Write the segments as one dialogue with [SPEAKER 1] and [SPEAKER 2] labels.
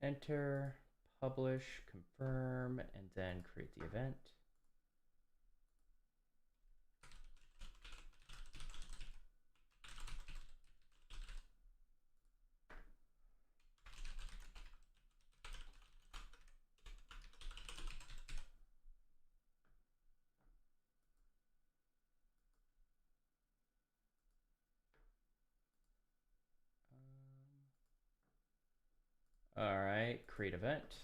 [SPEAKER 1] enter, publish, confirm, and then create the event. All right, create event,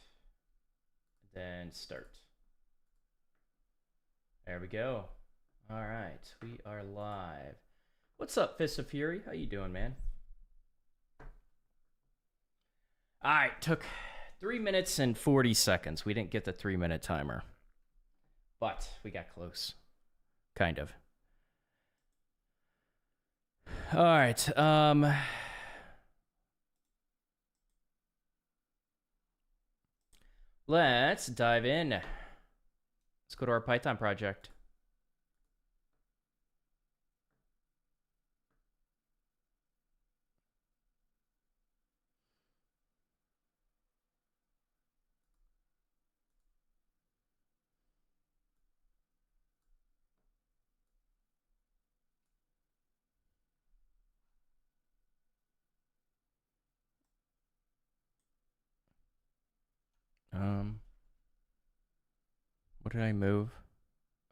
[SPEAKER 1] then start. There we go. All right, we are live. What's up, Fist of Fury? How you doing, man? All right, took 3 minutes and 40 seconds. We didn't get the 3-minute timer, but we got close, kind of. All right, let's dive in. Let's go to our Python project. What did I move?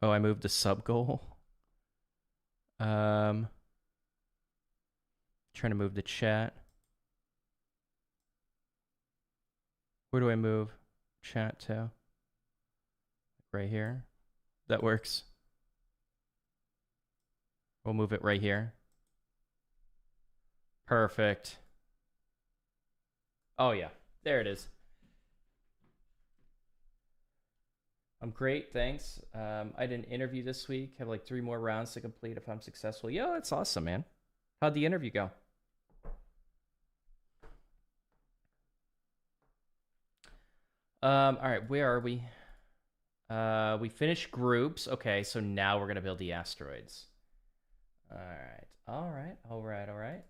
[SPEAKER 1] Oh, I moved the sub goal. Trying to move the chat. Where do I move chat to? Right here. That works. We'll move it right here. Perfect. Oh yeah, there it is. I'm great, thanks. I did an interview this week. Have like 3 more rounds to complete if I'm successful. Yo, that's awesome, man. How'd the interview go? All right, where are we? We finished groups. Okay, so now we're gonna build the asteroids. All right, all right, all right, all right.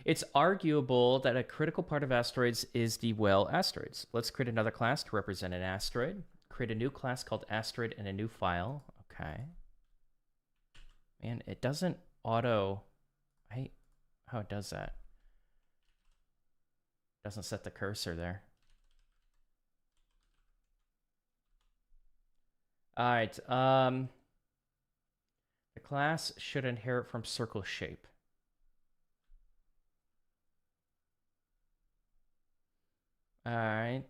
[SPEAKER 1] It's arguable that a critical part of asteroids is the well asteroids. Let's create another class to represent an asteroid. Create a new class called asteroid in a new file. Okay. Man, it doesn't auto. I hate how it does that. Doesn't set the cursor there. All right. The class should inherit from circle shape. All right.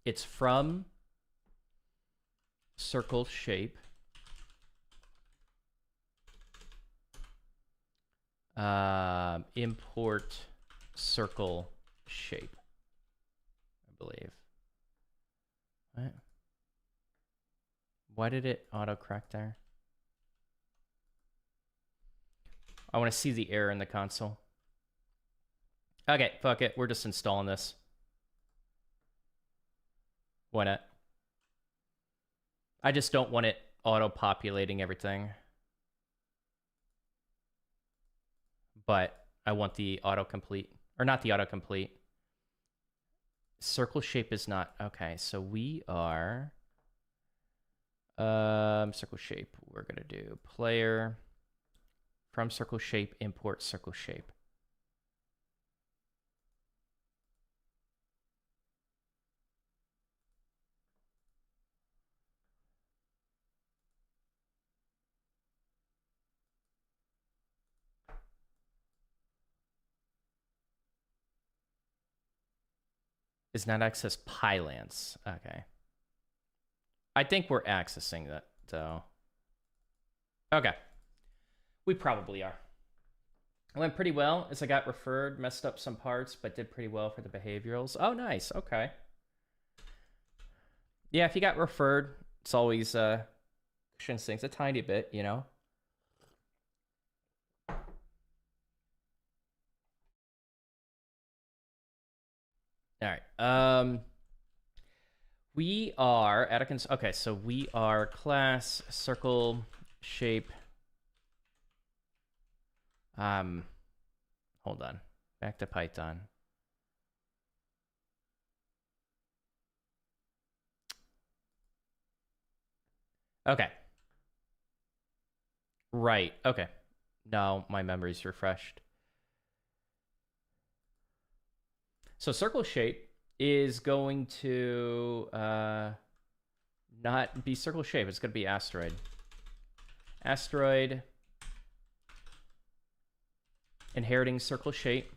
[SPEAKER 1] It's from circle shape. Import circle shape, I believe. What? Why did it auto correct there? I want to see the error in the console. Okay, fuck it. We're just installing this. Why not? I just don't want it auto-populating everything. But I want the autocomplete. Or not the autocomplete. Circle shape is not... Okay, so we are... circle shape. We're going to do player... From circle shape, import circle shape. Is not access Pylance. Okay. I think we're accessing that, though. Okay. We probably are. It went pretty well as I got referred, messed up some parts, but did pretty well for the behaviorals. Oh, nice. Okay. Yeah, if you got referred, it's always cushions things a tiny bit, you know? All right. We are at a okay, so we are class circle shape. Hold on. Back to Python. Okay. Right. Okay. No, my memory's refreshed. So circle shape is going to not be circle shape. It's going to be asteroid. Asteroid inheriting circle shape.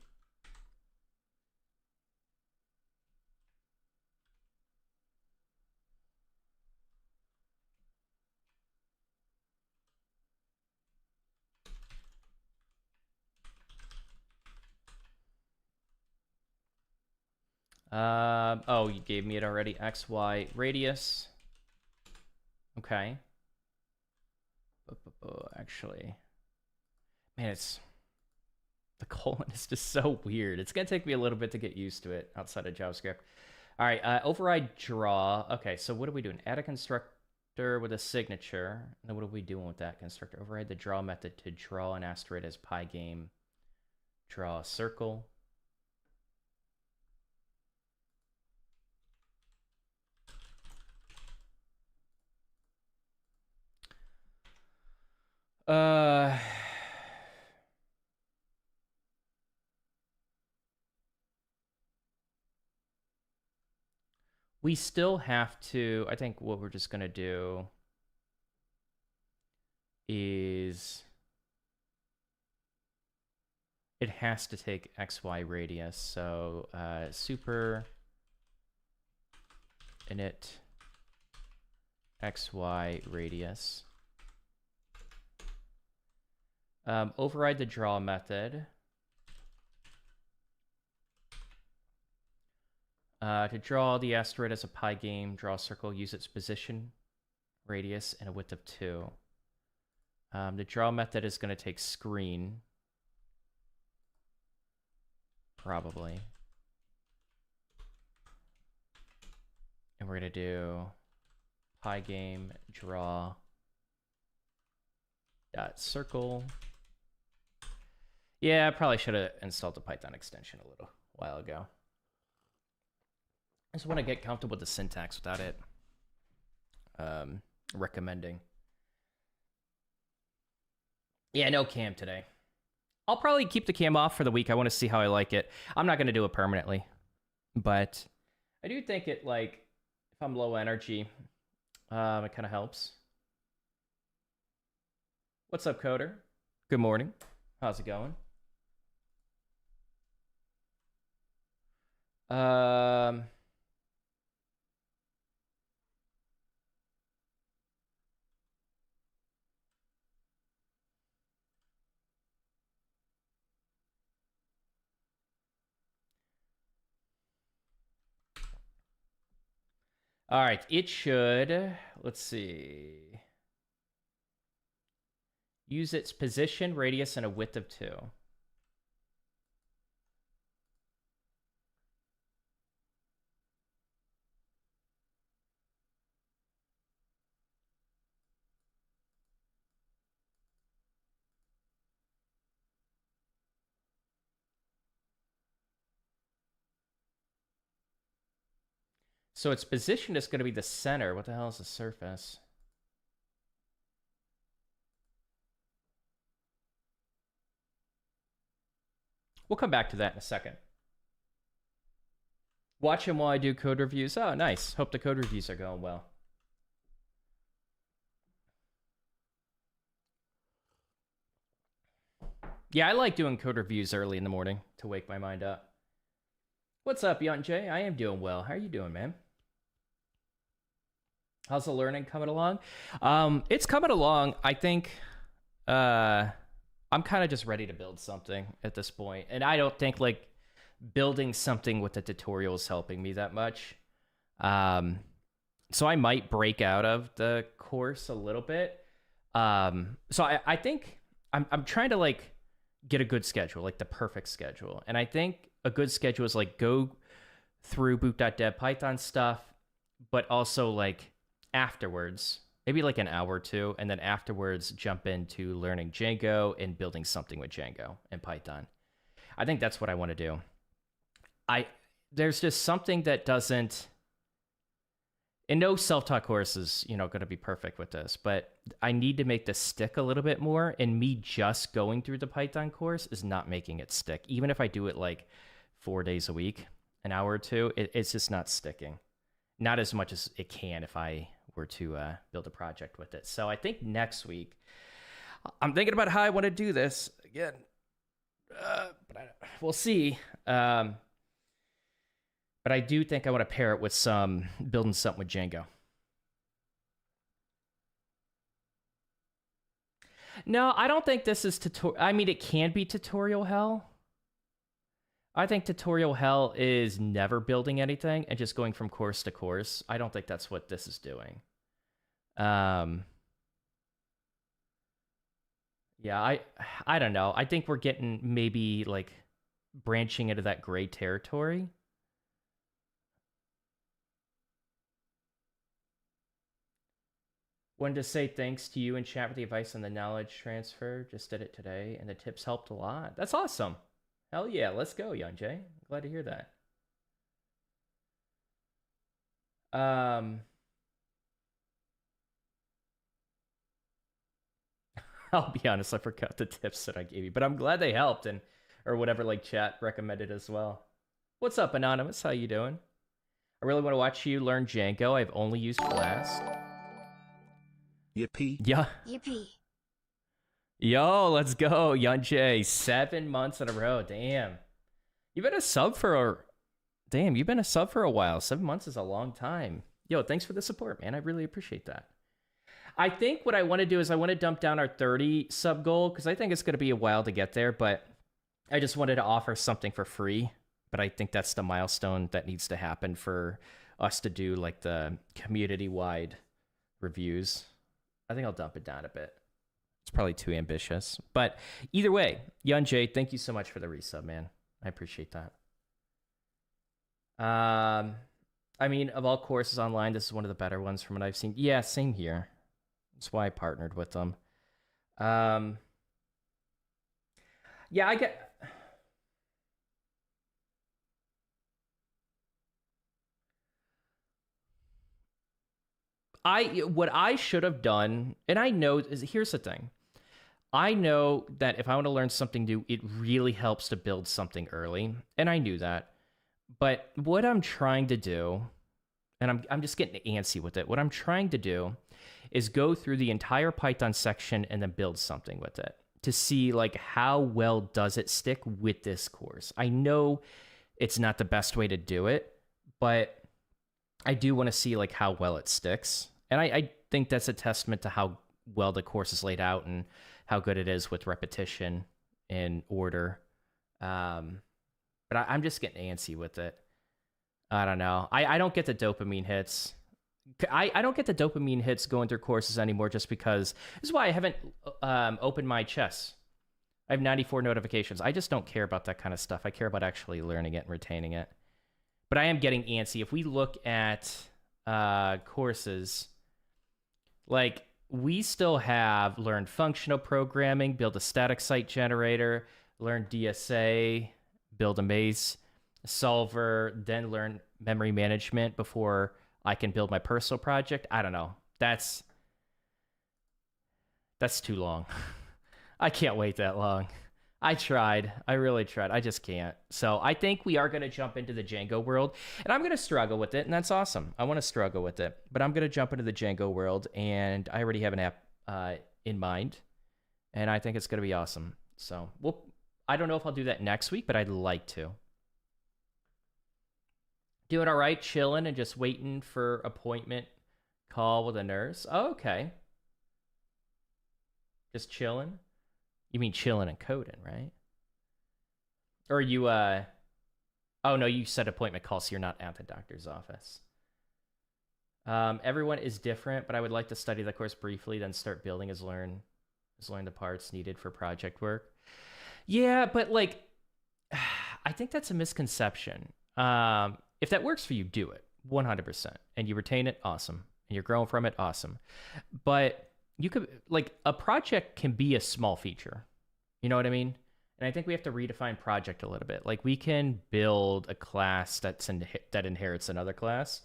[SPEAKER 1] Oh, you gave me it already. XY radius. Okay. Actually, man, the colon is just so weird. It's gonna take me a little bit to get used to it outside of JavaScript. All right, override draw. Okay, so what are we doing? Add a constructor with a signature. And then what are we doing with that constructor? Override the draw method to draw an asteroid as Pygame. Draw a circle. We still have to, I think what we're just gonna do is it has to take XY radius. So super init XY radius. Override the draw method. To draw the asteroid as a Pygame, draw a circle, use its position, radius, and a width of 2. The draw method is going to take screen. Probably. And we're going to do Pygame draw dot circle. Yeah, I probably should have installed the Python extension a little while ago. I just want to get comfortable with the syntax without it recommending. Yeah, no cam today. I'll probably keep the cam off for the week. I want to see how I like it. I'm not going to do it permanently. But I do think it, like, if I'm low energy, it kind of helps. What's up, Coder? Good morning. How's it going? All right, it should, let's see. Use its position, radius, and a width of 2. So its position is going to be the center. What the hell is the surface? We'll come back to that in a second. Watch him while I do code reviews. Oh, nice. Hope the code reviews are going well. Yeah, I like doing code reviews early in the morning to wake my mind up. What's up, Yon Jay? I am doing well. How are you doing, man? How's the learning coming along? It's coming along. I think I'm kind of just ready to build something at this point. And I don't think like building something with the tutorial is helping me that much. So I might break out of the course a little bit. So I think I'm trying to like get a good schedule, like the perfect schedule. And I think a good schedule is like go through Boot.dev Python stuff, but also like afterwards, maybe like an hour or two, and then afterwards jump into learning Django and building something with Django and Python. I think that's what I want to do. There's just something that doesn't, and no self-taught course is, going to be perfect with this, but I need to make this stick a little bit more, and me just going through the Python course is not making it stick. Even if I do it like 4 days a week, an hour or two, it's just not sticking. Not as much as it can if I were to build a project with it. So I think next week, I'm thinking about how I want to do this again. But we'll see. But I do think I want to pair it with building something with Django. No, I don't think this is tutorial. I mean, it can be tutorial hell. I think tutorial hell is never building anything and just going from course to course. I don't think that's what this is doing. Yeah, I don't know. I think we're getting maybe like branching into that gray territory. Wanted to say thanks to you and chat for the advice on the knowledge transfer. Just did it today, and the tips helped a lot. That's awesome. Hell yeah, let's go, Young Jay. Glad to hear that. I'll be honest, I forgot the tips that I gave you, but I'm glad they helped, or whatever like chat recommended as well. What's up, Anonymous? How you doing? I really want to watch you learn Django. I've only used Flask.
[SPEAKER 2] Yippee.
[SPEAKER 1] Yeah.
[SPEAKER 3] Yippee.
[SPEAKER 1] Yo, let's go, Young Jay. 7 months in a row. Damn. You've been a sub for a while. 7 months is a long time. Yo, thanks for the support, man. I really appreciate that. I think what I want to do is I want to dump down our 30 sub goal because I think it's going to be a while to get there, but I just wanted to offer something for free. But I think that's the milestone that needs to happen for us to do like the community-wide reviews. I think I'll dump it down a bit. It's probably too ambitious. But either way, Yun Jay, thank you so much for the resub, man. I appreciate that. I mean, of all courses online, this is one of the better ones from what I've seen. Yeah, same here. That's why I partnered with them. Yeah, I get... What I should have done, and I know, here's the thing. I know that if I want to learn something new, it really helps to build something early, and I knew that. But what I'm trying to do, and I'm just getting antsy with it, what I'm trying to do is go through the entire Python section and then build something with it to see like how well does it stick with this course. I know it's not the best way to do it, but I do want to see like how well it sticks. And I think that's a testament to how well the course is laid out and how good it is with repetition and order. But I'm just getting antsy with it. I don't know. I don't get the dopamine hits. I don't get the dopamine hits going through courses anymore just because... This is why I haven't opened my chess. I have 94 notifications. I just don't care about that kind of stuff. I care about actually learning it and retaining it. But I am getting antsy. If we look at courses, like we still have learn functional programming, build a static site generator, learn DSA, build a maze solver, then learn memory management before I can build my personal project. I don't know. That's too long. I can't wait that long. I tried. I really tried. I just can't. So I think we are going to jump into the Django world, and I'm going to struggle with it, and that's awesome. I want to struggle with it, but I'm going to jump into the Django world, and I already have an app in mind, and I think it's going to be awesome. So I don't know if I'll do that next week, but I'd like to. Doing all right, chilling and just waiting for appointment call with a nurse. Oh, okay. Just chilling. You mean chilling and coding, right? Or you, oh no, you said appointment call, so you're not at the doctor's office. Everyone is different, but I would like to study the course briefly, then start building as learn the parts needed for project work. Yeah, but like, I think that's a misconception. If that works for you, do it 100%. And you retain it, awesome. And you're growing from it, awesome. But you could, like, a project can be a small feature. You know what I mean? And I think we have to redefine project a little bit. Like, we can build a class that inherits another class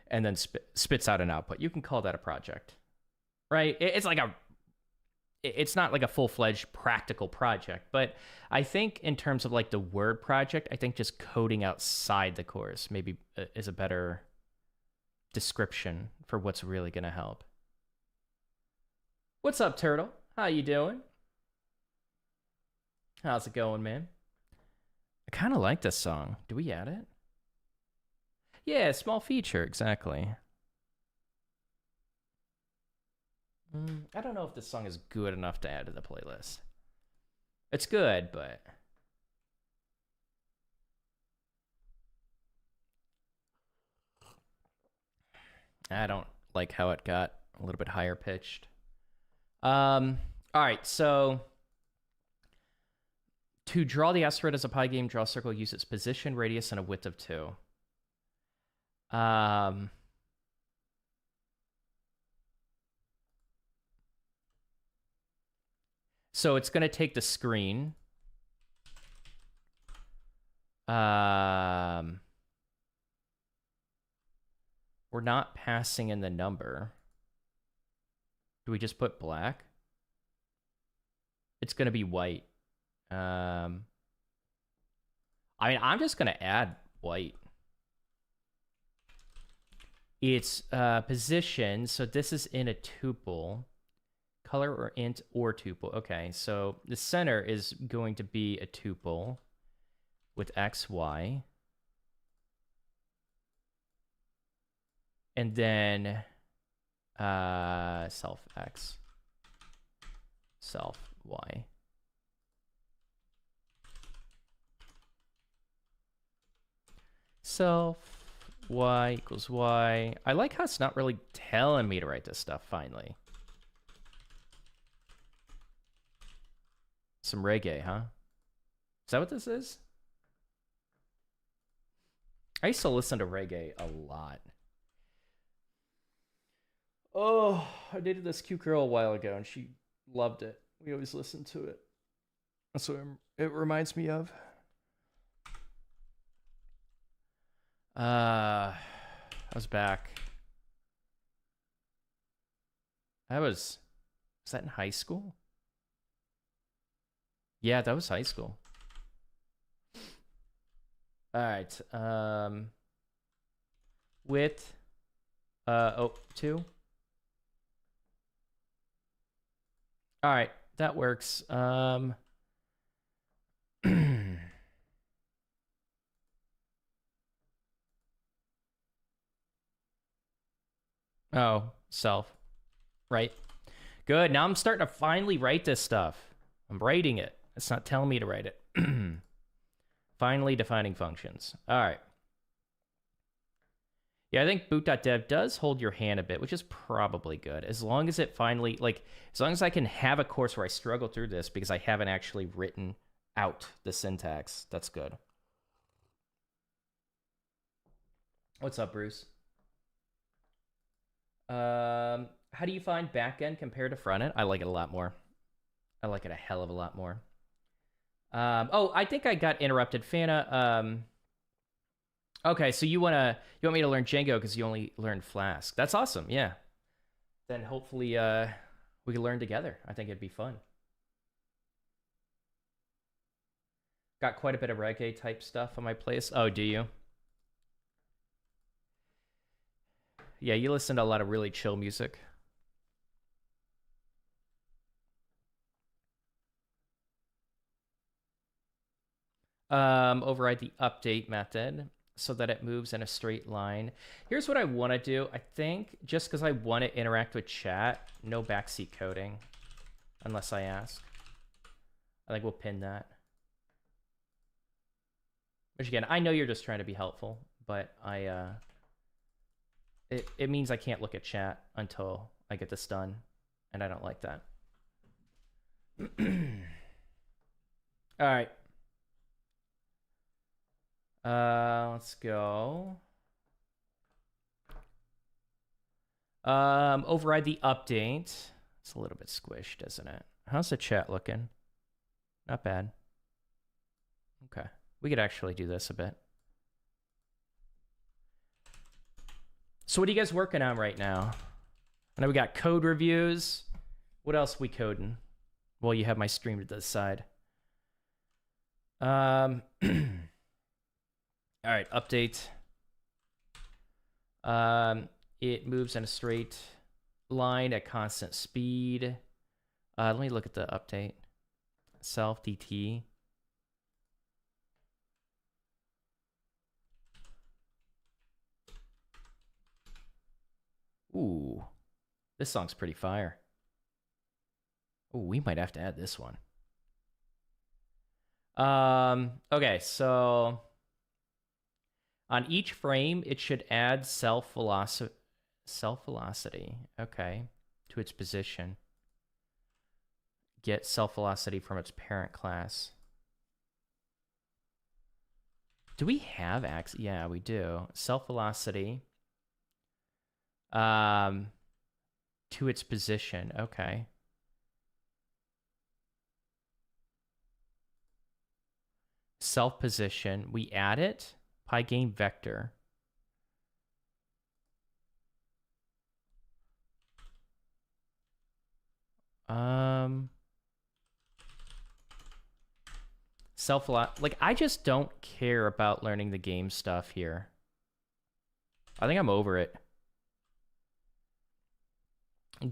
[SPEAKER 1] and then spits out an output. You can call that a project, right? It's not like a full-fledged practical project, but I think in terms of like the word project, I think just coding outside the course maybe is a better description for what's really going to help. What's up, Turtle? How you doing? How's it going, man? I kind of like this song. Do we add it? Yeah, small feature, exactly. I don't know if this song is good enough to add to the playlist. It's good, but... I don't like how it got a little bit higher pitched. All right, so... To draw the asteroid as a Pygame, draw a circle, use its position, radius, and a width of 2. So it's going to take the screen. We're not passing in the number. Do we just put black? It's going to be white. I mean, I'm just going to add white. It's position. So this is in a tuple. Color or int or tuple. Okay, so the center is going to be a tuple with x, y. And then self x, self y. Self y equals y. I like how it's not really telling me to write this stuff finally. Some reggae, huh? Is that what this is? I used to listen to reggae a lot. Oh, I dated this cute girl a while ago, and she loved it. We always listened to it. That's what it reminds me of. I was back. Was that in high school? Yeah, that was high school. All right. Width. 2. All right, that works. Oh, self. Right. Good. Now I'm starting to finally write this stuff. I'm writing it. It's not telling me to write it. Finally defining functions. All right. Yeah, I think Boot.dev does hold your hand a bit, which is probably good. As long as it finally, like, as long as I can have a course where I struggle through this because I haven't actually written out the syntax, that's good. What's up, Bruce? How do you find backend compared to frontend? I like it a lot more. I like it a hell of a lot more. Oh, I think I got interrupted. Fana, okay, so you want me to learn Django because you only learned Flask. That's awesome, yeah. Then hopefully we can learn together. I think it'd be fun. Got quite a bit of reggae type stuff on my playlist. Oh, do you? Yeah, you listen to a lot of really chill music. Override the update method so that it moves in a straight line. Here's what I want to do. I think just because I want to interact with chat, no backseat coding, unless I ask. I think we'll pin that. Which again, I know you're just trying to be helpful, but it means I can't look at chat until I get this done, and I don't like that. All right. Let's go. Override the update. It's a little bit squished, isn't it? How's the chat looking? Not bad. Okay. We could actually do this a bit. So what are you guys working on right now? I know we got code reviews. What else we coding? Well, you have my stream to the side. All right, update. It moves in a straight line at constant speed. Let me look at the update. Self DT. Ooh, this song's pretty fire. Ooh, we might have to add this one. Okay, so on each frame, it should add self velocity, okay, to its position. Get self velocity from its parent class. Do we have access? Yeah, we do. Self velocity to its position. Okay. Self position. We add it. Pygame vector. Self like I just don't care about learning the game stuff here. I think I'm over it.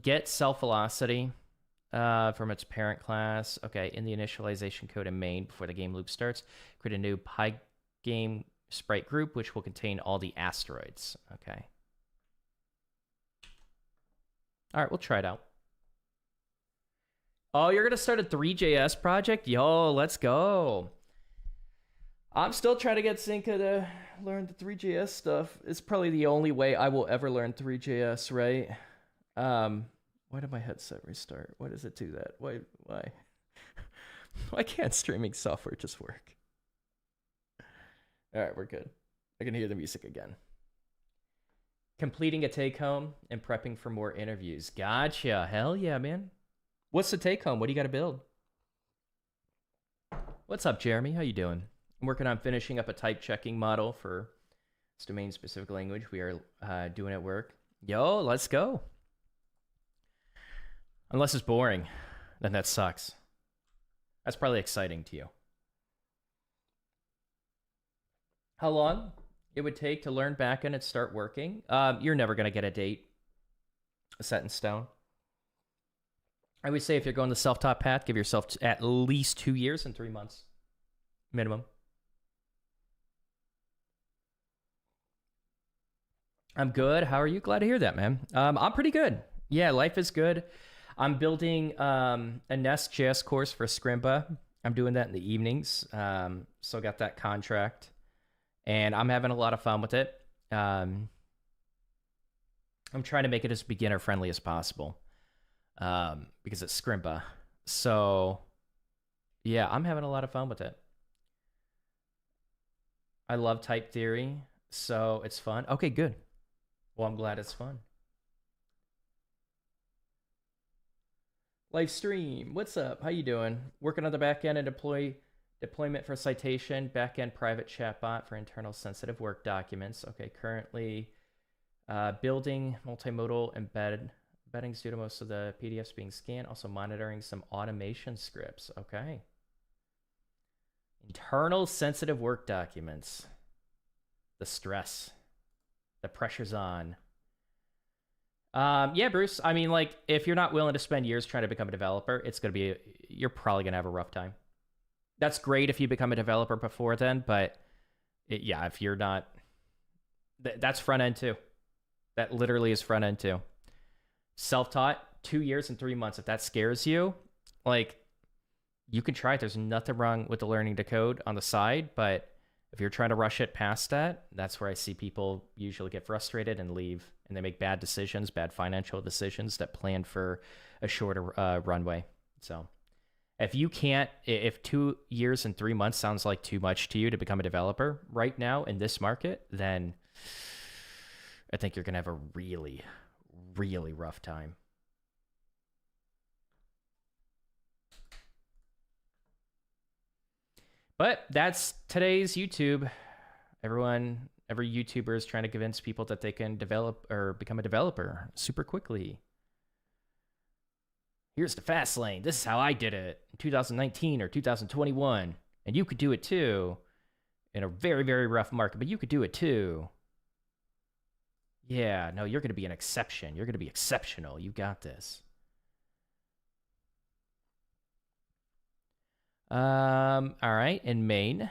[SPEAKER 1] Get self velocity from its parent class. Okay, in the initialization code in main before the game loop starts, create a new Pygame sprite group which will contain all the asteroids. Okay. All right, we'll try it out. Oh, you're gonna start a 3JS project? Yo, let's go. I'm still trying to get Zinka to learn the 3JS stuff. It's probably the only way I will ever learn 3JS, right? Why did my headset restart? Why does it do that? Why? Why can't streaming software just work? All right, we're good. I can hear the music again. Completing a take-home and prepping for more interviews. Gotcha. Hell yeah, man. What's the take-home? What do you got to build? What's up, Jeremy? How you doing? I'm working on finishing up a type checking model for this domain-specific language we are doing at work. Yo, let's go. Unless it's boring, then that sucks. That's probably exciting to you. How long it would take to learn backend and start working? You're never going to get a date set in stone. I would say if you're going the self-taught path, give yourself at least 2 years and 3 months. Minimum. I'm good. How are you? Glad to hear that, man. I'm pretty good. Yeah, life is good. I'm building a Nest.js course for Scrimba. I'm doing that in the evenings. So got that contract. And I'm having a lot of fun with it. I'm trying to make it as beginner-friendly as possible. Because it's Scrimba. So, yeah, I'm having a lot of fun with it. I love type theory, so it's fun. Okay, good. Well, I'm glad it's fun. Live stream, what's up? How you doing? Working on the backend and deployment for citation, backend private chatbot for internal sensitive work documents. Okay, currently building multimodal embeddings due to most of the PDFs being scanned. Also monitoring some automation scripts. Okay. Internal sensitive work documents. The stress. The pressure's on. Yeah, Bruce. I mean, like, if you're not willing to spend years trying to become a developer, it's going to be, you're probably going to have a rough time. That's great if you become a developer before then, but yeah, if you're not, that's front end too. That literally is front end too. Self-taught, 2 years and 3 months. If that scares you, like, you can try it. There's nothing wrong with the learning to code on the side, but if you're trying to rush it past that, that's where I see people usually get frustrated and leave, and they make bad decisions, bad financial decisions that plan for a shorter runway. So if you can't, if 2 years and 3 months sounds like too much to you to become a developer right now in this market, then I think you're going to have a really, really rough time. But that's today's YouTube. Every YouTuber is trying to convince people that they can develop or become a developer super quickly. Here's the fast lane. This is how I did it in 2019 or 2021. And you could do it too in a very, very rough market, but you could do it too. Yeah, no, you're going to be an exception. You're going to be exceptional. You got this. All right, in main.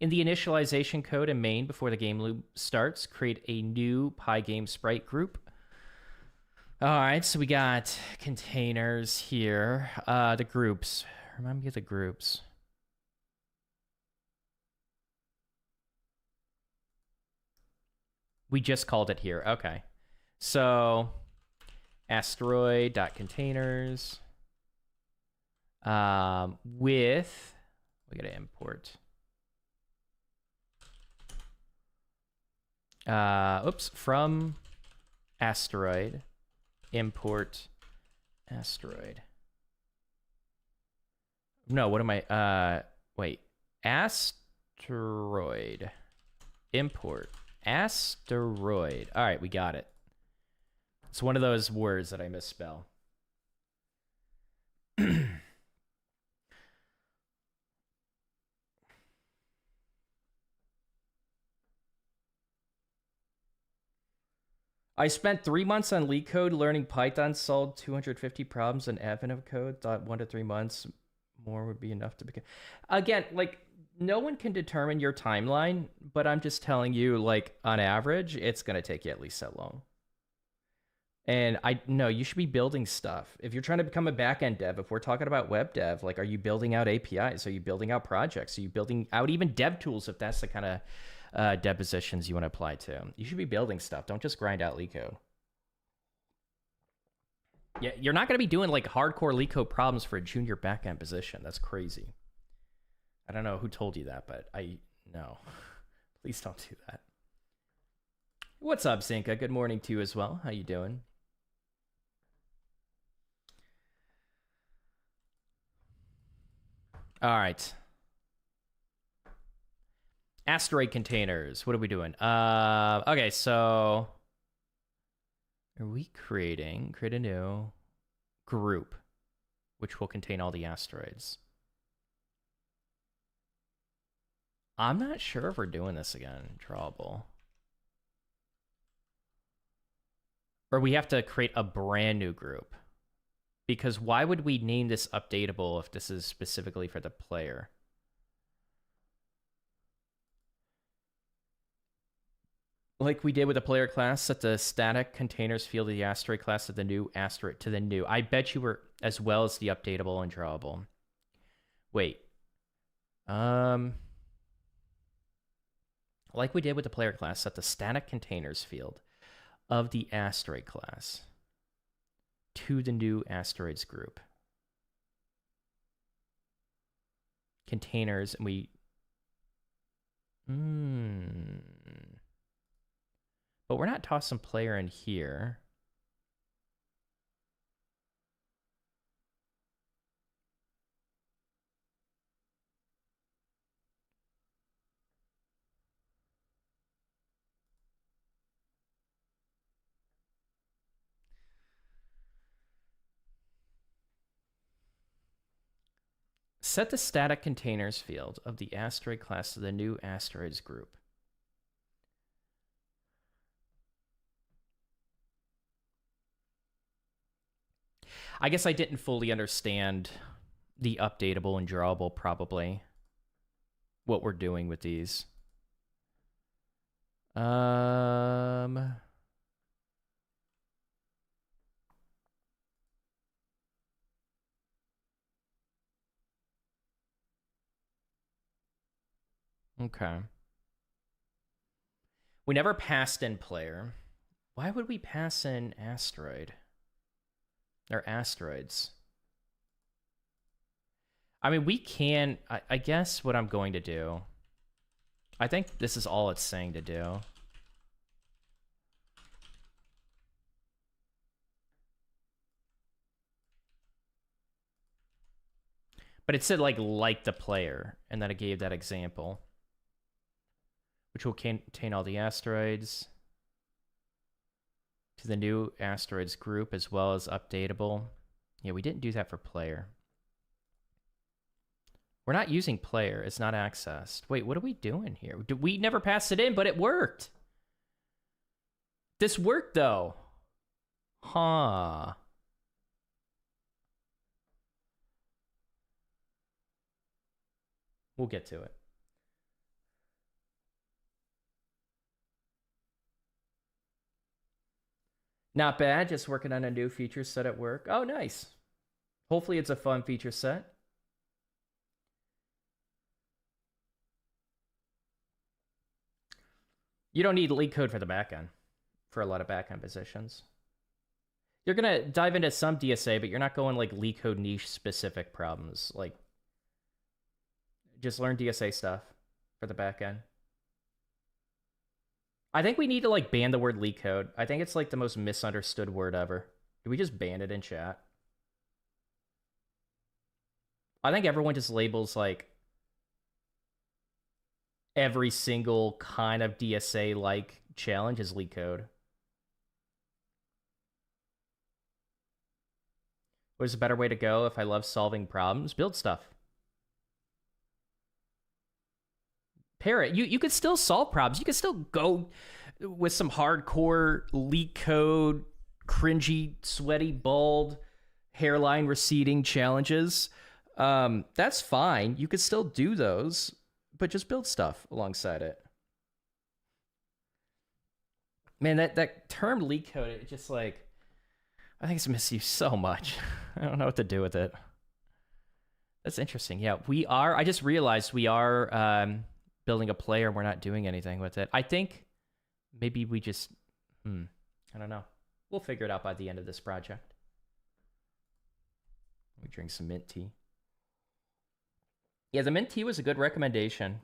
[SPEAKER 1] In the initialization code in main before the game loop starts, create a new Pygame sprite group. All right, so we got containers here. The groups. Remind me of the groups. We just called it here. Okay. So asteroid.containers with, we gotta import. From Asteroid, import Asteroid. No, what am I, wait, Asteroid, import Asteroid. All right, we got it. It's one of those words that I misspell. I spent 3 months on LeetCode learning Python, solved 250 problems in admin of code, thought 1 to 3 months more would be enough to begin. Again, like, no one can determine your timeline, but I'm just telling you, like, on average, it's going to take you at least that long. And you should be building stuff. If you're trying to become a backend dev, if we're talking about web dev, like, are you building out APIs? Are you building out projects? Are you building out even dev tools if that's the kind of dev positions you want to apply to? You should be building stuff. Don't just grind out LeetCode. Yeah, you're not going to be doing like hardcore LeetCode problems for a junior backend position. That's crazy. I don't know who told you that, but no. Please don't do that. What's up, Zinka? Good morning to you as well. How you doing? All right. Asteroid containers. What are we doing? Okay, so are we create a new group which will contain all the asteroids? I'm not sure if we're doing this again. Drawable. Or we have to create a brand new group. Because why would we name this updatable if this is specifically for the player? Like we did with the player class, set the static containers field of the asteroid class of the new asteroid to the new. I bet you were as well as the updatable and drawable. Wait. Like we did with the player class, set the static containers field of the asteroid class to the new asteroids group. Containers, and we... But we're not tossing player in here. Set the static containers field of the asteroid class to the new asteroids group. I guess I didn't fully understand the updatable and drawable, probably, what we're doing with these. Okay. We never passed in player. Why would we pass in asteroid? Or asteroids? I mean, we can... I guess what I'm going to do I think this is all it's saying to do. But it said like the player, and then it gave that example, which will contain all the asteroids to the new asteroids group as well as updatable. Yeah, we didn't do that for player. We're not using player. It's not accessed. Wait, what are we doing here? We never passed it in, but it worked. This worked, though. Huh. We'll get to it. Not bad. Just working on a new feature set at work. Oh, nice. Hopefully it's a fun feature set. You don't need leak code for the backend, for a lot of backend positions. You're going to dive into some DSA, but you're not going like leak code niche specific problems. Like, just learn DSA stuff for the backend. I think we need to like ban the word leak code. I think it's like the most misunderstood word ever. Do we just ban it in chat? I think everyone just labels like every single kind of DSA like challenge as leak code. What's a better way to go if I love solving problems? Build stuff. Parrot, you could still solve problems. You could still go with some hardcore leak code, cringy, sweaty, bald, hairline receding challenges. That's fine. You could still do those, but just build stuff alongside it. Man, that term leak code, it just like, I think it's misused so much. I don't know what to do with it. That's interesting. Yeah, we are. I just realized we are building a player. We're not doing anything with it. I think maybe we just, I don't know. We'll figure it out by the end of this project. We drink some mint tea. Yeah, the mint tea was a good recommendation.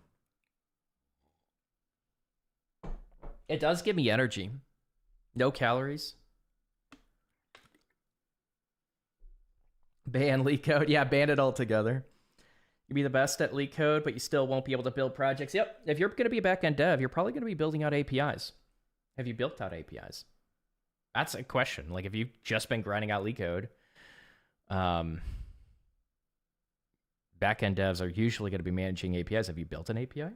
[SPEAKER 1] It does give me energy. No calories. Ban leak code. Yeah, ban it altogether. You'll be the best at leak code, but you still won't be able to build projects. Yep. If you're going to be a backend dev, you're probably going to be building out APIs. Have you built out APIs? That's a question. Like, if you've just been grinding out leak code, backend devs are usually going to be managing APIs. Have you built an API?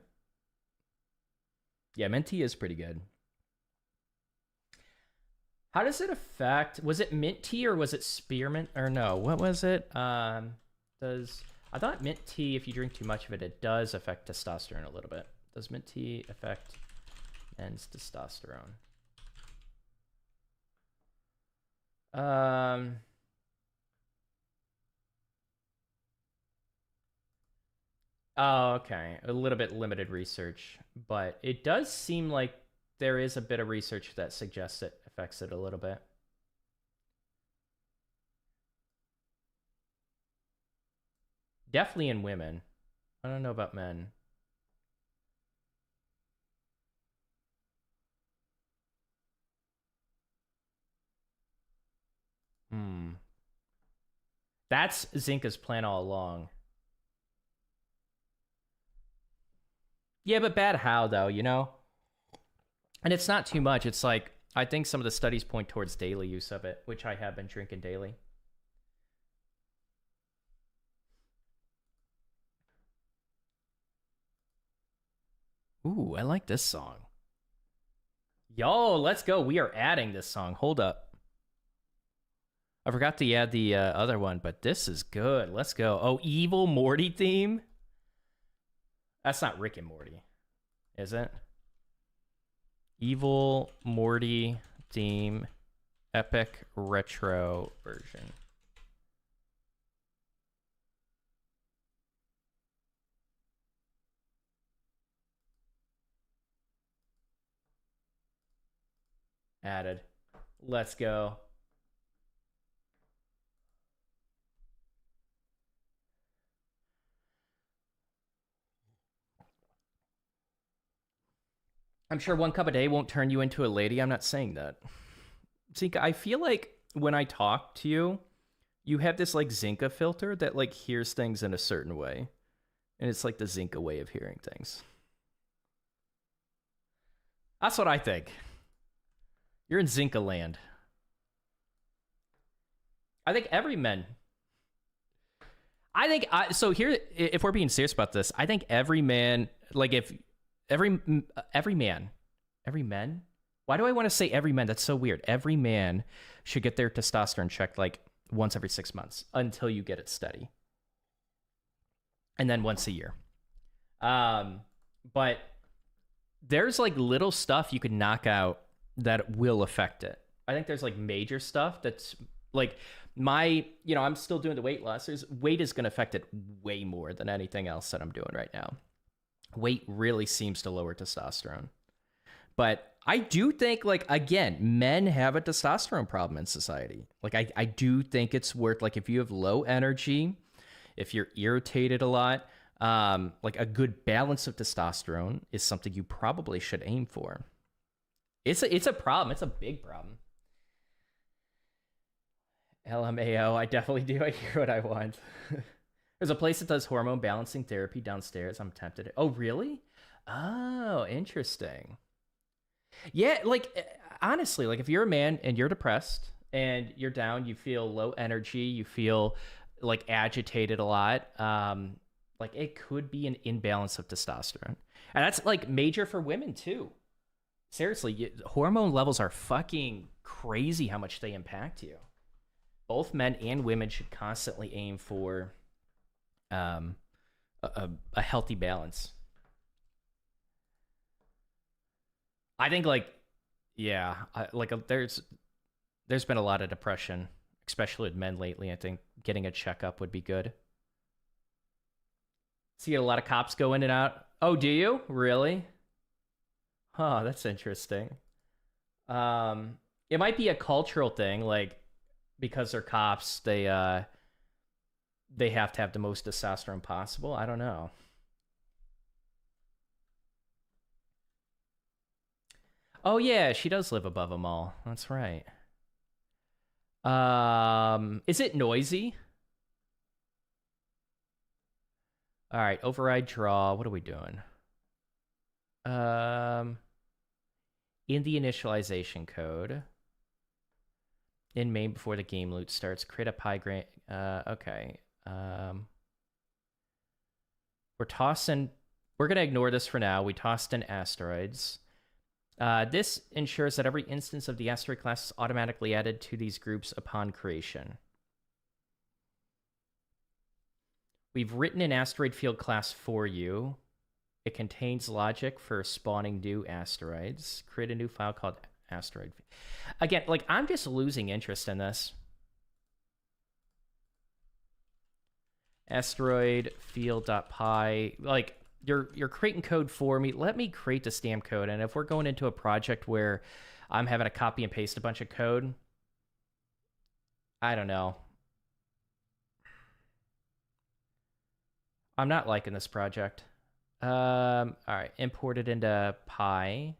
[SPEAKER 1] Yeah, Minty is pretty good. How does it affect? Was it mint tea or was it spearmint? Or no, what was it? I thought mint tea, if you drink too much of it, it does affect testosterone a little bit. Does mint tea affect men's testosterone? Oh, okay. A little bit limited research, but it does seem like there is a bit of research that suggests it affects it a little bit. Definitely in women. I don't know about men. That's Zinka's plan all along. Yeah, but bad how, though, you know? And it's not too much. It's like, I think some of the studies point towards daily use of it, which I have been drinking daily. Ooh, I like this song. Yo, let's go. We are adding this song. Hold up. I forgot to add the other one, but this is good. Let's go. Oh, Evil Morty theme? That's not Rick and Morty, is it? Evil Morty theme, epic retro version. Added. Let's go. I'm sure 1 cup a day won't turn you into a lady. I'm not saying that. Zinka, I feel like when I talk to you, you have this like Zinka filter that like hears things in a certain way. And it's like the Zinka way of hearing things. That's what I think. You're in Zinka land. I think every man. So here, if we're being serious about this, I think every man, like if every man, why do I want to say every man? That's so weird. Every man should get their testosterone checked like once every 6 months until you get it steady. And then once a year. But there's like little stuff you could knock out that will affect it. I think there's like major stuff that's like I'm still doing the weight loss. Weight is going to affect it way more than anything else that I'm doing right now. Weight really seems to lower testosterone. But I do think, like, again, men have a testosterone problem in society. Like, I do think it's worth, like, if you have low energy, if you're irritated a lot, like a good balance of testosterone is something you probably should aim for. It's a problem. It's a big problem. LMAO, I definitely do. I hear what I want. There's a place that does hormone balancing therapy downstairs. I'm tempted. Oh, really? Oh, interesting. Yeah, like, honestly, like, if you're a man and you're depressed and you're down, you feel low energy, you feel, like, agitated a lot, like, it could be an imbalance of testosterone. And that's, like, major for women, too. Seriously, hormone levels are fucking crazy how much they impact you. Both men and women should constantly aim for a healthy balance. I think, like, yeah, there's been a lot of depression, especially with men lately. I think getting a checkup would be good. See a lot of cops go in and out. Oh, do you? Really? Huh, that's interesting. It might be a cultural thing, like, because they're cops, they have to have the most testosterone possible. I don't know. Oh yeah, she does live above a mall. That's right. Is it noisy? All right, override draw. What are we doing? In the initialization code, in main before the game loot starts, create a Pygame. Okay. We're gonna ignore this for now. We tossed in asteroids. This ensures that every instance of the asteroid class is automatically added to these groups upon creation. We've written an asteroid field class for you. It contains logic for spawning new asteroids. Create a new file called Asteroid. Again, like, I'm just losing interest in this. Asteroid field.py. Like, you're creating code for me. Let me create this damn code. And if we're going into a project where I'm having to copy and paste a bunch of code, I don't know. I'm not liking this project. All right, import it into Pi.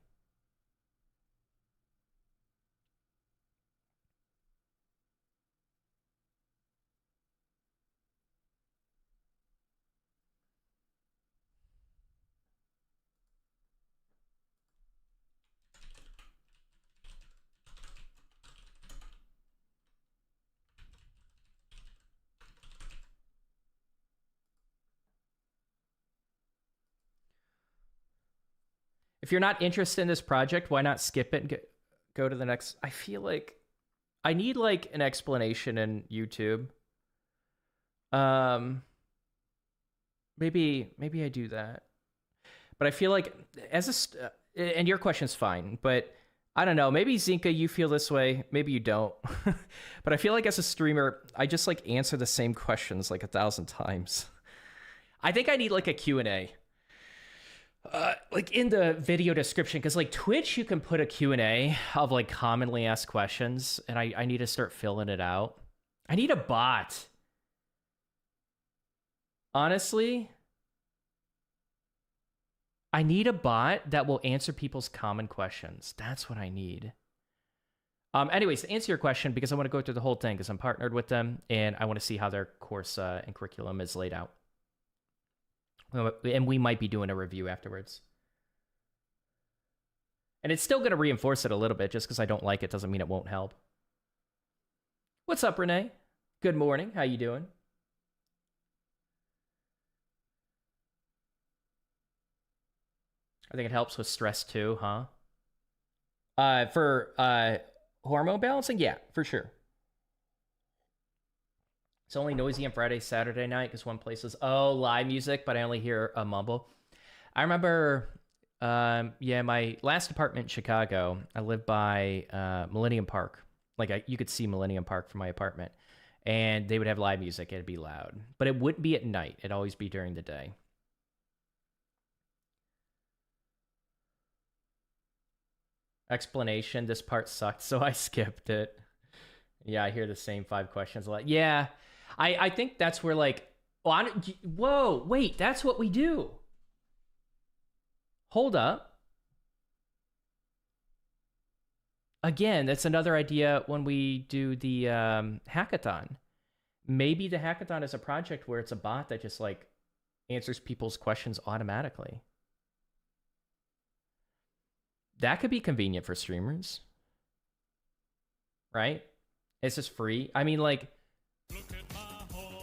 [SPEAKER 1] If you're not interested in this project, why not skip it and go to the next? I feel like I need, like, an explanation in YouTube. Maybe I do that. But I feel like and your question's fine, but I don't know. Maybe Zinka, you feel this way. Maybe you don't. But I feel like as a streamer, I just, like, answer the same questions like 1,000 times. I think I need, like, a Q&A. Like, in the video description, because, like, Twitch, you can put a Q&A of, like, commonly asked questions, and I need to start filling it out. I need a bot. Honestly, I need a bot that will answer people's common questions. That's what I need. Anyways, to answer your question, because I want to go through the whole thing, because I'm partnered with them, and I want to see how their course and curriculum is laid out. And we might be doing a review afterwards. And it's still going to reinforce it a little bit. Just because I don't like it doesn't mean it won't help. What's up, Renee? Good morning. How you doing? I think it helps with stress too, huh? For hormone balancing? Yeah, for sure. It's only noisy on Friday, Saturday night because one place is, live music, but I only hear a mumble. I remember, my last apartment in Chicago, I lived by Millennium Park. Like, you could see Millennium Park from my apartment. And they would have live music. It'd be loud. But it wouldn't be at night. It'd always be during the day. Explanation, this part sucked, so I skipped it. Yeah, I hear the same 5 questions a lot. Yeah, I think that's where, like, whoa, wait, that's what we do. Hold up. Again, that's another idea when we do the hackathon. Maybe the hackathon is a project where it's a bot that just, like, answers people's questions automatically. That could be convenient for streamers. Right? It's just free. I mean, like,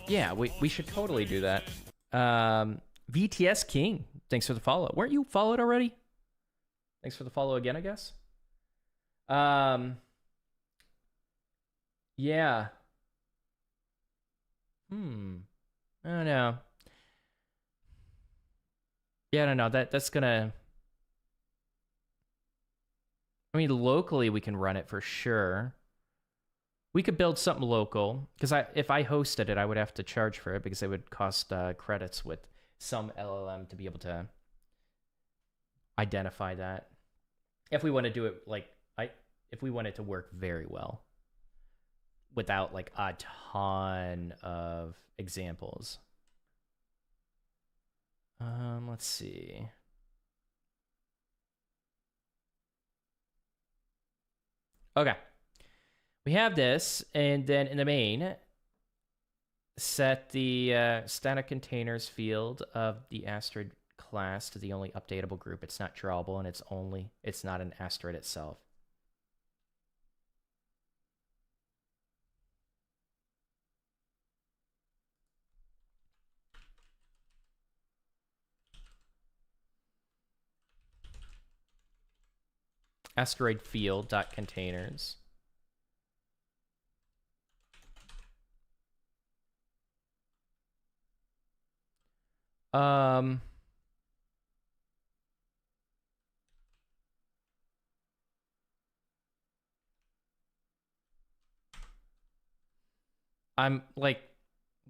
[SPEAKER 1] yeah, we should totally do that. VTS King, thanks for the follow. Weren't you followed already? Thanks for the follow again, I guess. Yeah. I don't know. Yeah, I don't know. That's gonna... I mean, locally we can run it for sure. We could build something local, because if I hosted it, I would have to charge for it because it would cost credits with some LLM to be able to identify that. If we want to do it if we want it to work very well without like a ton of examples. Let's see. Okay. We have this, and then in the main, set the static containers field of the Asteroid class to the only updatable group. It's not drawable, and it's not an Asteroid itself. Asteroid field.containers. I'm like,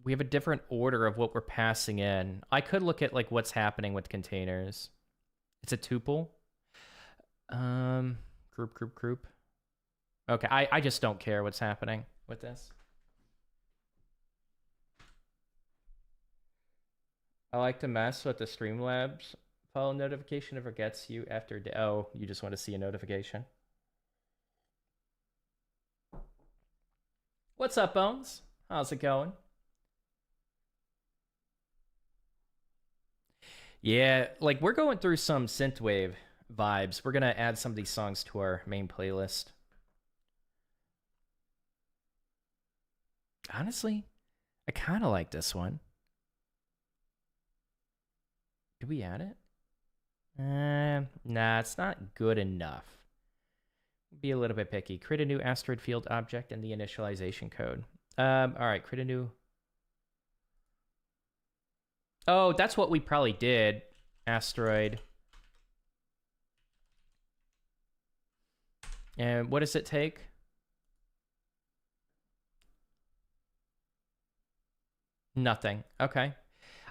[SPEAKER 1] we have a different order of what we're passing in. I could look at like what's happening with containers. It's a tuple. Group. Okay, I just don't care what's happening with this. I like to mess with the Streamlabs follow notification if it gets you after oh, you just want to see a notification. What's up, Bones? How's it going? Yeah, like we're going through some synthwave vibes. We're gonna add some of these songs to our main playlist. Honestly, I kind of like this one. Did we add it? Nah, it's not good enough. Be a little bit picky. Create a new asteroid field object and the initialization code. All right, create a new... Oh, that's what we probably did. Asteroid. And what does it take? Nothing. Okay.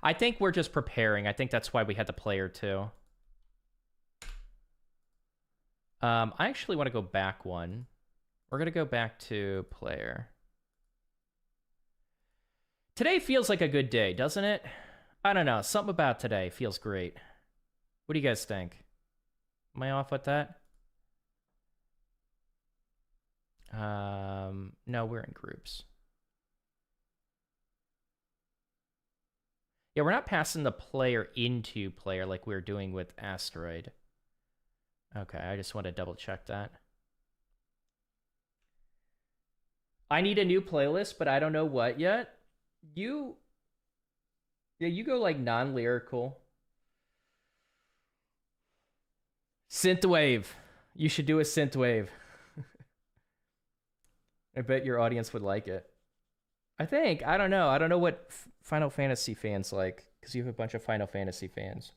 [SPEAKER 1] I think we're just preparing. I think that's why we had the player too. I actually want to go back one. We're going to go back to player. Today feels like a good day, doesn't it? I don't know. Something about today feels great. What do you guys think? Am I off with that? No, we're in groups. Yeah, we're not passing the player into player like we were doing with Asteroid. Okay, I just want to double check that. I need a new playlist, but I don't know what yet. You go like non-lyrical. Synthwave. You should do a synthwave. I bet your audience would like it. I think. I don't know. I don't know what Final Fantasy fans like, because you have a bunch of Final Fantasy fans.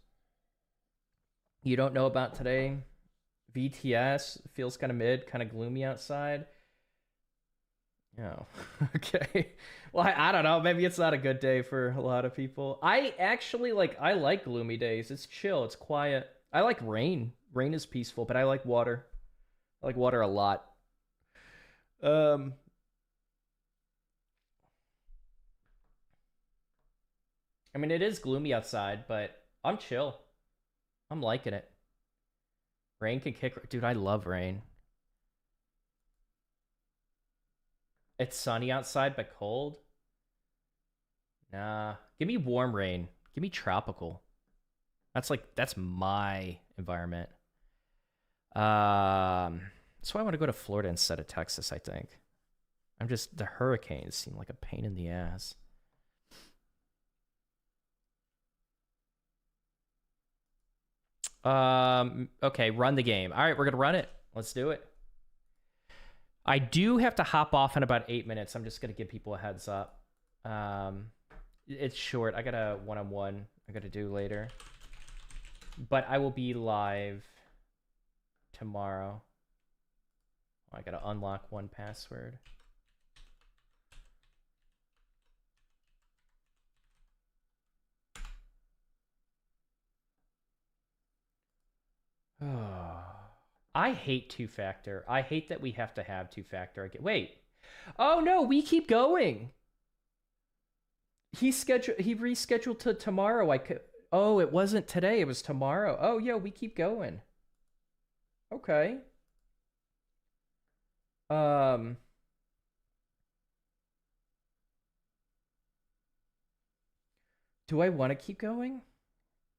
[SPEAKER 1] You don't know about today? VTS feels kind of mid, kind of gloomy outside. Oh, okay. Well, I don't know. Maybe it's not a good day for a lot of people. I actually I like gloomy days. It's chill. It's quiet. I like rain. Rain is peaceful, but I like water. I like water a lot. I mean, it is gloomy outside, but I'm chill. I'm liking it. Rain can kick... Dude, I love rain. It's sunny outside, but cold? Nah. Give me warm rain. Give me tropical. That's my environment. That's why I want to go to Florida instead of Texas, I think. The hurricanes seem like a pain in the ass. Okay, run the game. All right, we're gonna run it. Let's do it. I do have to hop off in about 8 minutes. I'm just gonna give people a heads up. It's short. I got a one-on-one I gotta do later. But I will be live tomorrow. I gotta unlock one password. I hate two-factor. I hate that we have to have two-factor. Wait. Oh no, we keep going. He rescheduled to tomorrow. Oh, it wasn't today. It was tomorrow. Oh, yeah, we keep going. Okay. Do I want to keep going?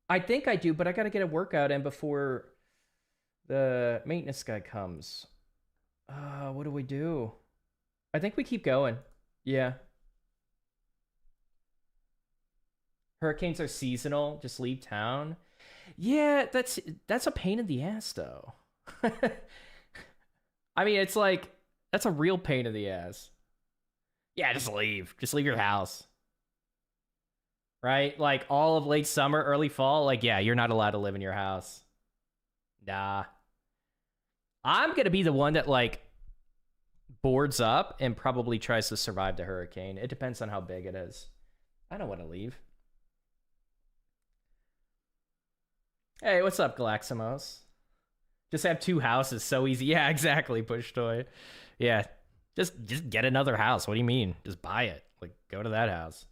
[SPEAKER 1] I think I do, but I got to get a workout in before the maintenance guy comes. What do we do? I think we keep going. Yeah. Hurricanes are seasonal. Just leave town. Yeah, that's a pain in the ass, though. I mean, it's that's a real pain in the ass. Yeah, just leave. Just leave your house. Right? All of late summer, early fall, yeah, you're not allowed to live in your house. Nah. I'm going to be the one that, boards up and probably tries to survive the hurricane. It depends on how big it is. I don't want to leave. Hey, what's up, Galaximos? Just have two houses, so easy. Yeah, exactly, Push Toy. Yeah, just get another house. What do you mean? Just buy it. Go to that house.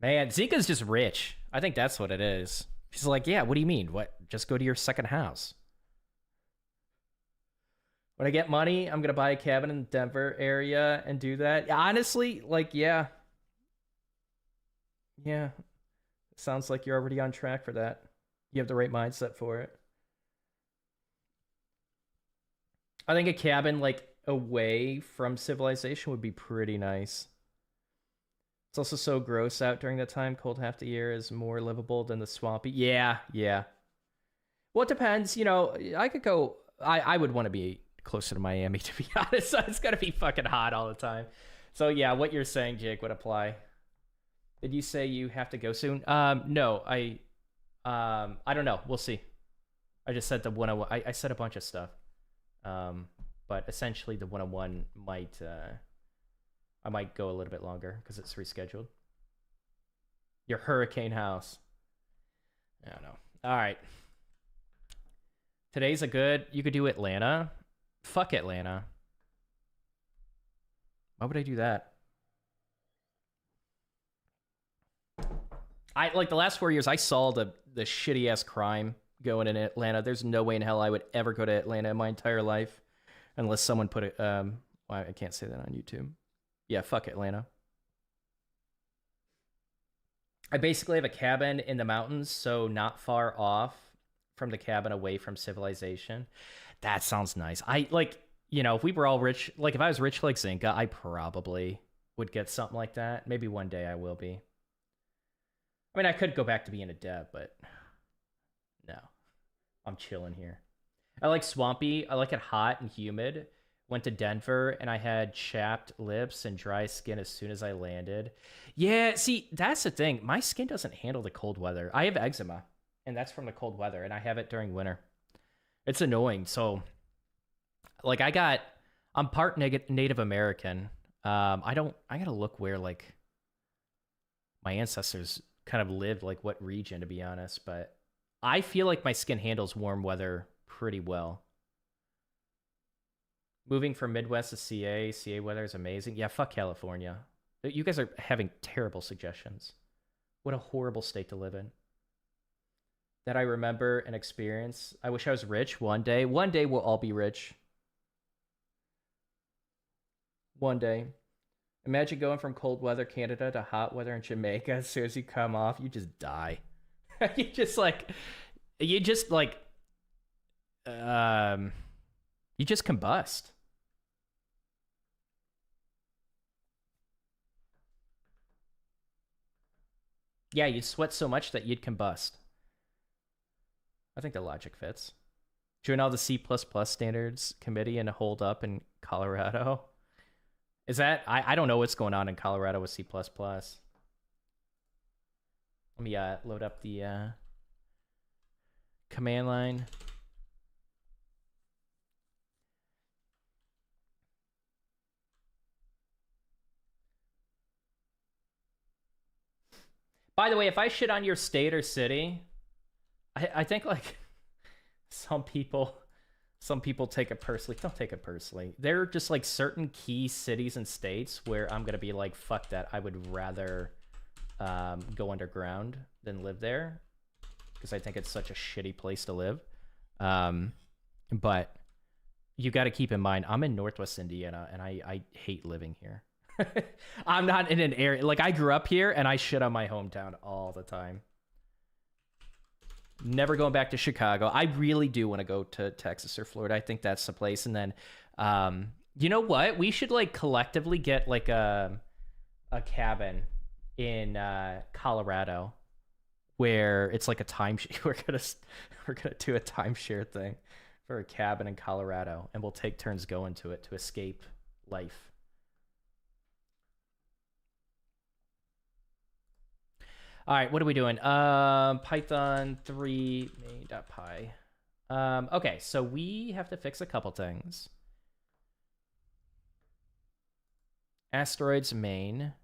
[SPEAKER 1] Man, Zika's just rich. I think that's what it is. She's yeah, what do you mean? What? Just go to your second house. When I get money, I'm going to buy a cabin in the Denver area and do that. Honestly, yeah. Yeah. It sounds like you're already on track for that. You have the right mindset for it. I think a cabin, away from civilization would be pretty nice. It's also so gross out during that time. Cold half the year is more livable than the swampy. Yeah. Well, it depends. I could go... I would want to be closer to Miami, to be honest. It's got to be fucking hot all the time. So, yeah, what you're saying, Jake, would apply. Did you say you have to go soon? No, I don't know. We'll see. I just said the 101. I said a bunch of stuff. But essentially the 101 might... I might go a little bit longer because it's rescheduled. Your hurricane house. I don't know. All right. Today's you could do Atlanta. Fuck Atlanta. Why would I do that? I the last 4 years I saw the shitty ass crime going in Atlanta. There's no way in hell I would ever go to Atlanta in my entire life unless someone put it. Well, I can't say that on YouTube. Yeah, fuck Atlanta. I basically have a cabin in the mountains, so not far off from the cabin, away from civilization. That sounds nice. I like, if we were all rich, like if I was rich like Zinka, I probably would get something like that. Maybe one day I will be. I mean, I could go back to being a dev, but no, I'm chilling here. I like swampy. I like it hot and humid. Went to Denver and I had chapped lips and dry skin as soon as I landed. Yeah, see, that's the thing. My skin doesn't handle the cold weather. I have eczema, and that's from the cold weather, and I have it during winter. It's annoying. So, like, I'm part Native American. I gotta look where, like, my ancestors kind of lived, like, what region, to be honest, but I feel like my skin handles warm weather pretty well. Moving from Midwest to CA weather is amazing. Yeah, fuck California. You guys are having terrible suggestions. What a horrible state to live in. That I remember and experience. I wish I was rich one day. One day we'll all be rich. One day. Imagine going from cold weather Canada to hot weather in Jamaica. As soon as you come off, you just die. you just combust. Yeah, you'd sweat so much that you'd combust. I think the logic fits. Join all the C++ standards committee and hold up in Colorado. Is that... I don't know what's going on in Colorado with C++. Let me load up the command line. By the way, if I shit on your state or city, I think, like, some people take it personally. Don't take it personally. There are just, like, certain key cities and states where I'm gonna be like, fuck that. I would rather go underground than live there, because I think it's such a shitty place to live. But you got to keep in mind, I'm in Northwest Indiana, and I hate living here. I'm not in an area... Like, I grew up here, and I shit on my hometown all the time. Never going back to Chicago. I really do want to go to Texas or Florida. I think that's the place. And then, you know what? We should, like, collectively get, like, a cabin in Colorado where it's like a timeshare. We're gonna do a timeshare thing for a cabin in Colorado, and we'll take turns going to it to escape life. All right, what are we doing? Python 3 main.py. Okay, so we have to fix a couple things. Asteroids main.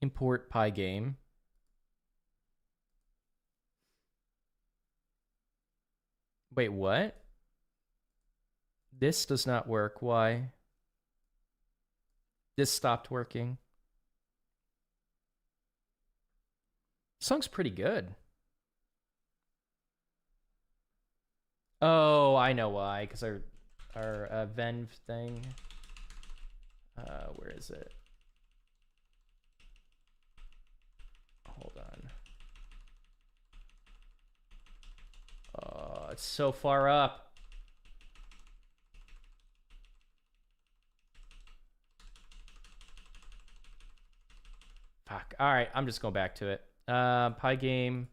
[SPEAKER 1] Import Pygame. Wait, what? This does not work. Why? This stopped working. Song's pretty good. Oh, I know why. Because our Venv thing. Where is it? Hold on. Oh, it's so far up. Fuck. All right, I'm just going back to it. Pygame.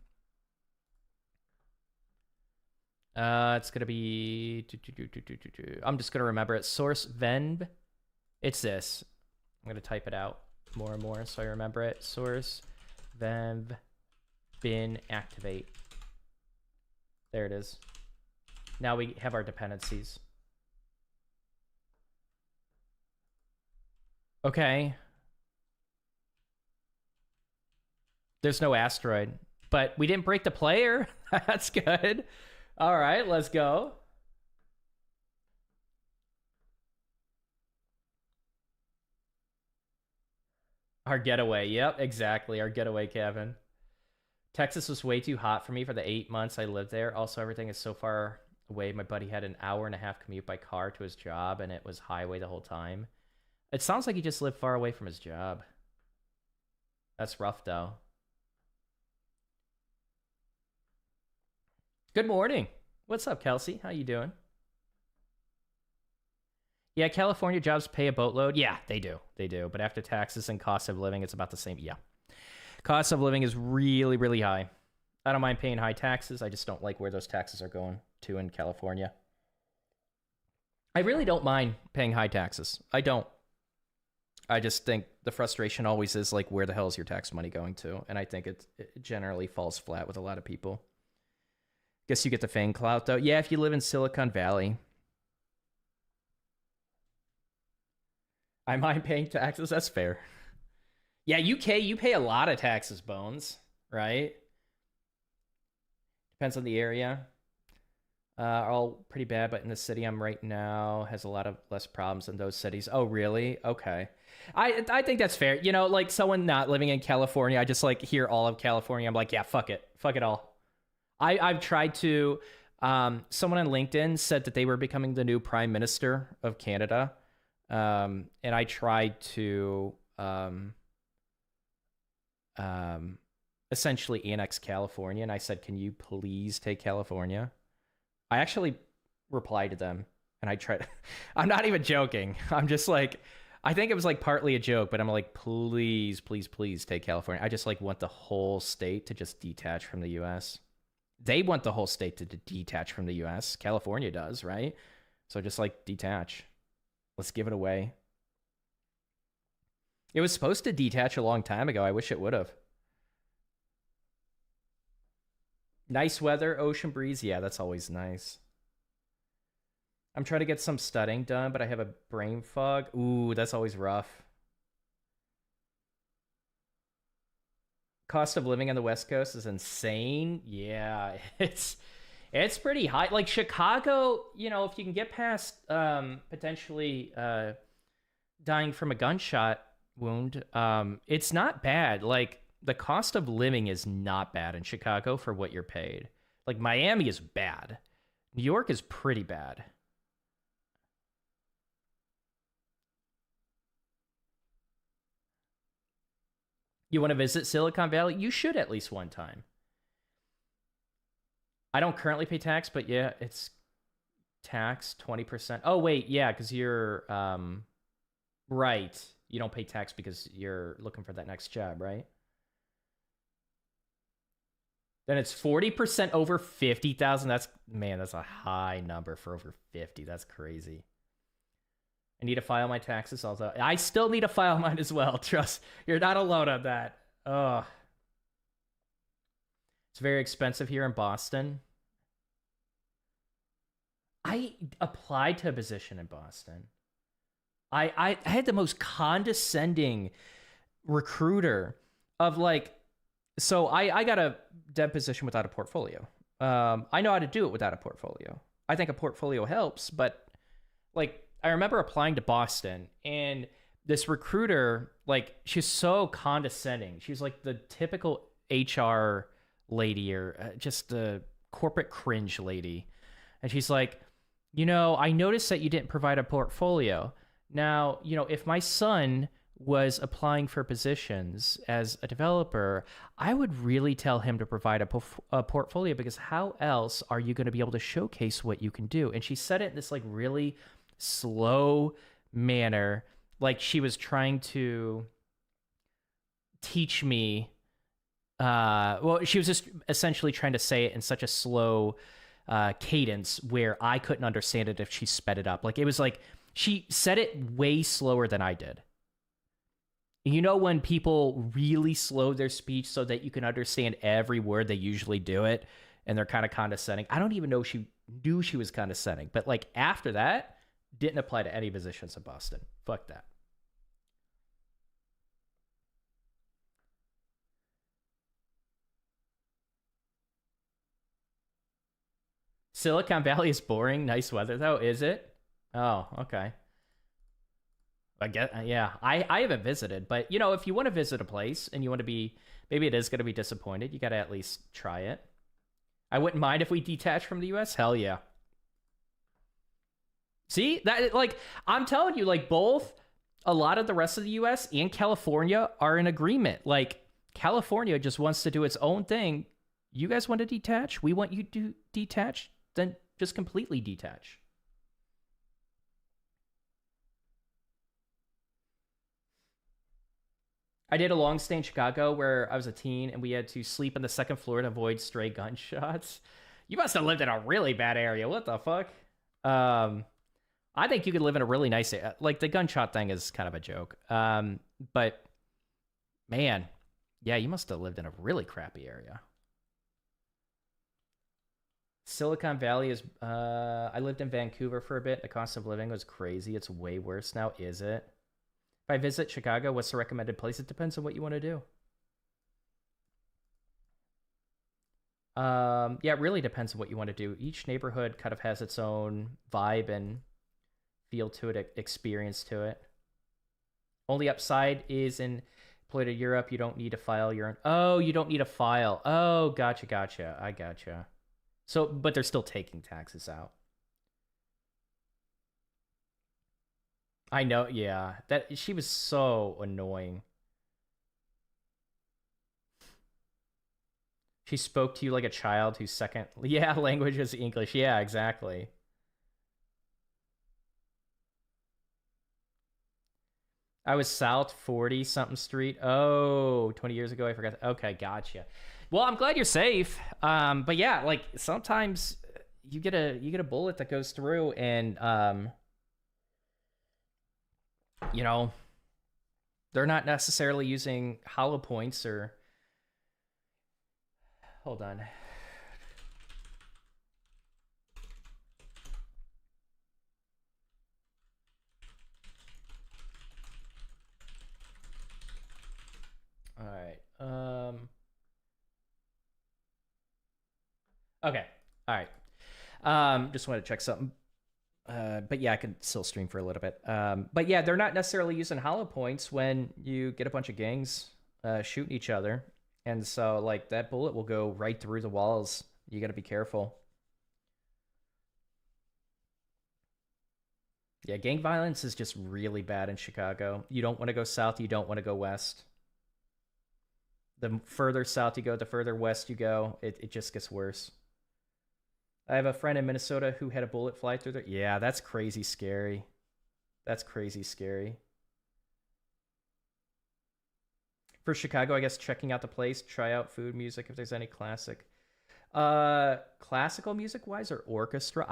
[SPEAKER 1] It's gonna be... I'm just gonna remember it. Source venv. It's this. I'm gonna type it out more and more so I remember it. Source venv bin activate. There it is. Now we have our dependencies. Okay. There's no asteroid, but we didn't break the player. That's good. All right, let's go. Our getaway. Yep, exactly. Our getaway cabin. Texas was way too hot for me for the 8 months I lived there. Also, everything is so far away. My buddy had an hour-and-a-half commute by car to his job, and it was highway the whole time. It sounds like he just lived far away from his job. That's rough, though. Good morning. What's up, Kelsey? How you doing? Yeah, California jobs pay a boatload. Yeah, they do. They do. But after taxes and cost of living, it's about the same. Yeah. Cost of living is really, really high. I don't mind paying high taxes. I just don't like where those taxes are going to in California. I really don't mind paying high taxes. I don't. I just think the frustration always is like, where the hell is your tax money going to? And I think it generally falls flat with a lot of people. Guess you get the fame clout, though. Yeah, if you live in Silicon Valley. I mind paying taxes. That's fair. Yeah, UK, you pay a lot of taxes, Bones, right? Depends on the area. All pretty bad, but in the city I'm right now has a lot of less problems than those cities. Oh, really? Okay. I think that's fair. You know, like someone not living in California, I just like hear all of California. I'm like, yeah, fuck it. Fuck it all. I've tried to, someone on LinkedIn said that they were becoming the new prime minister of Canada. And I tried to essentially annex California, and I said, can you please take California? I actually replied to them, and I tried. I'm not even joking. I'm just like, I think it was like partly a joke, but I'm like, please, please, please take California. I just like want the whole state to just detach from the U.S. They want the whole state to detach from the U.S. California does, right? So just like detach. Let's give it away. It was supposed to detach a long time ago. I wish it would have. Nice weather, ocean breeze. Yeah, that's always nice. I'm trying to get some studying done, but I have a brain fog. Ooh, that's always rough. Cost of living on the West Coast is insane. Yeah, it's pretty high. Like Chicago, you know, if you can get past potentially dying from a gunshot wound, it's not bad. Like the cost of living is not bad in Chicago for what you're paid. Like Miami is bad. New York is pretty bad. You want to visit Silicon Valley? You should at least one time. I don't currently pay tax, but yeah, it's tax 20%. Oh, wait, yeah, because you're right. You don't pay tax because you're looking for that next job, right? Then it's 40% over 50,000. That's a high number for over 50. That's crazy. I need to file my taxes, although I still need to file mine as well. Trust, you're not alone on that. Ugh. It's very expensive here in Boston. I applied to a position in Boston. I had the most condescending recruiter of like, so I got a dev position without a portfolio. I know how to do it without a portfolio. I think a portfolio helps, but like I remember applying to Boston and this recruiter, like she's so condescending. She's like the typical HR lady or just the corporate cringe lady. And she's like, you know, I noticed that you didn't provide a portfolio. Now, you know, if my son was applying for positions as a developer, I would really tell him to provide a portfolio because how else are you going to be able to showcase what you can do? And she said it in this like really slow manner, like she was trying to teach me. Well, she was just essentially trying to say it in such a slow cadence where I couldn't understand it if she sped it up. Like it was like she said it way slower than I did. You know when people really slow their speech so that you can understand every word, they usually do it, and they're kind of condescending. I don't even know if she knew she was condescending, but like after that, didn't apply to any positions in Boston. Fuck that. Silicon Valley is boring. Nice weather though, is it? Oh, okay. I get, yeah. I haven't visited, but you know, if you want to visit a place and you want to be, maybe it is going to be disappointed. You got to at least try it. I wouldn't mind if we detach from the U.S. Hell yeah. See that? Like I'm telling you, like both a lot of the rest of the U.S. and California are in agreement. Like California just wants to do its own thing. You guys want to detach? We want you to detach. Then just completely detach. I did a long stay in Chicago where I was a teen and we had to sleep on the second floor to avoid stray gunshots. You must have lived in a really bad area. What the fuck? Um, I think you could live in a really nice area. Like the gunshot thing is kind of a joke. But man, yeah, you must have lived in a really crappy area. Silicon Valley is. I lived in Vancouver for a bit. The cost of living was crazy. It's way worse now, is it? If I visit Chicago, what's the recommended place? It depends on what you want to do. Yeah, it really depends on what you want to do. Each neighborhood kind of has its own vibe and feel to it, experience to it. Only upside is in employed to Europe. You don't need to file your own. Oh, you don't need a file. Oh, gotcha. I gotcha. So, but they're still taking taxes out. I know. Yeah, that she was so annoying. She spoke to you like a child whose second, yeah, language is English. Yeah, exactly. I was South 40 something street. Oh, 20 years ago. I forgot. Okay, gotcha. Well, I'm glad you're safe. But yeah, like sometimes you get a bullet that goes through and you know, they're not necessarily using hollow points or hold on. All right. Okay. All right. Just wanted to check something. But yeah, I can still stream for a little bit. But yeah, they're not necessarily using hollow points when you get a bunch of gangs shooting each other, and so like that bullet will go right through the walls. You got to be careful. Yeah, gang violence is just really bad in Chicago. You don't want to go south. You don't want to go west. The further south you go, the further west you go, it just gets worse. I have a friend in Minnesota who had a bullet fly through there. Yeah, that's crazy scary. That's crazy scary. For Chicago, I guess checking out the place, try out food, music, if there's any classic. Classical music wise or orchestra,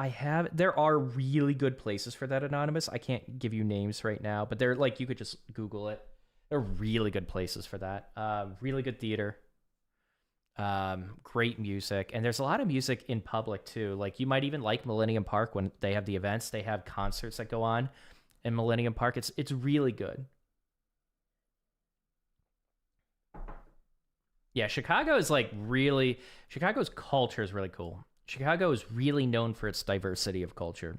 [SPEAKER 1] there are really good places for that, Anonymous. I can't give you names right now, but they're like you could just Google it. They're really good places for that. Really good theater. Great music, and there's a lot of music in public too. Like you might even like Millennium Park when they have the events. They have concerts that go on in Millennium Park. It's really good. Yeah, Chicago is like really Chicago's culture is really cool. Chicago is really known for its diversity of culture,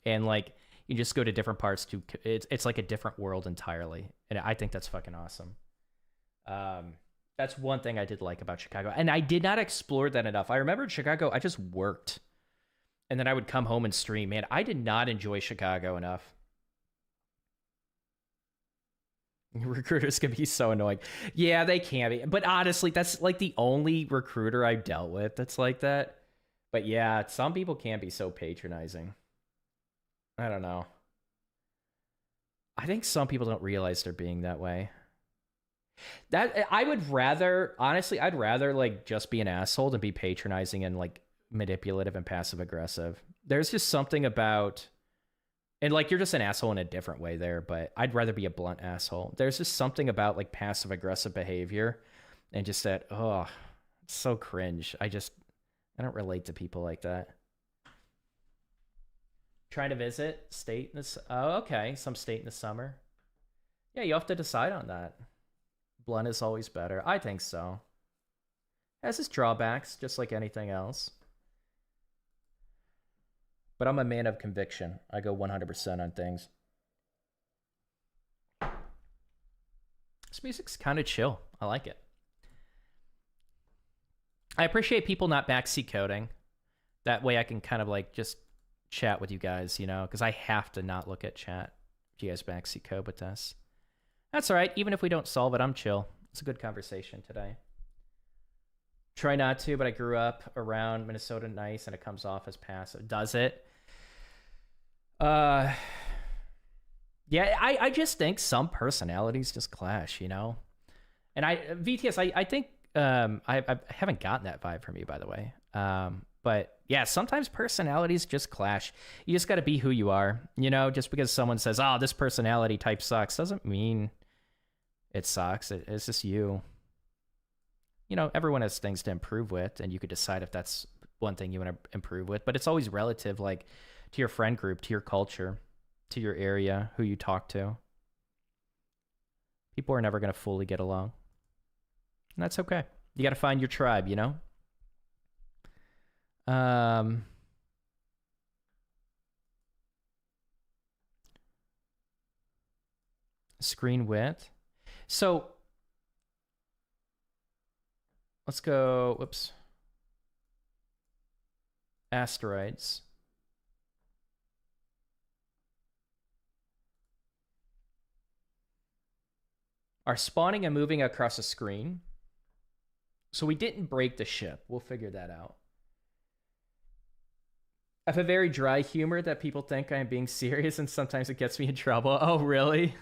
[SPEAKER 1] and like you just go to different parts to it's like a different world entirely, and I think that's fucking awesome. Um, that's one thing I did like about Chicago, and I did not explore that enough. I remember in Chicago, I just worked, and then I would come home and stream. Man, I did not enjoy Chicago enough. Recruiters can be so annoying. Yeah, they can be. But honestly, that's like the only recruiter I've dealt with that's like that. But yeah, some people can be so patronizing. I don't know. I think some people don't realize they're being that way. That I would rather, honestly, I'd rather like just be an asshole than be patronizing and like manipulative and passive aggressive. There's just something about and like you're just an asshole in a different way there, but I'd rather be a blunt asshole. There's just something about like passive aggressive behavior and just that, oh, it's so cringe. I don't relate to people like that. Trying to visit state in this oh, okay, some state in the summer. Yeah, you have to decide on that. Blunt is always better. I think so. Has its drawbacks, just like anything else. But I'm a man of conviction. I go 100% on things. This music's kind of chill. I like it. I appreciate people not backseat coding. That way I can kind of like just chat with you guys, you know, because I have to not look at chat if you guys backseat code with this. That's all right. Even if we don't solve it, I'm chill. It's a good conversation today. Try not to, but I grew up around Minnesota nice and it comes off as passive. Does it? Yeah, I just think some personalities just clash, you know? And VTS, I think I haven't gotten that vibe from you, by the way. But yeah, sometimes personalities just clash. You just got to be who you are, you know? Just because someone says, oh, this personality type sucks, doesn't mean it sucks. It's just you. You know, everyone has things to improve with, and you could decide if that's one thing you want to improve with. But it's always relative, like to your friend group, to your culture, to your area, who you talk to. People are never going to fully get along. And that's okay. You got to find your tribe, you know? Screen width. So let's go, whoops. Asteroids. Are spawning and moving across a screen. So we didn't break the ship. We'll figure that out. I have a very dry humor that people think I'm being serious, and sometimes it gets me in trouble. Oh, really?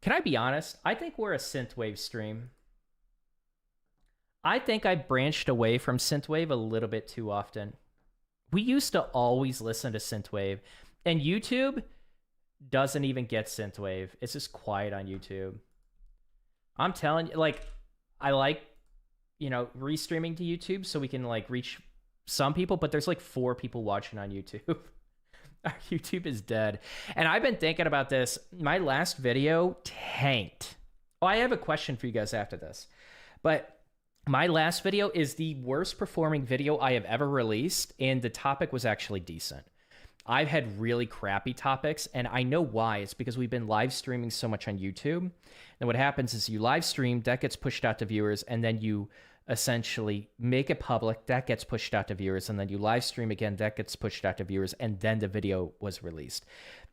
[SPEAKER 1] Can I be honest? I think we're a synthwave stream. I think I branched away from synthwave a little bit too often. We used to always listen to synthwave, and YouTube doesn't even get synthwave. It's just quiet on YouTube. I'm telling you, like, I like, you know, restreaming to YouTube so we can like reach some people, but there's like 4 people watching on YouTube. Our YouTube is dead. And I've been thinking about this. My last video tanked. Oh, I have a question for you guys after this. But my last video is the worst performing video I have ever released, and the topic was actually decent. I've had really crappy topics, and I know why. It's because we've been live streaming so much on YouTube. And what happens is you live stream, that gets pushed out to viewers, and then you essentially make it public, that gets pushed out to viewers, and then you live stream again, that gets pushed out to viewers, and then the video was released.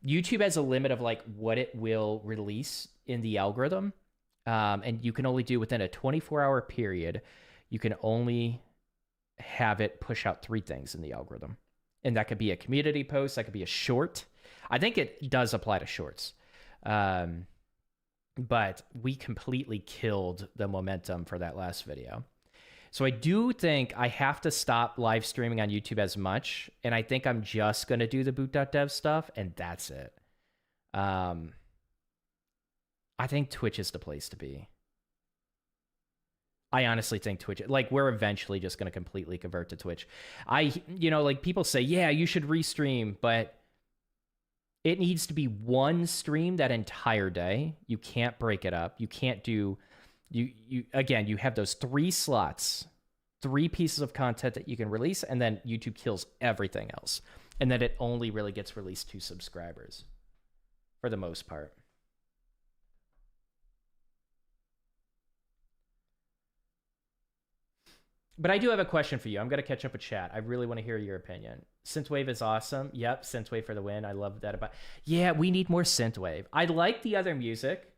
[SPEAKER 1] YouTube has a limit of like what it will release in the algorithm, and you can only do within a 24-hour period, you can only have it push out 3 things in the algorithm. And that could be a community post, that could be a short. I think it does apply to shorts. But we completely killed the momentum for that last video. So I do think I have to stop live streaming on YouTube as much, and I think I'm just going to do the Boot.dev stuff, and that's it. I think Twitch is the place to be. I honestly think Twitch, like, we're eventually just going to completely convert to Twitch. You know, like, people say, yeah, you should restream, but it needs to be one stream that entire day. You can't break it up. You can't do... Again, you have those 3 slots, 3 pieces of content that you can release, and then YouTube kills everything else. And then it only really gets released to subscribers for the most part. But I do have a question for you. I'm going to catch up with chat. I really want to hear your opinion. Synthwave is awesome. Yep, Synthwave for the win. I love that about... Yeah, we need more Synthwave. I like the other music.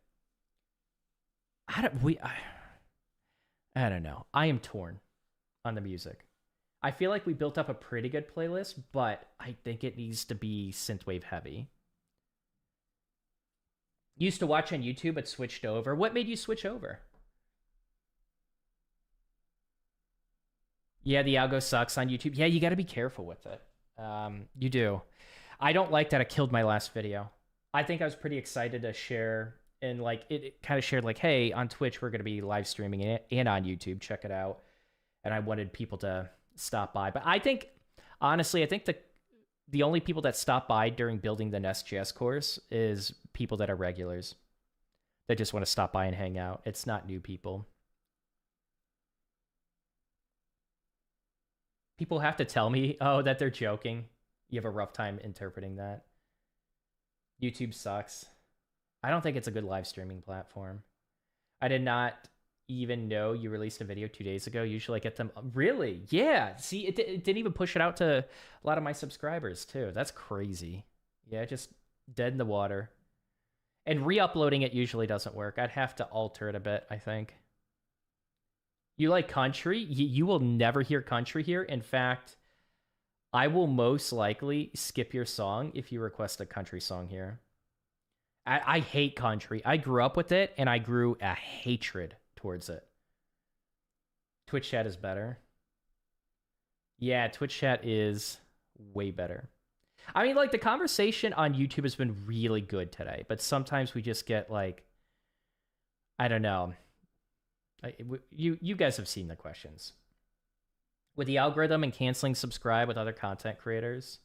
[SPEAKER 1] I don't know. I am torn on the music. I feel like we built up a pretty good playlist, but I think it needs to be synthwave heavy. Used to watch on YouTube, but switched over. What made you switch over? Yeah, the algo sucks on YouTube. Yeah, you got to be careful with it. You do. I don't like that it killed my last video. I think I was pretty excited to share... And like it kind of shared like, hey, on Twitch, we're going to be live streaming it, and on YouTube, check it out. And I wanted people to stop by. But I think, honestly, I think the only people that stop by during building the Nest.js course is people that are regulars. that just want to stop by and hang out. It's not new people. People have to tell me, oh, that they're joking. You have a rough time interpreting that. YouTube sucks. I don't think it's a good live streaming platform. I did not even know you released a video 2 days ago. Usually I get them. Really? Yeah. See, it didn't even push it out to a lot of my subscribers too. That's crazy. Yeah, just dead in the water. And re-uploading it usually doesn't work. I'd have to alter it a bit, I think. You like country? You will never hear country here. In fact, I will most likely skip your song if you request a country song here. I hate country. I grew up with it, and I grew a hatred towards it. Twitch chat is better. Yeah, Twitch chat is way better. I mean, like, the conversation on YouTube has been really good today, but sometimes we just get, like, I don't know. You guys have seen the questions. With the algorithm and canceling subscribe with other content creators.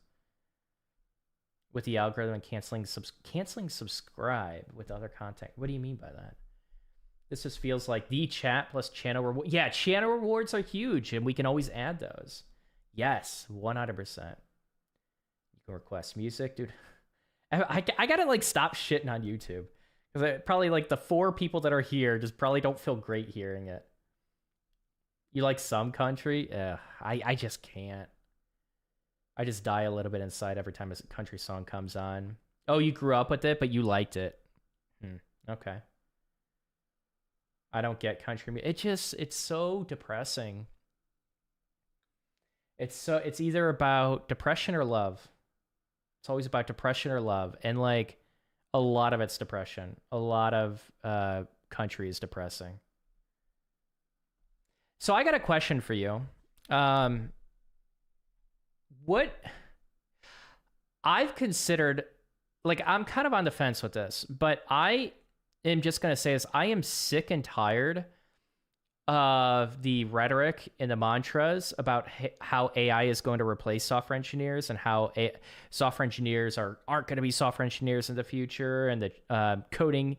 [SPEAKER 1] With the algorithm and canceling subscribe with other content. What do you mean by that? This just feels like the chat plus channel reward. Yeah, channel rewards are huge, and we can always add those. Yes, 100%. You can request music, dude. I gotta, like, stop shitting on YouTube. Because probably, like, the 4 people that are here just probably don't feel great hearing it. You like some country? I just can't. I just die a little bit inside every time a country song comes on. Oh, you grew up with it, but you liked it. Okay. I don't get country music. It's so depressing. It's either about depression or love. It's always about depression or love. And, like, a lot of it's depression. A lot of country is depressing. So I got a question for you. What I've considered, like, I'm kind of on the fence with this, but I am just going to say this. I am sick and tired of the rhetoric and the mantras about how AI is going to replace software engineers and how software engineers aren't going to be software engineers in the future, and that coding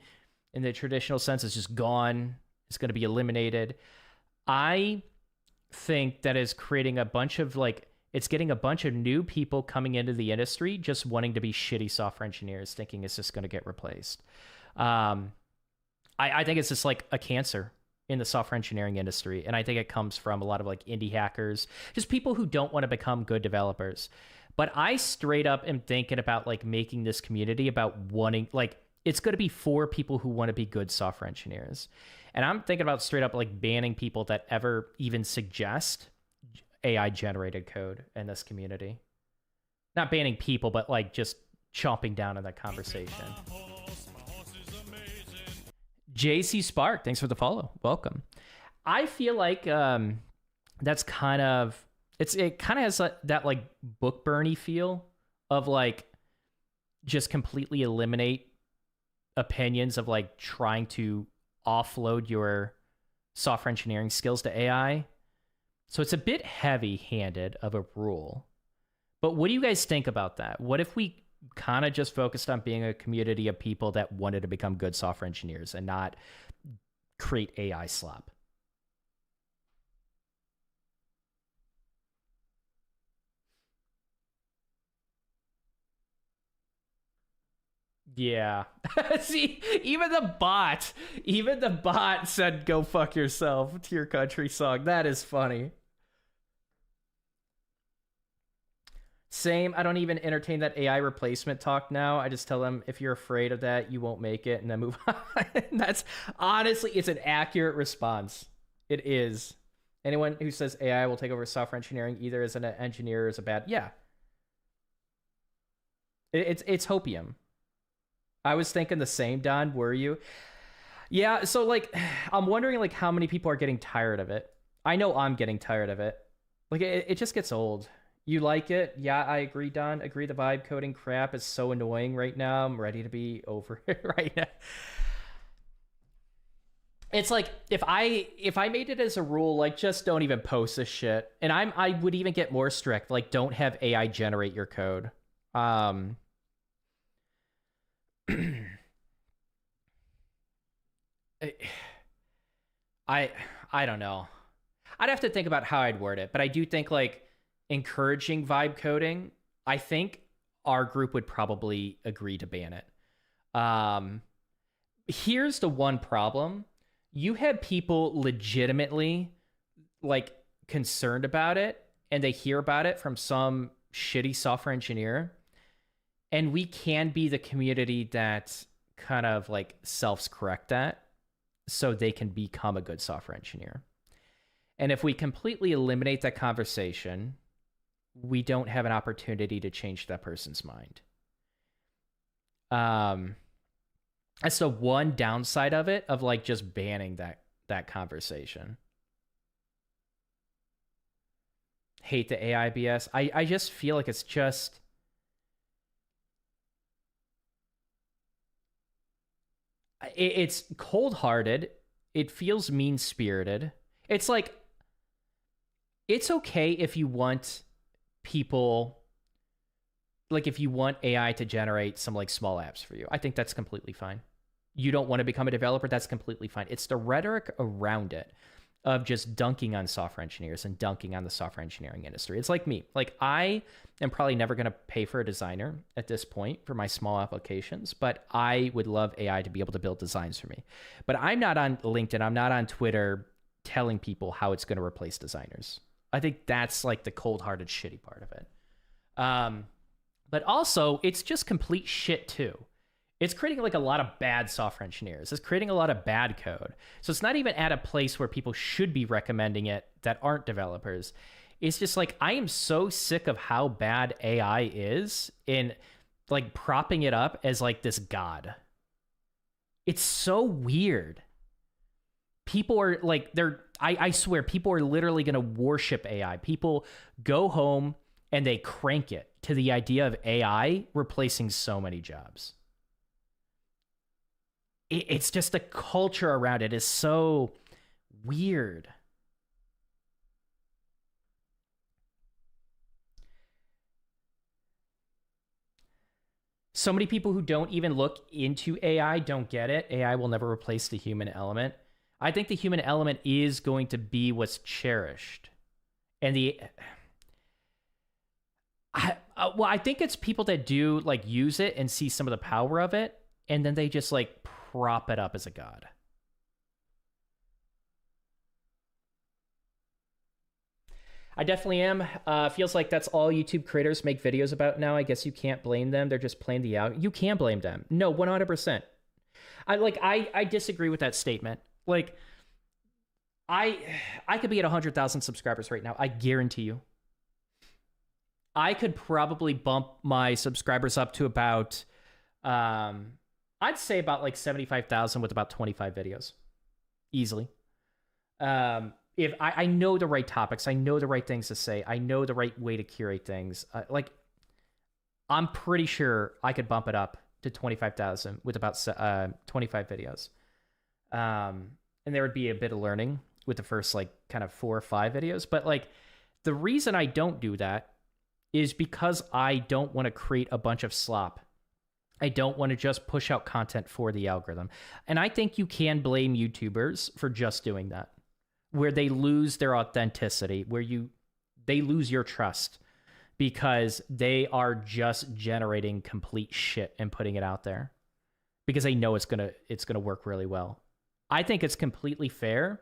[SPEAKER 1] in the traditional sense is just gone. It's going to be eliminated. I think that is creating a bunch of, like, it's getting a bunch of new people coming into the industry just wanting to be shitty software engineers, thinking it's just going to get replaced. I think it's just like a cancer in the software engineering industry. And I think it comes from a lot of, like, indie hackers, just people who don't want to become good developers. But I straight up am thinking about, like, making this community about wanting, like, it's going to be for people who want to be good software engineers. And I'm thinking about straight up, like, banning people that ever even suggest AI generated code in this community. Not banning people, but, like, just chomping down on that conversation. JC Spark, thanks for the follow. Welcome. I feel like that's kind of, it kind of has that, like, book burny feel of, like, just completely eliminate opinions of, like, trying to offload your software engineering skills to AI. So it's a bit heavy-handed of a rule. But what do you guys think about that? What if we kind of just focused on being a community of people that wanted to become good software engineers and not create AI slop? Yeah. See, even the bot said, go fuck yourself to your country song. That is funny. Same. I don't even entertain that AI replacement talk now. I just tell them, if you're afraid of that, you won't make it, and then move on. That's honestly, it's an accurate response. It is. Anyone who says AI will take over software engineering, either as an engineer or as a bad, yeah. It's hopium. I was thinking the same, Don. Were you? Yeah. So, like, I'm wondering, like, how many people are getting tired of it. I know I'm getting tired of it. Like, it just gets old. You like it? Yeah, I agree, Don. Agree, the vibe coding crap is so annoying right now. I'm ready to be over it right now. It's like, if I made it as a rule, like, just don't even post this shit. And I would even get more strict. Like, don't have AI generate your code. I I don't know. I'd have to think about how I'd word it, but I do think like encouraging vibe coding, I think our group would probably agree to ban it. Um, Here's the one problem. You have people legitimately like concerned about it and they hear about it from some shitty software engineer, and we can be the community that kind of like self-correct that so they can become a good software engineer. And if we completely eliminate that conversation, we don't have an opportunity to change that person's mind. That's the one downside of it, of like just banning that conversation. Hate the AI BS. I just feel like it's just it's cold-hearted. It feels mean-spirited. It's like it's okay if you want people, like if you want AI to generate some like small apps for you. I think that's completely fine. You don't want to become a developer, that's completely fine. It's the rhetoric around it of just dunking on software engineers and dunking on the software engineering industry. It's like me. Like I am probably never going to pay for a designer at this point for my small applications, but I would love AI to be able to build designs for me. But I'm not on LinkedIn, I'm not on Twitter telling people how it's going to replace designers. I think that's like the cold-hearted shitty part of it. But also, it's just complete shit too. It's creating like a lot of bad software engineers. It's creating a lot of bad code. So it's not even at a place where people should be recommending it that aren't developers. It's just like, I am so sick of how bad AI is in like propping it up as like this god. It's so weird. People are like, I swear, people are literally going to worship AI. People go home and they crank it to the idea of AI replacing so many jobs. It's just the culture around it is so weird. So many people who don't even look into AI don't get it. AI will never replace the human element. I think the human element is going to be what's cherished. And I think it's people that do like use it and see some of the power of it, and then they just like prop it up as a god. I definitely am. Feels like that's all YouTube creators make videos about now. I guess you can't blame them. They're just playing the out. You can blame them. No, 100%. I disagree with that statement. Like I could be at 100,000 subscribers right now. I guarantee you. I could probably bump my subscribers up to about I'd say about like 75,000 with about 25 videos. Easily. If I know the right topics, I know the right things to say, I know the right way to curate things. Like, I'm pretty sure I could bump it up to 25,000 with about 25 videos. And there would be a bit of learning with the first like kind of 4 or 5 videos. But like, the reason I don't do that is because I don't want to create a bunch of slop. I don't want to just push out content for the algorithm. And I think you can blame YouTubers for just doing that, where they lose their authenticity, where they lose your trust because they are just generating complete shit and putting it out there because they know it's gonna work really well. I think it's completely fair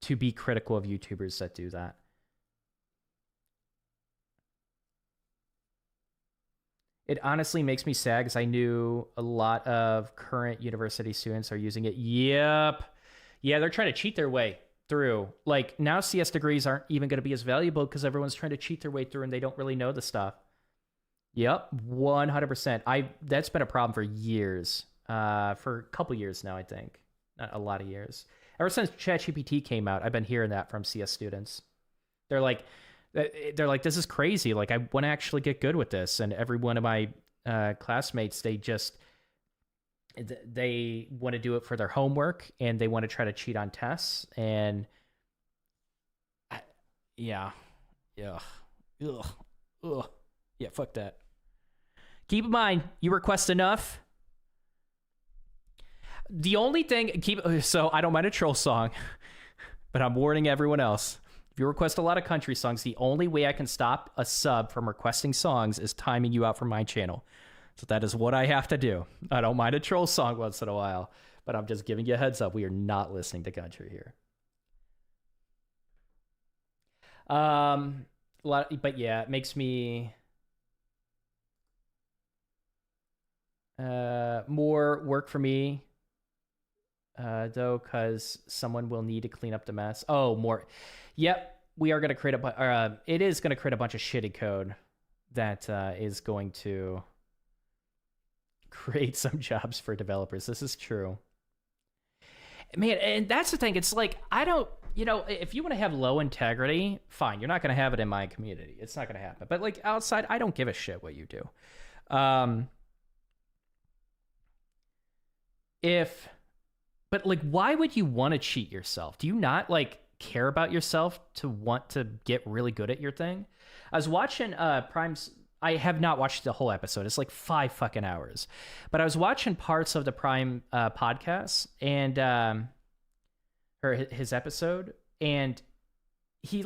[SPEAKER 1] to be critical of YouTubers that do that. It honestly makes me sad because I knew a lot of current university students are using it. Yep. Yeah, they're trying to cheat their way through. Like, now CS degrees aren't even going to be as valuable because everyone's trying to cheat their way through and they don't really know the stuff. Yep, 100%. That's been a problem for years. For a couple years now, I think. Not a lot of years. Ever since ChatGPT came out, I've been hearing that from CS students. They're like, this is crazy. Like, I want to actually get good with this. And every one of my classmates, they want to do it for their homework and they want to try to cheat on tests. And yeah. Ugh. Yeah, fuck that. Keep in mind, you request enough. The only thing, so I don't mind a troll song, but I'm warning everyone else. If you request a lot of country songs, the only way I can stop a sub from requesting songs is timing you out from my channel. So that is what I have to do. I don't mind a troll song once in a while, but I'm just giving you a heads up. We are not listening to country here. But yeah, it makes me more work for me, though, because someone will need to clean up the mess. Oh, more. Yep, we are going to create it is going to create a bunch of shitty code that is going to create some jobs for developers. This is true. Man, and that's the thing. It's like, I don't, if you want to have low integrity, fine. You're not going to have it in my community. It's not going to happen. But like outside, I don't give a shit what you do. But like, why would you want to cheat yourself? Do you not like care about yourself to want to get really good at your thing? I was watching Prime's. I have not watched the whole episode. It's like 5 fucking hours, but I was watching parts of the Prime podcast and or his episode, and he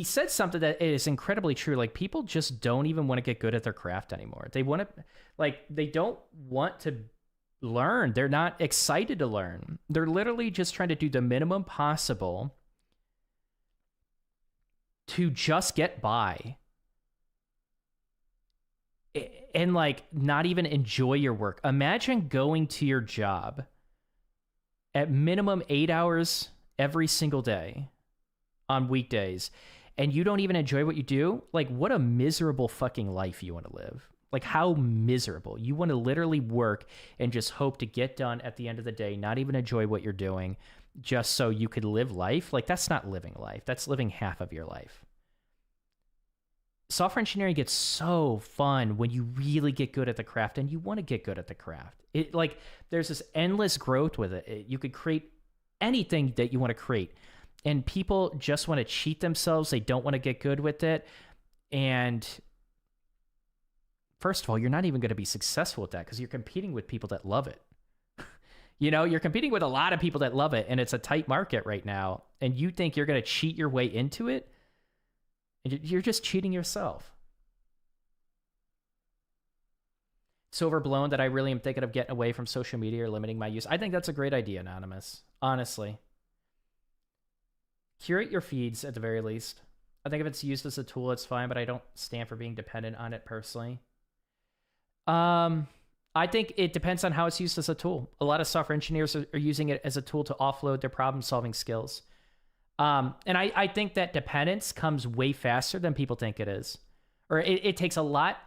[SPEAKER 1] said something that is incredibly true. Like, people just don't even want to get good at their craft anymore. They want to, they don't want to learn. They're not excited to learn. They're literally just trying to do the minimum possible to just get by. And like not even enjoy your work. Imagine going to your job at minimum 8 hours every single day on weekdays, and you don't even enjoy what you do. Like, what a miserable fucking life you want to live. Like, how miserable. You want to literally work and just hope to get done at the end of the day, not even enjoy what you're doing, just so you could live life. Like, that's not living life. That's living half of your life. Software engineering gets so fun when you really get good at the craft, and you want to get good at the craft. It like there's this endless growth with it. You could create anything that you want to create, and people just want to cheat themselves. They don't want to get good with it. And first of all, you're not even going to be successful with that because you're competing with people that love it. You're competing with a lot of people that love it, and it's a tight market right now. And you think you're going to cheat your way into it? And you're just cheating yourself. It's overblown that I really am thinking of getting away from social media or limiting my use. I think that's a great idea, Anonymous. Honestly. Curate your feeds at the very least. I think if it's used as a tool, it's fine, but I don't stand for being dependent on it personally. I think it depends on how it's used as a tool. A lot of software engineers are using it as a tool to offload their problem-solving skills. And I think that dependence comes way faster than people think it is. Or it takes a lot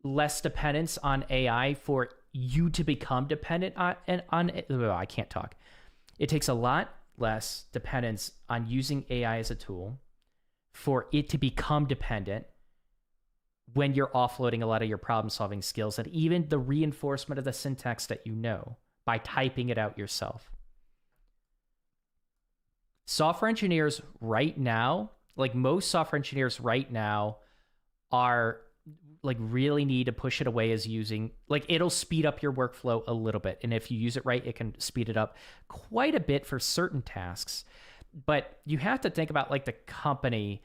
[SPEAKER 1] less dependence on AI for you to become dependent on I can't talk. It takes a lot less dependence on using AI as a tool for it to become dependent when you're offloading a lot of your problem-solving skills and even the reinforcement of the syntax that you know by typing it out yourself. Software engineers right now, like most software engineers right now, are like really need to push it away as using, like it'll speed up your workflow a little bit. And if you use it right, it can speed it up quite a bit for certain tasks. But you have to think about like the company.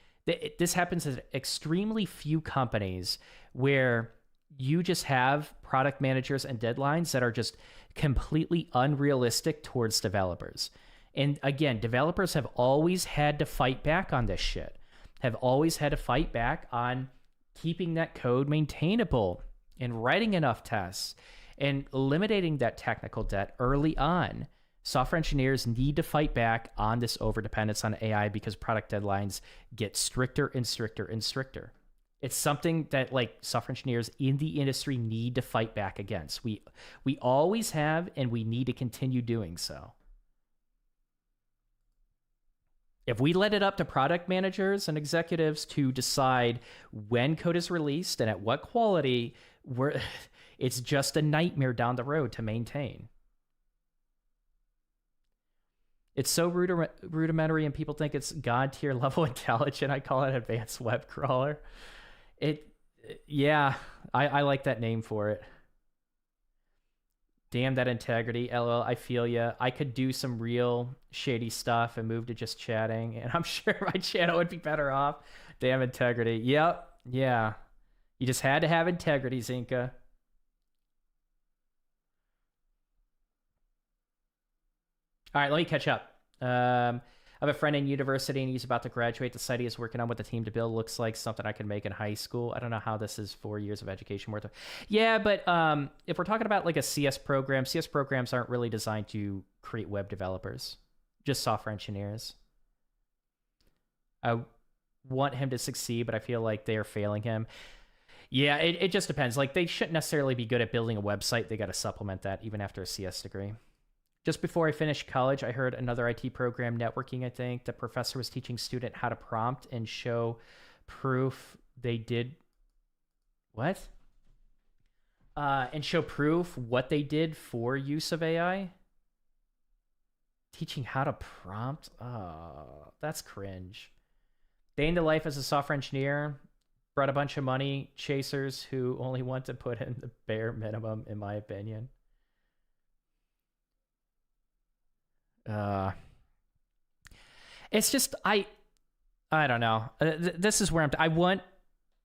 [SPEAKER 1] This happens at extremely few companies where you just have product managers and deadlines that are just completely unrealistic towards developers. And again, developers have always had to fight back on this shit, have always had to fight back on keeping that code maintainable and writing enough tests and eliminating that technical debt early on. Software engineers need to fight back on this overdependence on AI because product deadlines get stricter and stricter and stricter. It's something that like software engineers in the industry need to fight back against. We always have, and we need to continue doing so. If we let it up to product managers and executives to decide when code is released and at what quality, it's just a nightmare down the road to maintain. It's so rudimentary and people think it's God tier level intelligent. I call it advanced web crawler. I like that name for it. Damn that integrity. LL, I feel ya. I could do some real shady stuff and move to just chatting, and I'm sure my channel would be better off. Damn integrity. Yep. Yeah. You just had to have integrity, Zinka. All right, let me catch up. I have a friend in university and he's about to graduate. The site he is working on what the team to build looks like something I could make in high school. I don't know how this is 4 years of education worth of. Yeah, but if we're talking about like a CS program, CS programs aren't really designed to create web developers, just software engineers. I want him to succeed, but I feel like they are failing him. Yeah, it just depends. Like, they shouldn't necessarily be good at building a website. They got to supplement that even after a CS degree. Just before I finished college, I heard another IT program, networking, I think. The professor was teaching student how to prompt and show proof they did... What? And show proof what they did for use of AI? Teaching how to prompt? Oh, that's cringe. Day in the life as a software engineer... Brought a bunch of money chasers who only want to put in the bare minimum, in my opinion. It's just, I don't know. This is where I want,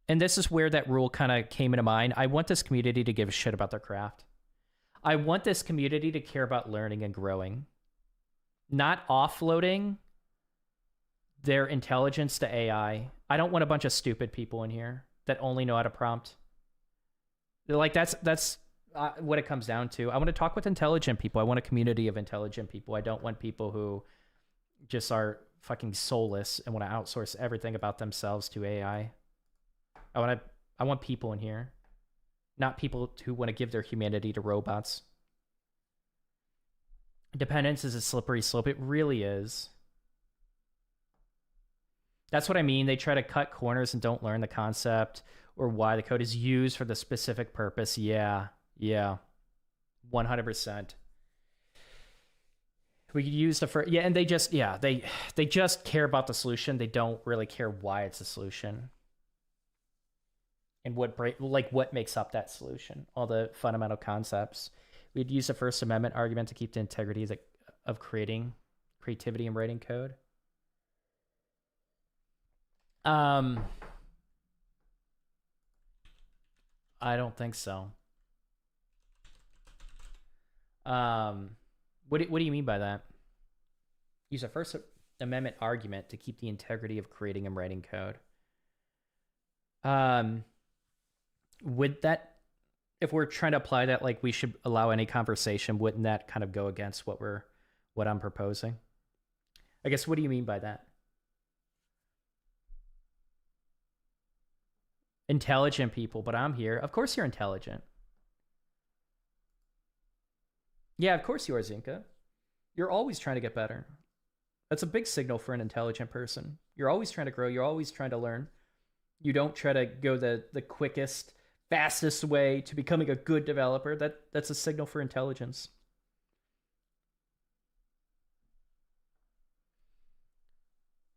[SPEAKER 1] and this is where that rule kind of came into mind. I want this community to give a shit about their craft. I want this community to care about learning and growing, not offloading their intelligence to AI. I don't want a bunch of stupid people in here that only know how to prompt. Like, that's what it comes down to. I want to talk with intelligent people. I want a community of intelligent people. I don't want people who just are fucking soulless and want to outsource everything about themselves to AI. I want people in here, not people who want to give their humanity to robots. Dependence is a slippery slope. It really is. That's what I mean. They try to cut corners and don't learn the concept or why the code is used for the specific purpose. Yeah. 100%. We could use the first, yeah, and they just, yeah, they just care about the solution. They don't really care why it's a solution and what makes up that solution, all the fundamental concepts. We'd use the First Amendment argument to keep the integrity of creativity and writing code. I don't think so. What do you mean by that? Use a First Amendment argument to keep the integrity of creating and writing code. Would that, if we're trying to apply that, like we should allow any conversation, wouldn't that kind of go against what I'm proposing? I guess, what do you mean by that? Intelligent people, but I'm here. Of course you're intelligent. Yeah, of course you are, Zinka. You're always trying to get better. That's a big signal for an intelligent person. You're always trying to grow. You're always trying to learn. You don't try to go the quickest, fastest way to becoming a good developer. That's a signal for intelligence.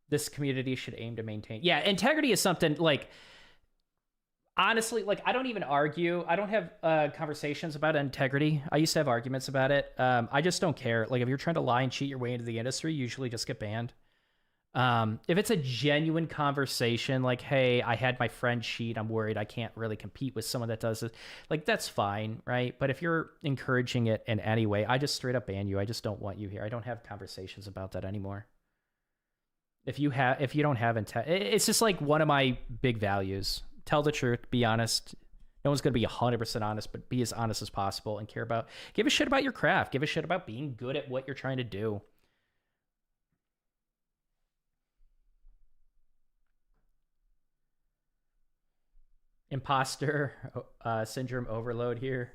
[SPEAKER 1] This community should aim to maintain. Yeah, integrity is something like... Honestly, like, I don't even argue. I don't have conversations about integrity. I used to have arguments about it. I just don't care. Like, if you're trying to lie and cheat your way into the industry, you usually just get banned. If it's a genuine conversation, like, hey, I had my friend cheat, I'm worried I can't really compete with someone that does this, like, that's fine, right? But if you're encouraging it in any way, I just straight up ban you. I just don't want you here. I don't have conversations about that anymore. If you don't have integrity, it's just like one of my big values. Tell the truth, be honest. No one's going to be 100% honest, but be as honest as possible and give a shit about your craft. Give a shit about being good at what you're trying to do. Imposter syndrome overload here.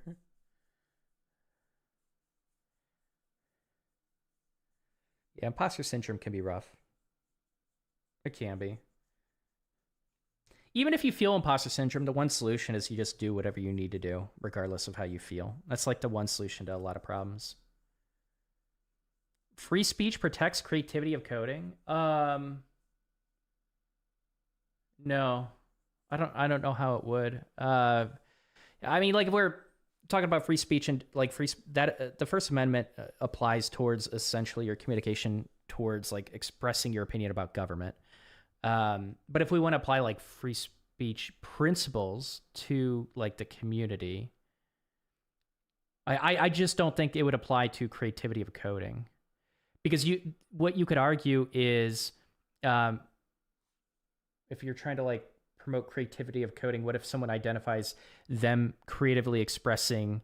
[SPEAKER 1] Yeah, imposter syndrome can be rough. It can be. Even if you feel imposter syndrome, the one solution is you just do whatever you need to do, regardless of how you feel. That's like the one solution to a lot of problems. Free speech protects creativity of coding. No, I don't know how it would. I mean, like, if we're talking about free speech and like the First Amendment applies towards essentially your communication towards like expressing your opinion about government. But if we want to apply like free speech principles to like the community, I just don't think it would apply to creativity of coding, because what you could argue is, if you're trying to like promote creativity of coding, what if someone identifies them creatively expressing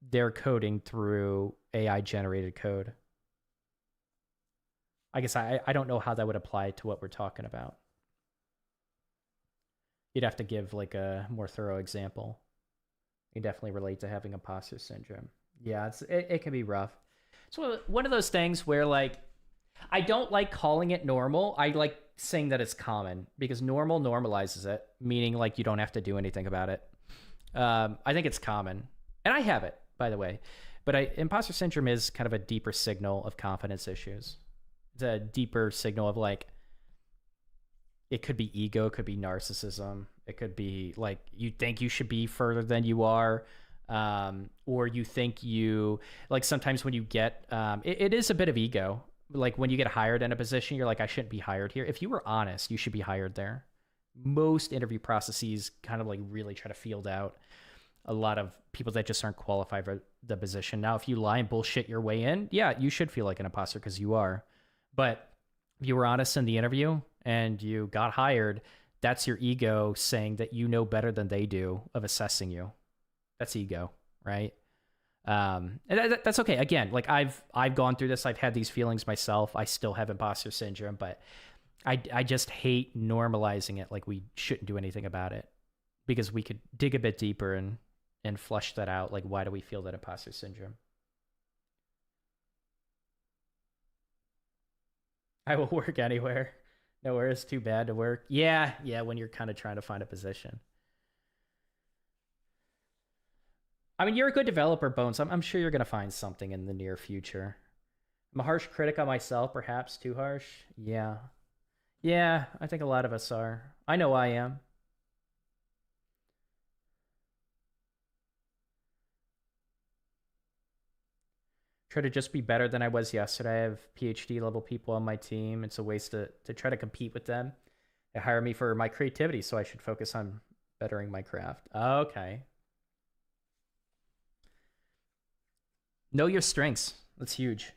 [SPEAKER 1] their coding through AI generated code? I guess I don't know how that would apply to what we're talking about. You'd have to give like a more thorough example. You definitely relate to having imposter syndrome. Yeah, it can be rough. So one of those things where like, I don't like calling it normal. I like saying that it's common, because normal normalizes it, meaning like you don't have to do anything about it. I think it's common, and I have it, by the way. But imposter syndrome is kind of a deeper signal of confidence issues. It's a deeper signal of like, it could be ego, it could be narcissism, it could be like you think you should be further than you are, or you think you like, sometimes when you get it is a bit of ego. Like when you get hired in a position, you're like, I shouldn't be hired here. If you were honest, you should be hired there. Most interview processes kind of like really try to field out a lot of people that just aren't qualified for the position. Now, if you lie and bullshit your way in, yeah, you should feel like an imposter, because you are. But if you were honest in the interview and you got hired, that's your ego saying that you know better than they do of assessing you. That's ego, right? And that's okay. Again, like I've gone through this. I've had these feelings myself. I still have imposter syndrome, but I just hate normalizing it. Like we shouldn't do anything about it, because we could dig a bit deeper and flush that out. Like, why do we feel that imposter syndrome? I will work anywhere. Nowhere is too bad to work. Yeah. When you're kind of trying to find a position. I mean, you're a good developer, Bones. I'm sure you're going to find something in the near future. I'm a harsh critic on myself, perhaps too harsh. Yeah. Yeah, I think a lot of us are. I know I am. Try to just be better than I was yesterday. I have PhD level people on my team. It's a waste to try to compete with them. They hire me for my creativity, so I should focus on bettering my craft. Okay. Know your strengths. That's huge.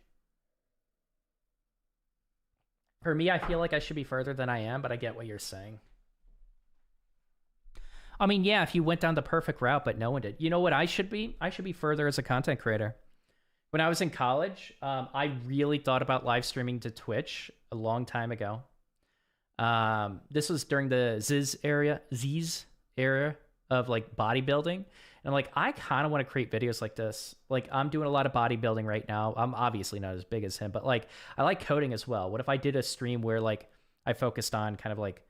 [SPEAKER 1] For me, I feel like I should be further than I am, but I get what you're saying. I mean, yeah, if you went down the perfect route, but no one did. You know what I should be? I should be further as a content creator. When I was in college, I really thought about live streaming to Twitch a long time ago. This was during the Ziz era of like bodybuilding. And like, I kind of want to create videos like this. Like, I'm doing a lot of bodybuilding right now. I'm obviously not as big as him, but like, I like coding as well. What if I did a stream where like I focused on kind of like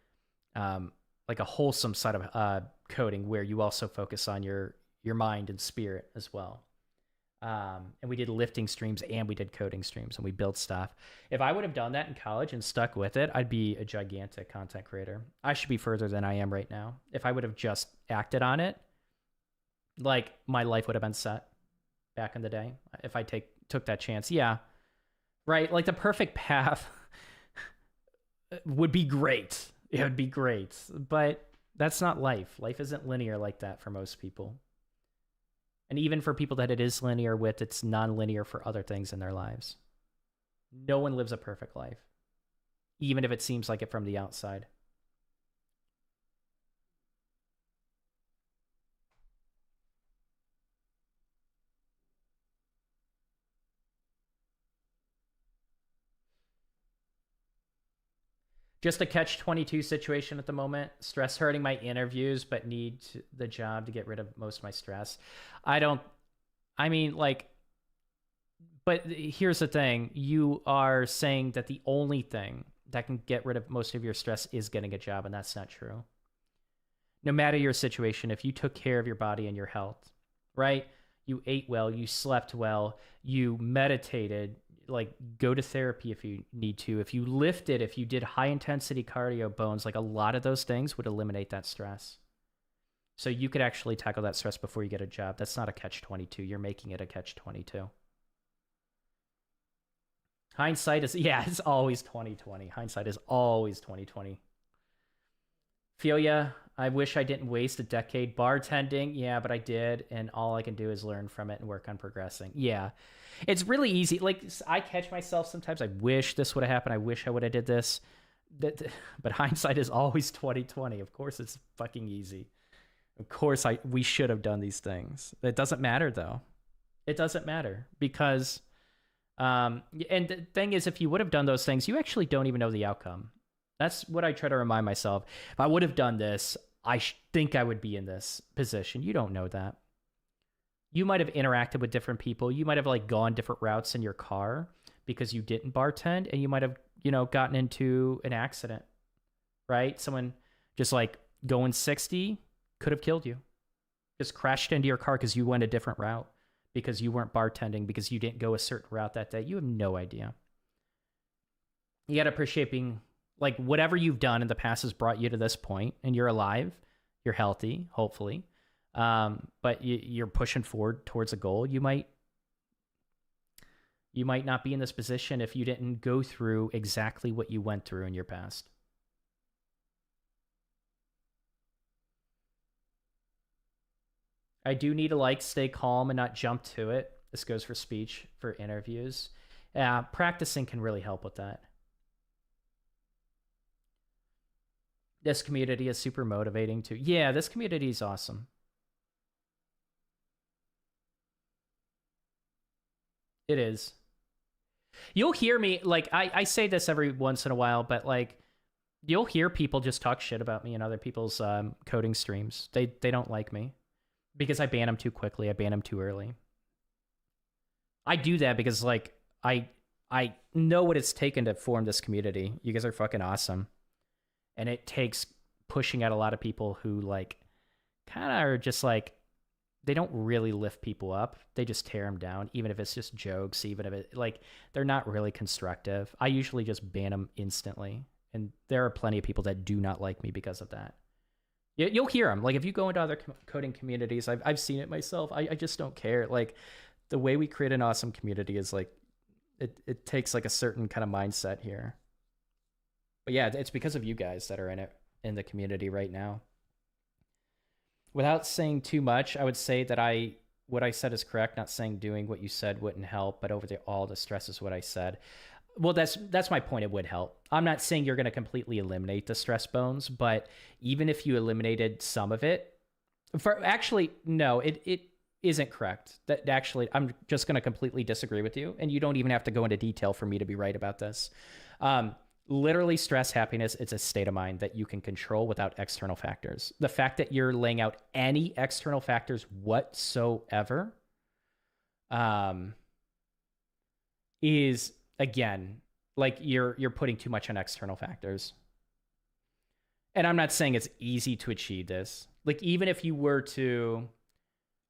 [SPEAKER 1] a wholesome side of coding, where you also focus on your mind and spirit as well. And we did lifting streams and we did coding streams and we built stuff. If I would have done that in college and stuck with it, I'd be a gigantic content creator. I should be further than I am right now. If I would have just acted on it, like my life would have been set back in the day. If I took that chance. Yeah. Right. Like the perfect path would be great. It would be great, but that's not life. Life isn't linear like that for most people. And even for people that it is linear with, it's non-linear for other things in their lives. No one lives a perfect life, even if it seems like it from the outside. Just a catch-22 situation at the moment. Stress hurting my interviews, but need the job to get rid of most of my stress. But here's the thing. You are saying that the only thing that can get rid of most of your stress is getting a job, and that's not true. No matter your situation, if you took care of your body and your health, right? You ate well, you slept well, you meditated, like go to therapy if you need to. If you lifted, if you did high intensity cardio, Bones, like a lot of those things would eliminate that stress. So you could actually tackle that stress before you get a job. That's not a catch-22. You're making it a catch-22. Hindsight is, yeah, it's always 2020. Hindsight is always 2020. Feel ya. I wish I didn't waste a decade bartending. Yeah, but I did, and all I can do is learn from it and work on progressing. Yeah. It's really easy. Like, I catch myself sometimes. I wish this would have happened. I wish I would have did this. But hindsight is always 2020. Of course, it's fucking easy. Of course, we should have done these things. It doesn't matter, though. It doesn't matter because, and the thing is, if you would have done those things, you actually don't even know the outcome. That's what I try to remind myself. If I would have done this, I think I would be in this position. You don't know that. You might have interacted with different people. You might have like gone different routes in your car because you didn't bartend, and you might have, gotten into an accident, right? Someone just like going 60 could have killed you. Just crashed into your car because you went a different route, because you weren't bartending, because you didn't go a certain route that day. You have no idea. You got to appreciate being like, whatever you've done in the past has brought you to this point, and you're alive, you're healthy, hopefully. But you're pushing forward towards a goal. You might not be in this position if you didn't go through exactly what you went through in your past. I do need to stay calm and not jump to it. This goes for speech, for interviews. Practicing can really help with that. This community is super motivating too. Yeah, this community is awesome. It is. You'll hear me, I say this every once in a while, but you'll hear people just talk shit about me in other people's coding streams. They don't like me because I ban them too quickly. I ban them too early. I do that because I know what it's taken to form this community. You guys are fucking awesome. And it takes pushing out a lot of people who kind of are just they don't really lift people up. They just tear them down, even if it's just jokes, even if it they're not really constructive. I usually just ban them instantly. And there are plenty of people that do not like me because of that. You'll hear them. If you go into other coding communities, I've seen it myself. I just don't care. The way we create an awesome community is it takes a certain kind of mindset here. But yeah, it's because of you guys that are in the community right now. Without saying too much, I would say that what I said is correct. Not saying doing what you said wouldn't help, but all the stress is what I said. Well, that's my point. It would help. I'm not saying you're going to completely eliminate the stress bones, but even if you eliminated some of it, no, it isn't correct. That actually, I'm just going to completely disagree with you, and you don't even have to go into detail for me to be right about this. Literally, stress, happiness, it's a state of mind that you can control without external factors. The fact that you're laying out any external factors whatsoever is, again, you're putting too much on external factors. And I'm not saying it's easy to achieve this. Even if you were to,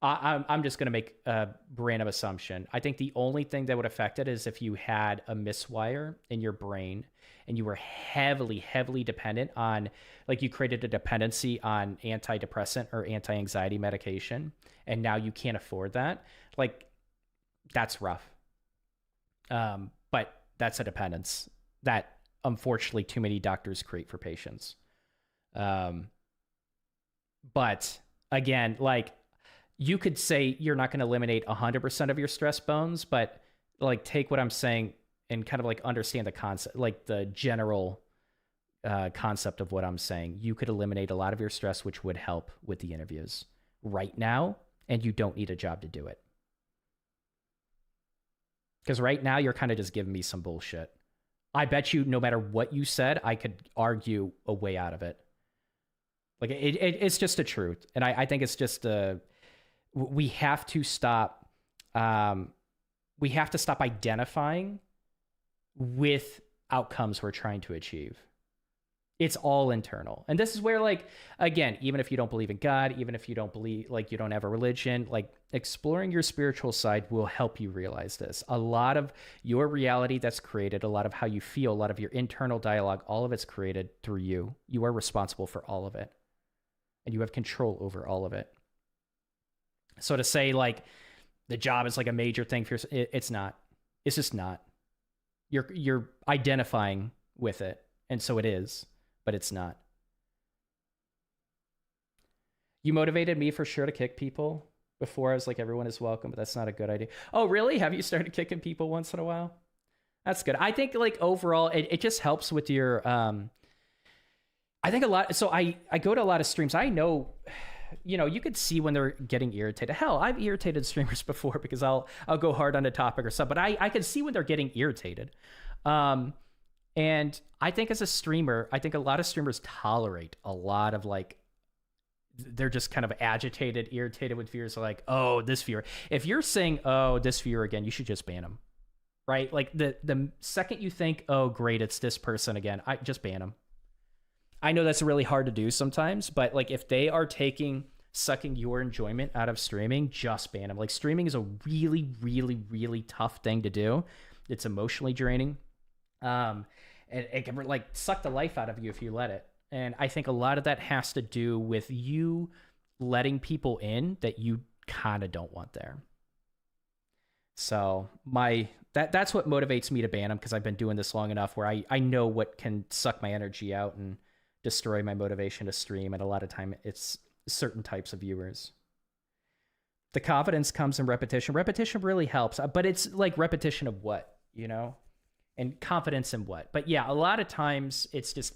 [SPEAKER 1] I'm just going to make a random assumption. I think the only thing that would affect it is if you had a miswire in your brain and you were heavily, heavily dependent on, you created a dependency on antidepressant or anti-anxiety medication, and now you can't afford that. That's rough. But that's a dependence that unfortunately too many doctors create for patients. But again, you could say you're not going to eliminate 100% of your stress bones, but take what I'm saying and kind of understand the concept, the general concept of what I'm saying. You could eliminate a lot of your stress, which would help with the interviews right now, and you don't need a job to do it. Because right now you're kind of just giving me some bullshit. I bet you no matter what you said, I could argue a way out of it. It's just the truth. And I think it's just we have to stop identifying with outcomes we're trying to achieve. It's all internal. And this is where, again, even if you don't believe in God, even if you don't believe, you don't have a religion, exploring your spiritual side will help you realize this. A lot of your reality that's created, a lot of how you feel, a lot of your internal dialogue, all of it's created through you. You are responsible for all of it. and you have control over all of it. So to say like the job is like a major thing for it's not. It's just not. You're identifying with it, and so it is, but it's not. You motivated me for sure to kick people. Before I was like, everyone is welcome, but that's not a good idea. Oh, really? Have you started kicking people once in a while? That's good. I think like overall, it just helps with your, I think a lot. So I go to a lot of streams. I know, you know, you could see when they're getting irritated. Hell, I've irritated streamers before because I'll go hard on a topic or something, but I can see when they're getting irritated. And I think as a streamer, I think a lot of streamers tolerate a lot of like, they're just kind of agitated, irritated with viewers like, oh, this viewer. If you're saying, oh, this viewer again, you should just ban them, right? Like the second you think, oh, great, it's this person again, I just ban them. I know that's really hard to do sometimes, but like if they are sucking your enjoyment out of streaming, just ban them. Like streaming is a really, really, really tough thing to do. It's emotionally draining. And it can like suck the life out of you if you let it. And I think a lot of that has to do with you letting people in that you kind of don't want there. So that's what motivates me to ban them, because I've been doing this long enough where I know what can suck my energy out and destroy my motivation to stream. And a lot of time it's certain types of viewers. The confidence comes in repetition. Repetition really helps, but it's like repetition of what, you know, and confidence in what. But yeah, a lot of times it's just,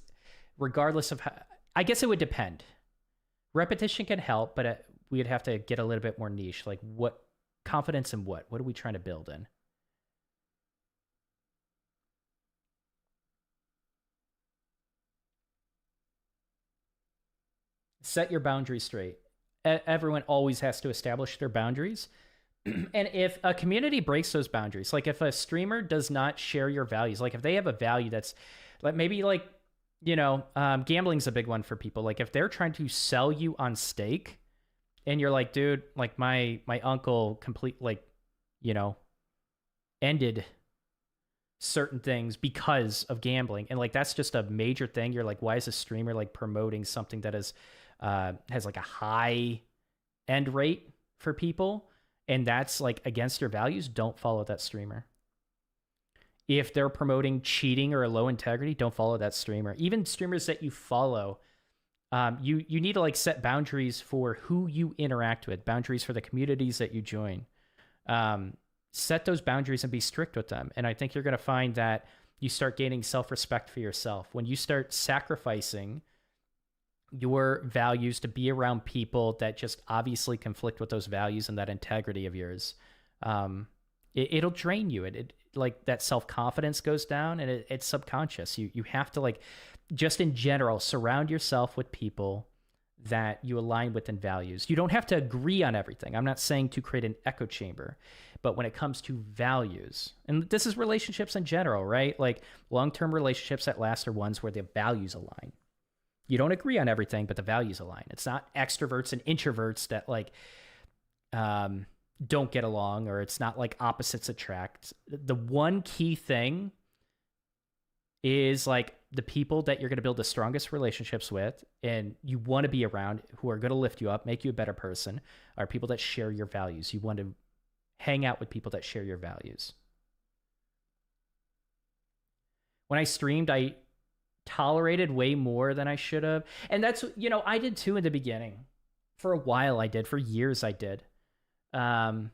[SPEAKER 1] regardless of how, I guess it would depend. Repetition can help, but we'd have to get a little bit more niche. Like what confidence in what? What are we trying to build in? Set your boundaries straight. Everyone always has to establish their boundaries. And if a community breaks those boundaries, like if a streamer does not share your values, like if they have a value that's like maybe like, you know, gambling's a big one for people. Like if they're trying to sell you on stake and you're like, dude, like my uncle you know, ended certain things because of gambling. And like, that's just a major thing. You're like, why is a streamer like promoting something that is, has like a high end rate for people? And that's like against your values. Don't follow that streamer. If they're promoting cheating or a low integrity, don't follow that streamer. Even streamers that you follow, you need to like set boundaries for who you interact with, boundaries for the communities that you join. Set those boundaries and be strict with them. And I think you're going to find that you start gaining self-respect for yourself. When you start sacrificing your values to be around people that just obviously conflict with those values and that integrity of yours, it'll drain you. It like that self-confidence goes down, and it's subconscious. You have to like, just in general, surround yourself with people that you align with in values. You don't have to agree on everything. I'm not saying to create an echo chamber, but when it comes to values, and this is relationships in general, right? Like long-term relationships that last are ones where the values align. You don't agree on everything, but the values align. It's not extroverts and introverts that like, don't get along, or it's not like opposites attract. The one key thing is like the people that you're going to build the strongest relationships with and you want to be around, who are going to lift you up, make you a better person, are people that share your values. You want to hang out with people that share your values. When I streamed, I tolerated way more than I should have. And that's, you know, I did too in the beginning. For a while I did, for years I did. And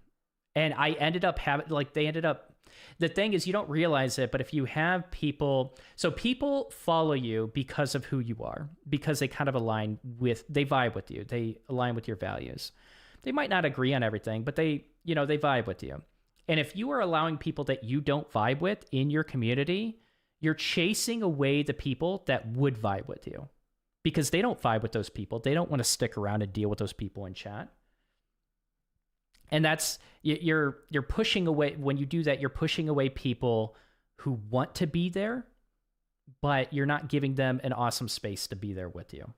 [SPEAKER 1] I ended up having, like, the thing is, you don't realize it, but if you have people, so people follow you because of who you are, because they kind of they vibe with you. They align with your values. They might not agree on everything, but they vibe with you. And if you are allowing people that you don't vibe with in your community, you're chasing away the people that would vibe with you, because they don't vibe with those people. They don't want to stick around and deal with those people in chat. And that's, you're pushing away, when you do that, you're pushing away people who want to be there, but you're not giving them an awesome space to be there with you.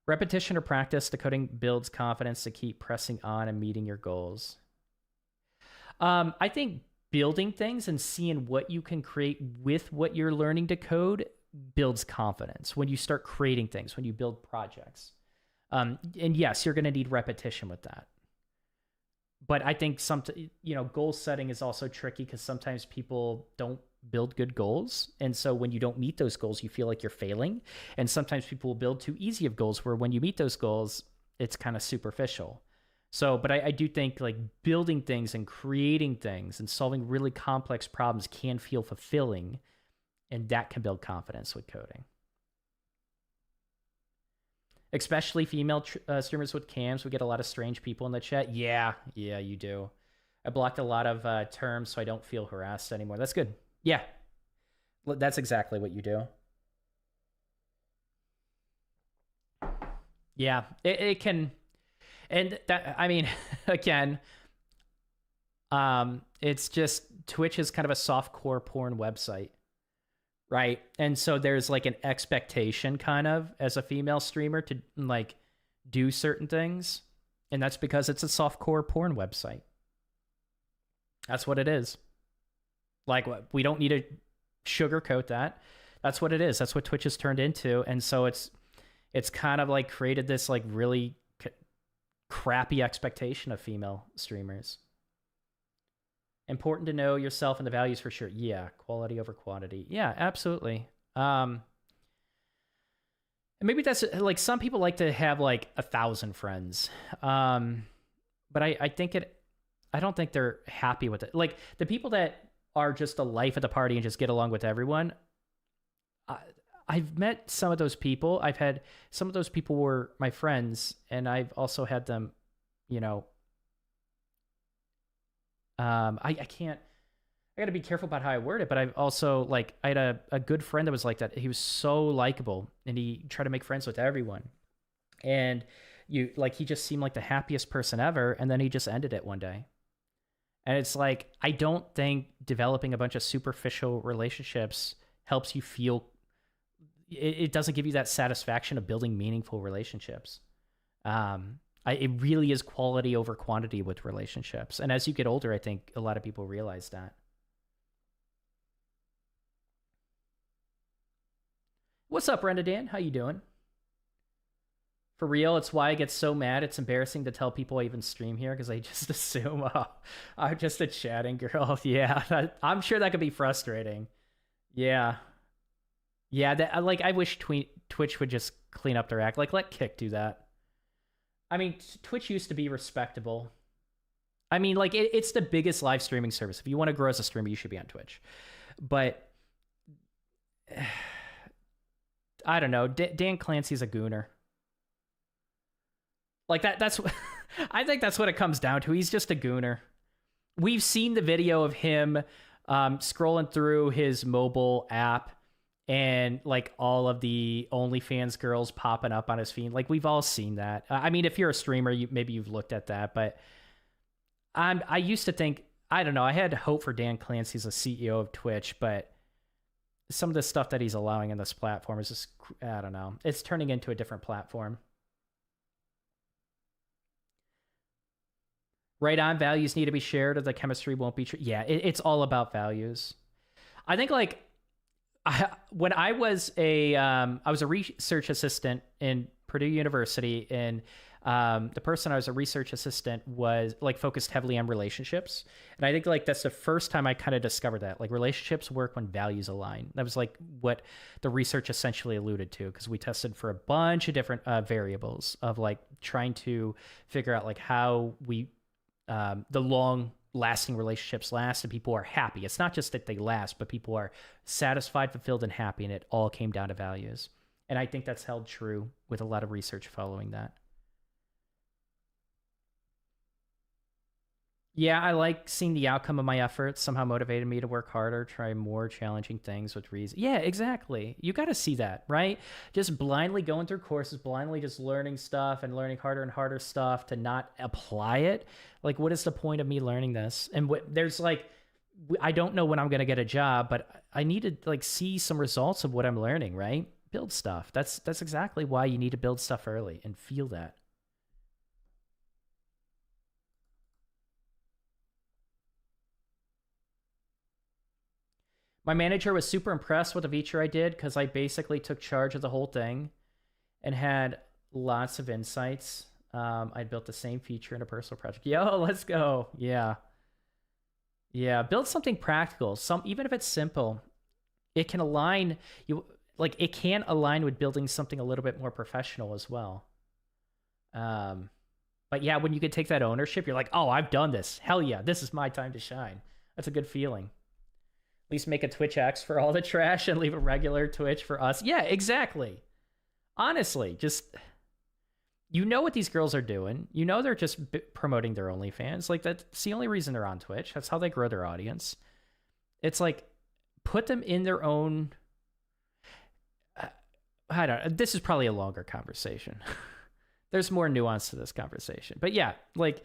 [SPEAKER 1] Repetition or practice, decoding builds confidence to keep pressing on and meeting your goals. I think building things and seeing what you can create with what you're learning to code builds confidence, when you start creating things, when you build projects. And yes, you're going to need repetition with that. But I think goal setting is also tricky because sometimes people don't build good goals. And so when you don't meet those goals, you feel like you're failing. And sometimes people will build too easy of goals where when you meet those goals, it's kind of superficial. So, but I do think like building things and creating things and solving really complex problems can feel fulfilling, and that can build confidence with coding. Especially female streamers with cams. We get a lot of strange people in the chat. Yeah, you do. I blocked a lot of terms so I don't feel harassed anymore. That's good. Yeah, that's exactly what you do. Yeah, it can... And that, I mean, again, it's just Twitch is kind of a softcore porn website, right? And so there's like an expectation kind of as a female streamer to like do certain things. And that's because it's a softcore porn website. That's what it is. Like, we don't need to sugarcoat that. That's what it is. That's what Twitch has turned into. And so it's kind of like created this like really crappy expectation of female streamers. Important to know yourself and the values for sure. Yeah, quality over quantity. Yeah, absolutely. And maybe that's like some people like to have like 1,000 friends. But I don't think they're happy with it. Like the people that are just the life of the party and just get along with everyone. I've met some of those people. I've had some of those people were my friends, and I've also had them, I got to be careful about how I word it, but I've also like, I had a good friend that was like that. He was so likable and he tried to make friends with everyone. And he just seemed like the happiest person ever. And then he just ended it one day. And it's like, I don't think developing a bunch of superficial relationships helps you feel, it doesn't give you that satisfaction of building meaningful relationships. It really is quality over quantity with relationships. And as you get older, I think a lot of people realize that. What's up, Brenda Dan? How you doing? For real, it's why I get so mad. It's embarrassing to tell people I even stream here because I just assume, oh, I'm just a chatting girl. Yeah, I'm sure that could be frustrating. Yeah. Yeah, I wish Twitch would just clean up their act. Like, let Kick do that. I mean, Twitch used to be respectable. I mean, like, it's the biggest live streaming service. If you want to grow as a streamer, you should be on Twitch. But I don't know. Dan Clancy's a gooner. Like that's I think that's what it comes down to. He's just a gooner. We've seen the video of him scrolling through his mobile app and like all of the OnlyFans girls popping up on his feed. Like we've all seen that. I mean, if you're a streamer, maybe you've looked at that, but I used to think, I don't know, I had hope for Dan Clancy as a CEO of Twitch, but some of the stuff that he's allowing in this platform is just, I don't know. It's turning into a different platform. Right on, values need to be shared or the chemistry won't be true. Yeah, it's all about values. I think like when I was a research assistant in Purdue University, and the person I was a research assistant was like focused heavily on relationships. And I think like that's the first time I kind of discovered that like relationships work when values align. That was like what the research essentially alluded to, because we tested for a bunch of different variables of like trying to figure out like how we the long lasting relationships last and people are happy. It's not just that they last, but people are satisfied, fulfilled, and happy. And it all came down to values. And I think that's held true with a lot of research following that. Yeah, I like seeing the outcome of my efforts somehow motivated me to work harder, try more challenging things with reason. Yeah, exactly. You got to see that, right? Just blindly going through courses, blindly just learning stuff and learning harder and harder stuff to not apply it. Like, what is the point of me learning this? And there's like, I don't know when I'm going to get a job, but I need to like see some results of what I'm learning, right? Build stuff. That's exactly why you need to build stuff early and feel that. My manager was super impressed with the feature I did because I basically took charge of the whole thing and had lots of insights. I built the same feature in a personal project. Yo, let's go. Yeah. Yeah, build something practical. Even if it's simple, it can align you like it can align with building something a little bit more professional as well. But yeah, when you can take that ownership, you're like, oh, I've done this. Hell yeah, this is my time to shine. That's a good feeling. At least make a Twitch X for all the trash and leave a regular Twitch for us. Yeah, exactly. Honestly, just you know what these girls are doing. You know they're just promoting their OnlyFans. Like that's the only reason they're on Twitch. That's how they grow their audience. It's like put them in their own. I don't know. This is probably a longer conversation. There's more nuance to this conversation. But yeah, like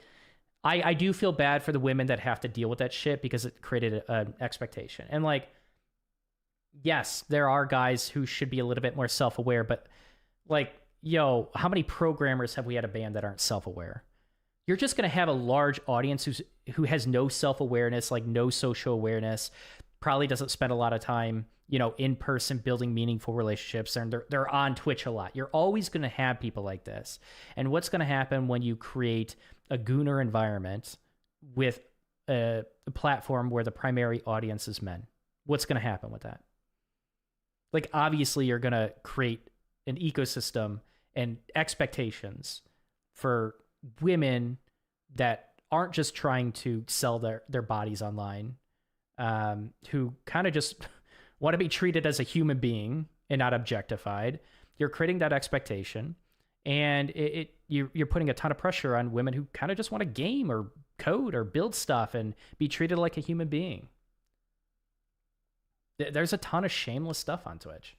[SPEAKER 1] I do feel bad for the women that have to deal with that shit because it created an expectation. And like, yes, there are guys who should be a little bit more self-aware, but like, yo, how many programmers have we had a band that aren't self-aware? You're just going to have a large audience who has no self-awareness, like no social awareness, probably doesn't spend a lot of time, in person building meaningful relationships, and they're on Twitch a lot. You're always going to have people like this. And what's going to happen when you create a Gooner environment with a platform where the primary audience is men? What's going to happen with that? Like, obviously, you're going to create an ecosystem and expectations for women that aren't just trying to sell their bodies online, who kind of just want to be treated as a human being and not objectified. You're creating that expectation, and you're putting a ton of pressure on women who kind of just want to game or code or build stuff and be treated like a human being. There's a ton of shameless stuff on Twitch.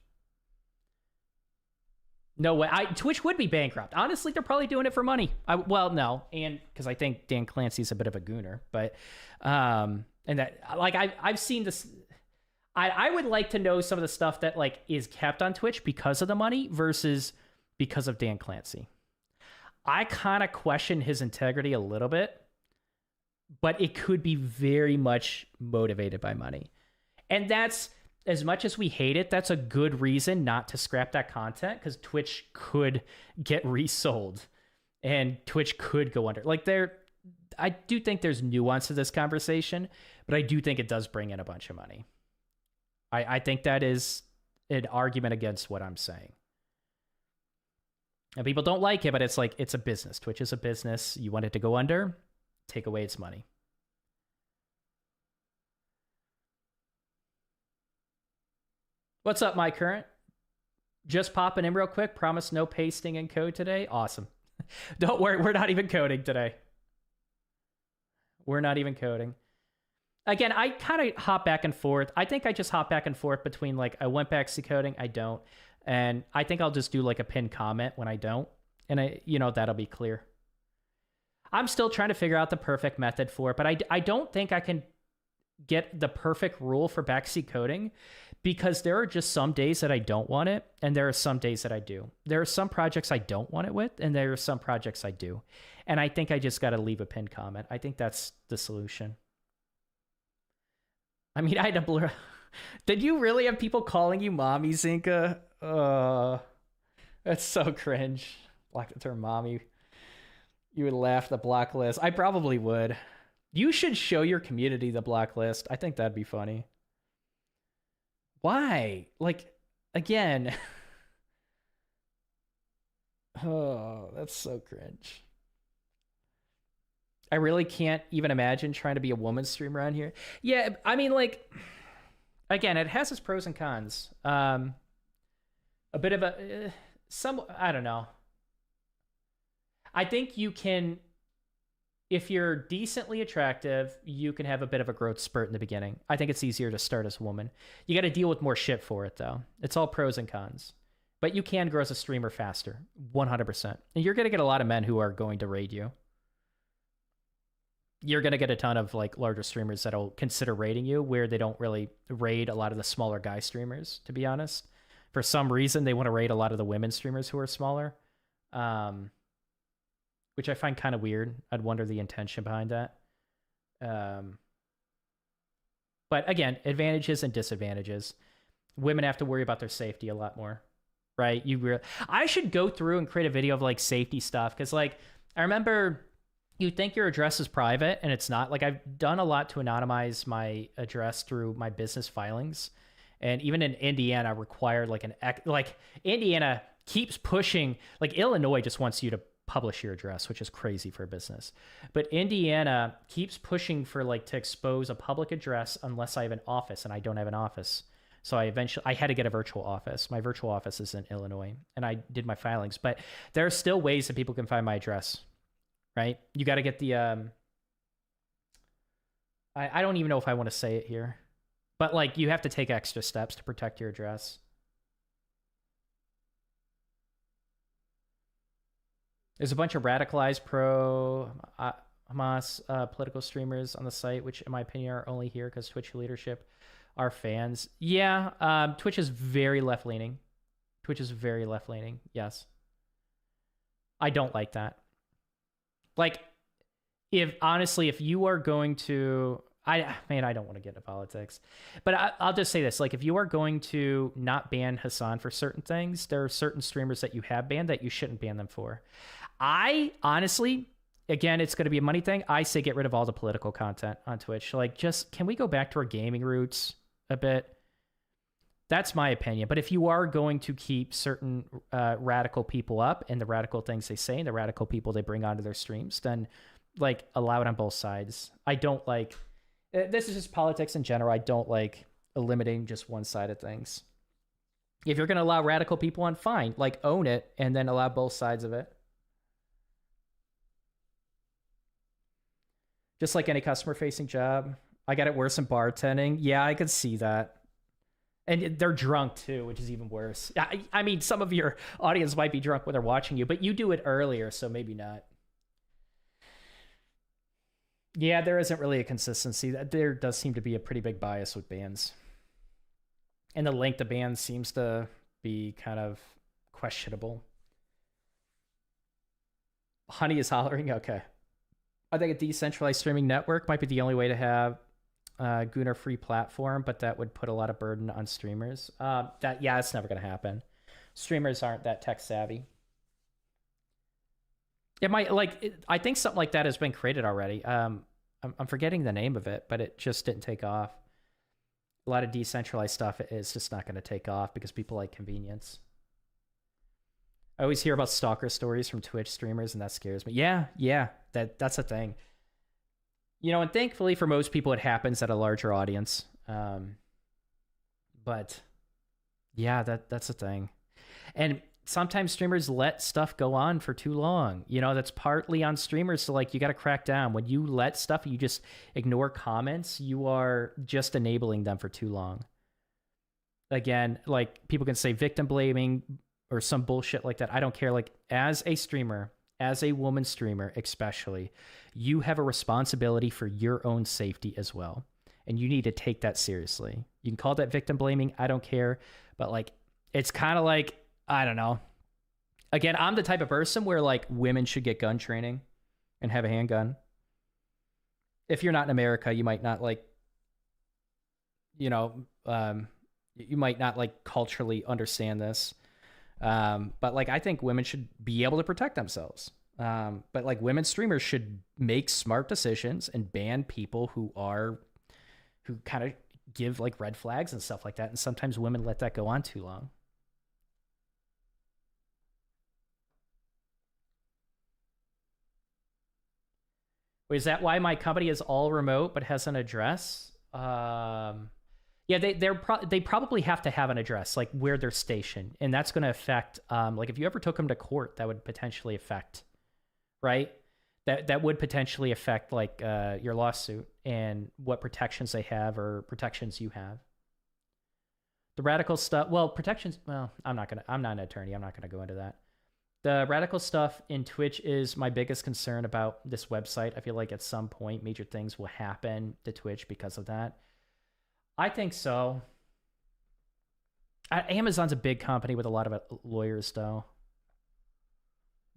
[SPEAKER 1] No way. Twitch would be bankrupt. Honestly, they're probably doing it for money. No, and because I think Dan Clancy's a bit of a gooner, but and that like I've seen this. I would like to know some of the stuff that like is kept on Twitch because of the money versus because of Dan Clancy. I kind of question his integrity a little bit, but it could be very much motivated by money. And that's, as much as we hate it, that's a good reason not to scrap that content, because Twitch could get resold and Twitch could go under. Like I do think there's nuance to this conversation, but I do think it does bring in a bunch of money. I think that is an argument against what I'm saying. And people don't like it, but it's like, it's a business. Twitch is a business. You want it to go under, take away its money. What's up, my current? Just popping in real quick. Promise no pasting and code today. Awesome. Don't worry, we're not even coding today. We're not even coding. Again, I kind of hop back and forth. I think I just hop back and forth between like I went back to coding, I don't. And I think I'll just do like a pinned comment when I don't. And that'll be clear. I'm still trying to figure out the perfect method for it, but I don't think I can get the perfect rule for backseat coding, because there are just some days that I don't want it, and there are some days that I do. There are some projects I don't want it with, and there are some projects I do. And I think I just got to leave a pinned comment. I think that's the solution. I mean, I had to blur. Did you really have people calling you mommy, Zinka? That's so cringe. Block the term mommy. You would laugh at the block list. I probably would. You should show your community the block list. I think that'd be funny. Why? Like, again. Oh, that's so cringe. I really can't even imagine trying to be a woman streamer on here. Yeah, I mean, like, again, it has its pros and cons. A bit of I don't know. I think you can, if you're decently attractive, you can have a bit of a growth spurt in the beginning. I think it's easier to start as a woman. You got to deal with more shit for it, though. It's all pros and cons. But you can grow as a streamer faster, 100%. And you're going to get a lot of men who are going to raid you. You're going to get a ton of like larger streamers that'll consider raiding you, where they don't really raid a lot of the smaller guy streamers, to be honest. For some reason, they want to raid a lot of the women streamers who are smaller, which I find kind of weird. I'd wonder the intention behind that. But again, advantages and disadvantages. Women have to worry about their safety a lot more, right? I should go through and create a video of like safety stuff, because like I remember you think your address is private and it's not. Like I've done a lot to anonymize my address through my business filings, and even in Indiana required like Indiana keeps pushing, like Illinois just wants you to publish your address, which is crazy for a business. But Indiana keeps pushing for like to expose a public address unless I have an office, and I don't have an office. So I had to get a virtual office. My virtual office is in Illinois, and I did my filings. But there are still ways that people can find my address, right? You got to get the I don't even know if I want to say it here, but like you have to take extra steps to protect your address. There's a bunch of radicalized pro-Hamas political streamers on the site, which in my opinion are only here because Twitch leadership are fans. Yeah, Twitch is very left-leaning. Yes. I don't like that. Like, if you are going to... I don't want to get into politics, but I'll just say this. Like, if you are going to not ban Hassan for certain things, there are certain streamers that you have banned that you shouldn't ban them for. I honestly, again, it's going to be a money thing. I say get rid of all the political content on Twitch. Like, just, can we go back to our gaming roots a bit? That's my opinion. But if you are going to keep certain radical people up and the radical things they say and the radical people they bring onto their streams, then, like, allow it on both sides. I don't like... This is just politics in general. I don't like eliminating just one side of things. If you're going to allow radical people on, fine. Like, own it and then allow both sides of it. Just like any customer-facing job. I got it worse in bartending. Yeah, I could see that. And they're drunk, too, which is even worse. I mean, some of your audience might be drunk when they're watching you, but you do it earlier, so maybe not. Yeah, there isn't really a consistency. There does seem to be a pretty big bias with bans. And the length of bans seems to be kind of questionable. Honey is hollering? Okay. I think a decentralized streaming network might be the only way to have a Gunnar-free platform, but that would put a lot of burden on streamers. It's never going to happen. Streamers aren't that tech savvy. It might, I think something like that has been created already. I'm forgetting the name of it, but it just didn't take off. A lot of decentralized stuff is just not going to take off because people like convenience. I always hear about stalker stories from Twitch streamers, and that scares me. Yeah, that's a thing. You know, and thankfully for most people, it happens at a larger audience. But yeah, that's a thing. And sometimes streamers let stuff go on for too long. You know, that's partly on streamers. So like, you got to crack down. When you let stuff, you just ignore comments, you are just enabling them for too long. Again, like, people can say victim blaming or some bullshit like that. I don't care. Like, as a streamer, as a woman streamer, especially, you have a responsibility for your own safety as well. And you need to take that seriously. You can call that victim blaming. I don't care. But like, it's kind of like, I don't know. Again, I'm the type of person where like women should get gun training and have a handgun. If you're not in America, you might not like, you might not like culturally understand this. But like, I think women should be able to protect themselves. But like, women streamers should make smart decisions and ban people who kind of give like red flags and stuff like that. And sometimes women let that go on too long. Wait, is that why my company is all remote but has an address? Yeah, they probably have to have an address, like where they're stationed, and that's going to affect. Like, if you ever took them to court, that would potentially affect, right? That would potentially affect like your lawsuit and what protections they have or protections you have. The radical stuff. Well, protections. Well, I'm not an attorney. I'm not gonna go into that. The radical stuff in Twitch is my biggest concern about this website. I feel like at some point major things will happen to Twitch because of that. I think so. Amazon's a big company with a lot of lawyers, though.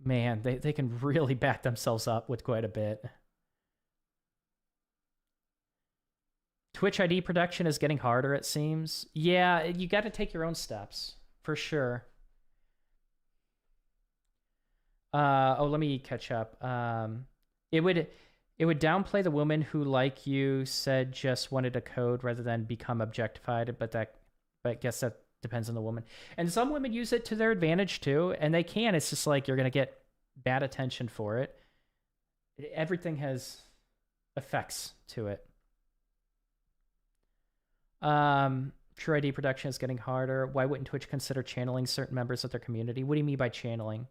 [SPEAKER 1] Man, they can really back themselves up with quite a bit. Twitch ID production is getting harder, it seems. Yeah, you got to take your own steps, for sure. Oh, let me catch up. It would downplay the woman who, like you said, just wanted to code rather than become objectified, but I guess that depends on the woman. And some women use it to their advantage too, and they can. It's just like you're going to get bad attention for it. Everything has effects to it. True ID production is getting harder. Why wouldn't Twitch consider channeling certain members of their community? What do you mean by channeling?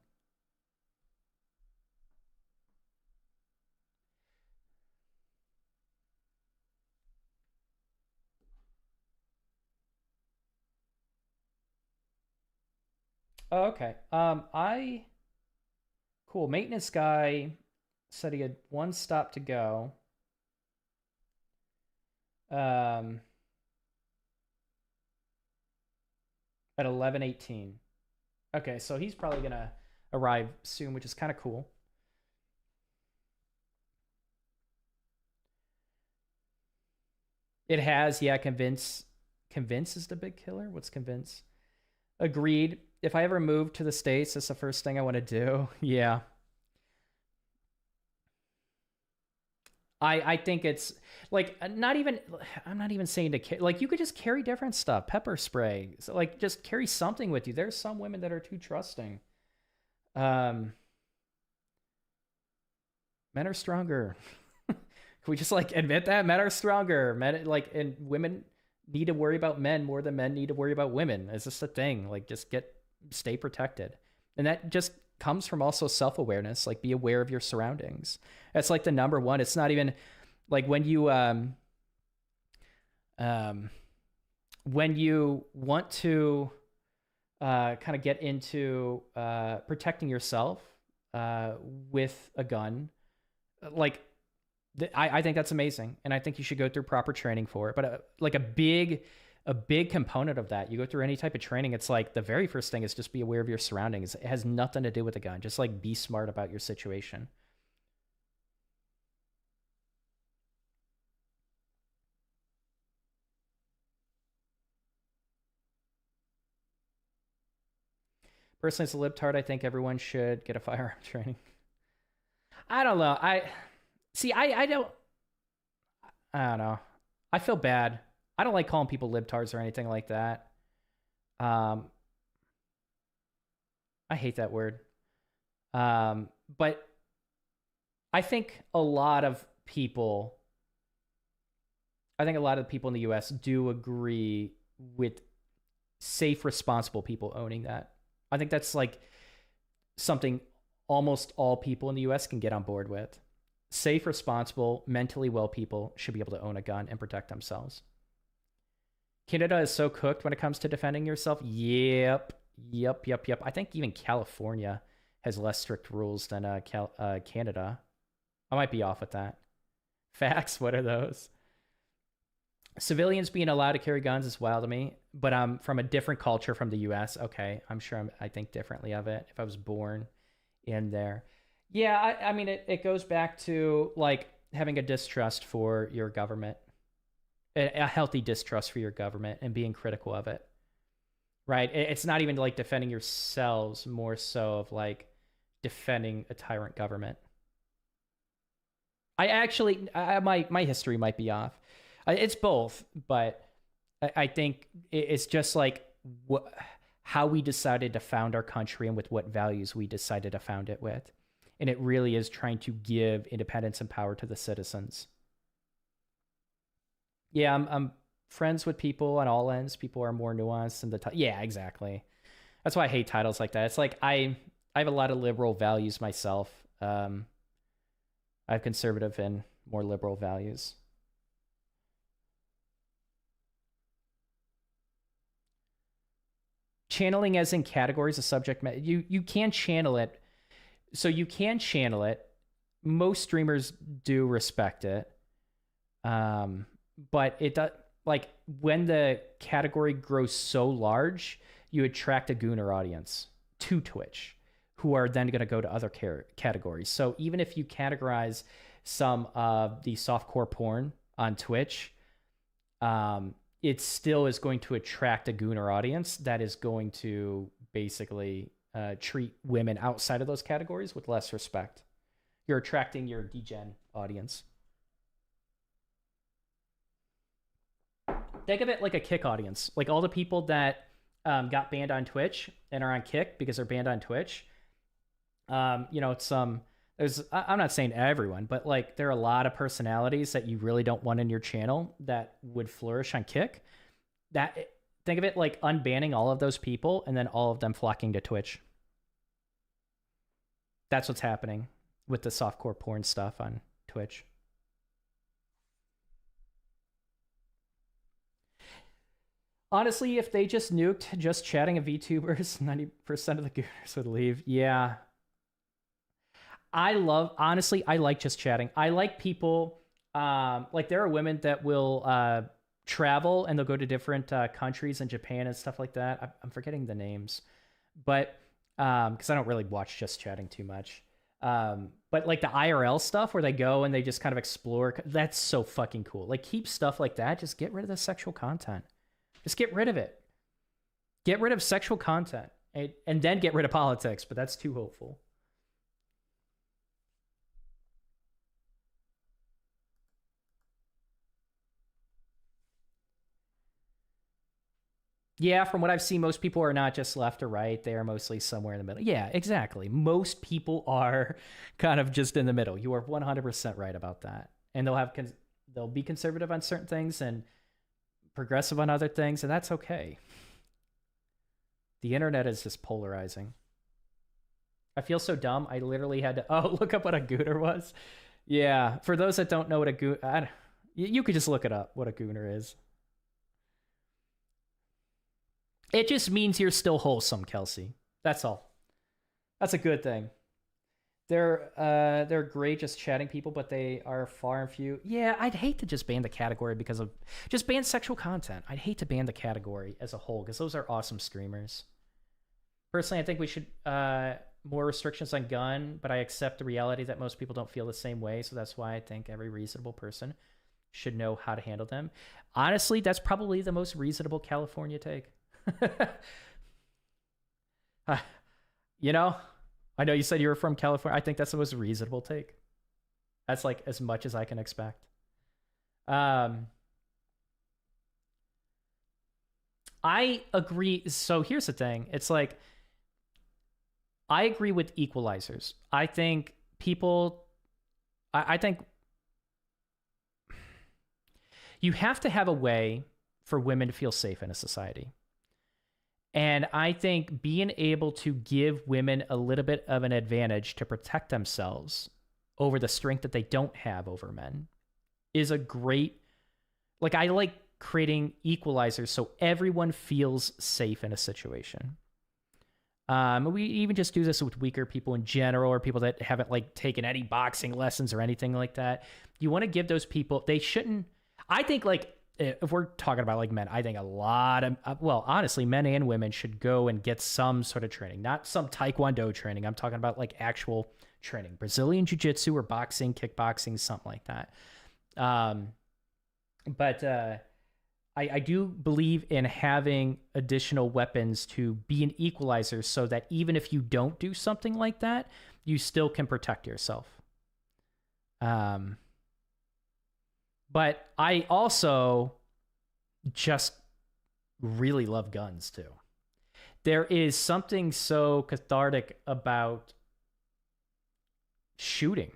[SPEAKER 1] Oh, okay. Cool. Maintenance guy said he had one stop to go. At 11:18. Okay, so he's probably gonna arrive soon, which is kind of cool. It has, yeah. Convince is the big killer. What's convince? Agreed. If I ever move to the States, that's the first thing I want to do. Yeah. I think it's like I'm not even saying to like you could just carry different stuff, pepper spray, so like just carry something with you. There's some women that are too trusting. Men are stronger. Can we just like admit that men are stronger? Men like and women need to worry about men more than men need to worry about women. It's just a thing. Like just stay protected, and that just comes from also self-awareness. Like be aware of your surroundings. That's like the number one. It's not even like when you want to kind of get into protecting yourself with a gun, like I think that's amazing, and I think you should go through proper training for it. But like a big component of that, you go through any type of training, it's like the very first thing is just be aware of your surroundings. It has nothing to do with a gun. Just like be smart about your situation. Personally, as a libtard, I think everyone should get a firearm training. I don't know. I don't know. I feel bad. I don't like calling people libtards or anything like that. I hate that word. But I think a lot of people in the US do agree with safe, responsible people owning that. I think that's like something almost all people in the US can get on board with. Safe, responsible, mentally well people should be able to own a gun and protect themselves. Canada is so cooked when it comes to defending yourself. Yep. I think even California has less strict rules than Canada. I might be off with that. Facts, what are those? Civilians being allowed to carry guns is wild to me, but I'm from a different culture from the US. Okay, I'm sure I think differently of it if I was born in there. Yeah, I mean, it goes back to like having a distrust for your government, a healthy distrust for your government and being critical of it, right? It's not even like defending yourselves, more so of like defending a tyrant government. My history might be off. It's both, but I think it's just like how we decided to found our country and with what values we decided to found it with. And it really is trying to give independence and power to the citizens. Yeah, I'm friends with people on all ends. People are more nuanced than yeah, exactly. That's why I hate titles like that. It's like I have a lot of liberal values myself. I have conservative and more liberal values. Channeling as in categories of subject matter. You can channel it. So you can channel it. Most streamers do respect it. But it does, like when the category grows so large, you attract a gooner audience to Twitch who are then going to go to other categories. So even if you categorize some of the softcore porn on Twitch, it still is going to attract a gooner audience that is going to basically treat women outside of those categories with less respect. You're attracting your degen audience. Think of it like a Kick audience. Like all the people that got banned on Twitch and are on Kick because they're banned on Twitch. It's I'm not saying everyone, but like there are a lot of personalities that you really don't want in your channel that would flourish on Kick. Think of it like unbanning all of those people and then all of them flocking to Twitch. That's what's happening with the softcore porn stuff on Twitch. Honestly, if they just nuked just chatting of VTubers, 90% of the gooners would leave. Yeah. I like just chatting. I like people, like there are women that will travel and they'll go to different countries in Japan and stuff like that. I'm forgetting the names, but because I don't really watch just chatting too much. But like the IRL stuff where they go and they just kind of explore, that's so fucking cool. Like keep stuff like that. Just get rid of the sexual content. Just get rid of it. Get rid of sexual content and then get rid of politics, but that's too hopeful. Yeah, from what I've seen, most people are not just left or right. They are mostly somewhere in the middle. Yeah, exactly. Most people are kind of just in the middle. You are 100% right about that. And they'll be conservative on certain things and progressive on other things, and that's okay. The internet is just polarizing. I feel so dumb. I literally had to look up what a gooner was. Yeah, for those that don't know what a gooner, you could just look it up what a gooner is. It just means you're still wholesome, Kelsey. That's all. That's a good thing. They're great just chatting people, but they are far and few. Yeah, I'd hate to just ban the category because of just ban sexual content. I'd hate to ban the category as a whole because those are awesome streamers. Personally, I think we should more restrictions on gun, but I accept the reality that most people don't feel the same way. So that's why I think every reasonable person should know how to handle them. Honestly, that's probably the most reasonable California take. I know you said you were from California. I think that's the most reasonable take. That's like as much as I can expect. I agree. So here's the thing. It's like, I agree with equalizers. I think I think you have to have a way for women to feel safe in a society. And I think being able to give women a little bit of an advantage to protect themselves over the strength that they don't have over men is a great, like, I like creating equalizers so everyone feels safe in a situation. We even just do this with weaker people in general, or people that haven't like taken any boxing lessons or anything like that. You want to give those people, they shouldn't, I think like, if we're talking about like men, I think a lot of, well, honestly, men and women should go and get some sort of training, not some Taekwondo training. I'm talking about like actual training, Brazilian Jiu-Jitsu or boxing, kickboxing, something like that. But I do believe in having additional weapons to be an equalizer so that even if you don't do something like that, you still can protect yourself. But I also just really love guns too. There is something so cathartic about shooting.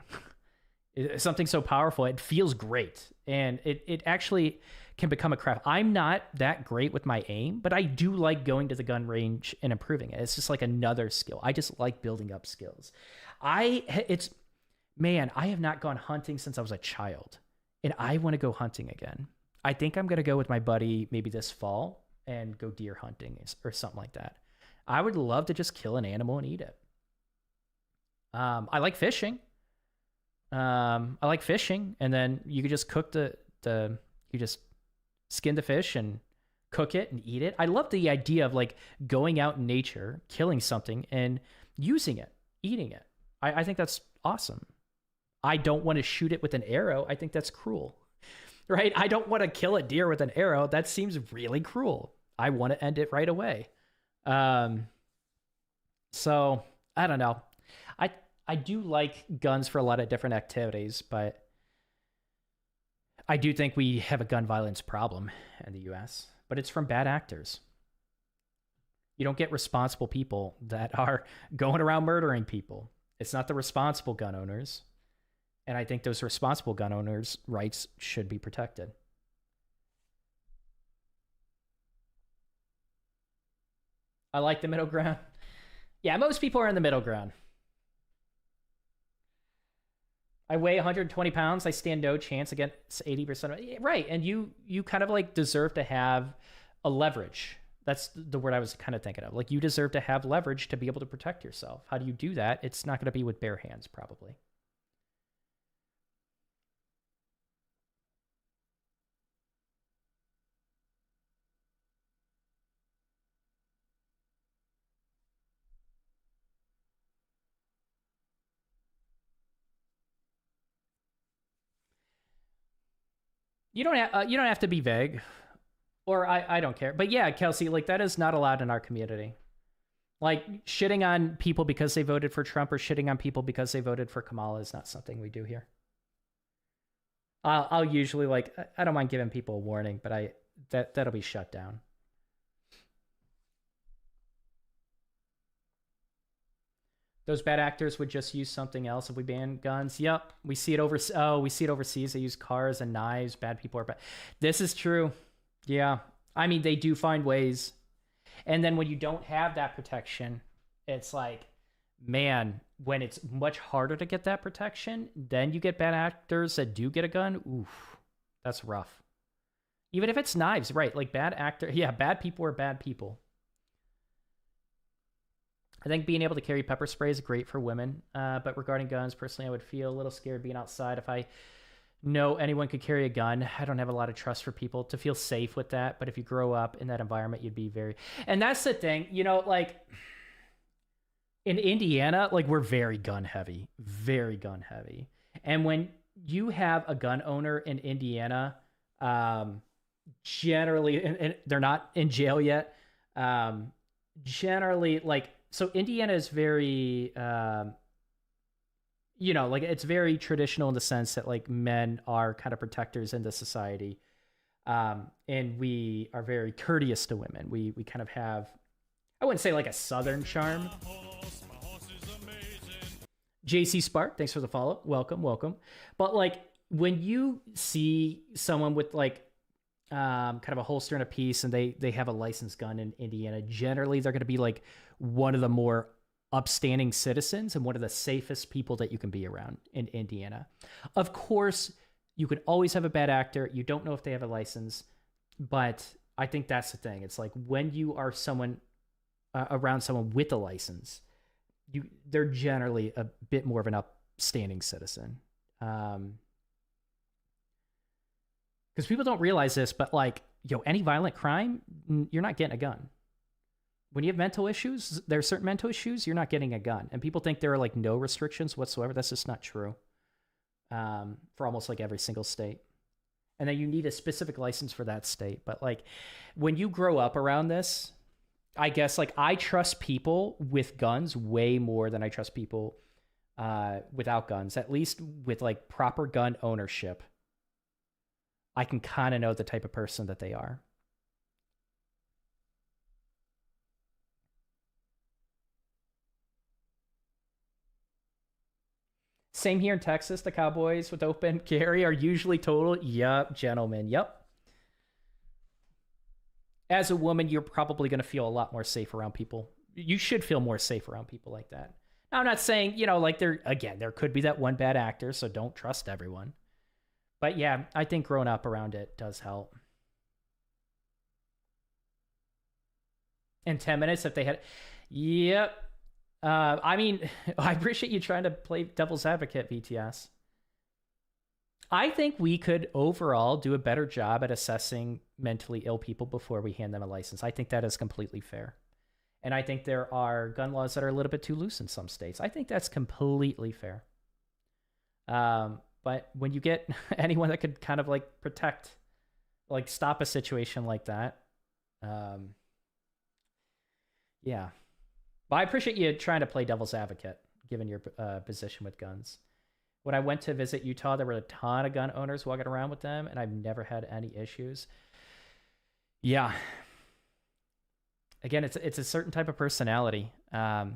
[SPEAKER 1] It's something so powerful. It feels great. And it actually can become a craft. I'm not that great with my aim, but I do like going to the gun range and improving it. It's just like another skill. I just like building up skills. I have not gone hunting since I was a child. And I want to go hunting again. I think I'm going to go with my buddy maybe this fall and go deer hunting or something like that. I would love to just kill an animal and eat it. I like fishing. And then you could just cook you just skin the fish and cook it and eat it. I love the idea of like going out in nature, killing something and using it, eating it. I think that's awesome. I don't want to shoot it with an arrow. I think that's cruel.
[SPEAKER 2] right? I don't want to kill a deer with an arrow. That seems really cruel. I want to end it right away. So I don't know. I do like guns for a lot of different activities, but I do think we have a gun violence problem in the US, but it's from bad actors. You don't get responsible people that are going around murdering people. It's not the responsible gun owners. And I think those responsible gun owners' rights should be protected. I like the middle ground. Yeah, most people are in the middle ground. I weigh 120 pounds. I stand no chance against 80% of it. Right. And you kind of like deserve to have a leverage. That's the word I was kind of thinking of. Like, you deserve to have leverage to be able to protect yourself. How do you do that? It's not going to be with bare hands, probably. You don't have to be vague, or I don't care. But yeah, Kelsey, like, that is not allowed in our community. Like, shitting on people because they voted for Trump or shitting on people because they voted for Kamala is not something we do here. I'll usually, like, I don't mind giving people a warning, but that'll be shut down. Those bad actors would just use something else if we ban guns. Yep, we see it overseas. They use cars and knives. Bad people are bad. This is true. Yeah, I mean, they do find ways. And then when you don't have that protection, it's like, man, when it's much harder to get that protection, then you get bad actors that do get a gun. Oof, that's rough. Even if it's knives, right? Like, bad people are bad people. I think being able to carry pepper spray is great for women. But regarding guns, personally, I would feel a little scared being outside if I know anyone could carry a gun. I don't have a lot of trust for people to feel safe with that. But if you grow up in that environment, you'd be very... And that's the thing, like, in Indiana, like, we're very gun heavy. Very gun heavy. And when you have a gun owner in Indiana, generally, and they're not in jail yet, generally, like... So Indiana is very, like, it's very traditional in the sense that, like, men are kind of protectors in the society. And we are very courteous to women. We kind of have, I wouldn't say like a Southern charm. JC Spark, thanks for the follow. Welcome. But, like, when you see someone with, like, kind of a holster and a piece, and they have a licensed gun in Indiana, generally they're going to be like one of the more upstanding citizens and one of the safest people that you can be around in Indiana. Of course, you could always have a bad actor. You don't know if they have a license, but I think that's the thing. It's like, when you are someone around someone with a license, they're generally a bit more of an upstanding citizen. Because people don't realize this, but, like, any violent crime, you're not getting a gun. When you have mental issues, there are certain mental issues, you're not getting a gun. And people think there are, like, no restrictions whatsoever. That's just not true for almost, like, every single state. And then you need a specific license for that state. But, like, when you grow up around this, I guess, like, I trust people with guns way more than I trust people without guns, at least with, like, proper gun ownership. I can kind of know the type of person that they are. Same here in Texas. The Cowboys with open carry are usually total. Yup, gentlemen. Yup. As a woman, you're probably going to feel a lot more safe around people. You should feel more safe around people like that. Now, I'm not saying, like, there could be that one bad actor, so don't trust everyone. But yeah, I think growing up around it does help. In 10 minutes, if they had... Yep. I mean, I appreciate you trying to play devil's advocate, VTS. I think we could overall do a better job at assessing mentally ill people before we hand them a license. I think that is completely fair. And I think there are gun laws that are a little bit too loose in some states. I think that's completely fair. But But when you get anyone that could kind of like protect, like stop a situation like that, yeah. But I appreciate you trying to play devil's advocate, given your position with guns. When I went to visit Utah, there were a ton of gun owners walking around with them, and I've never had any issues. Yeah. Again, it's a certain type of personality that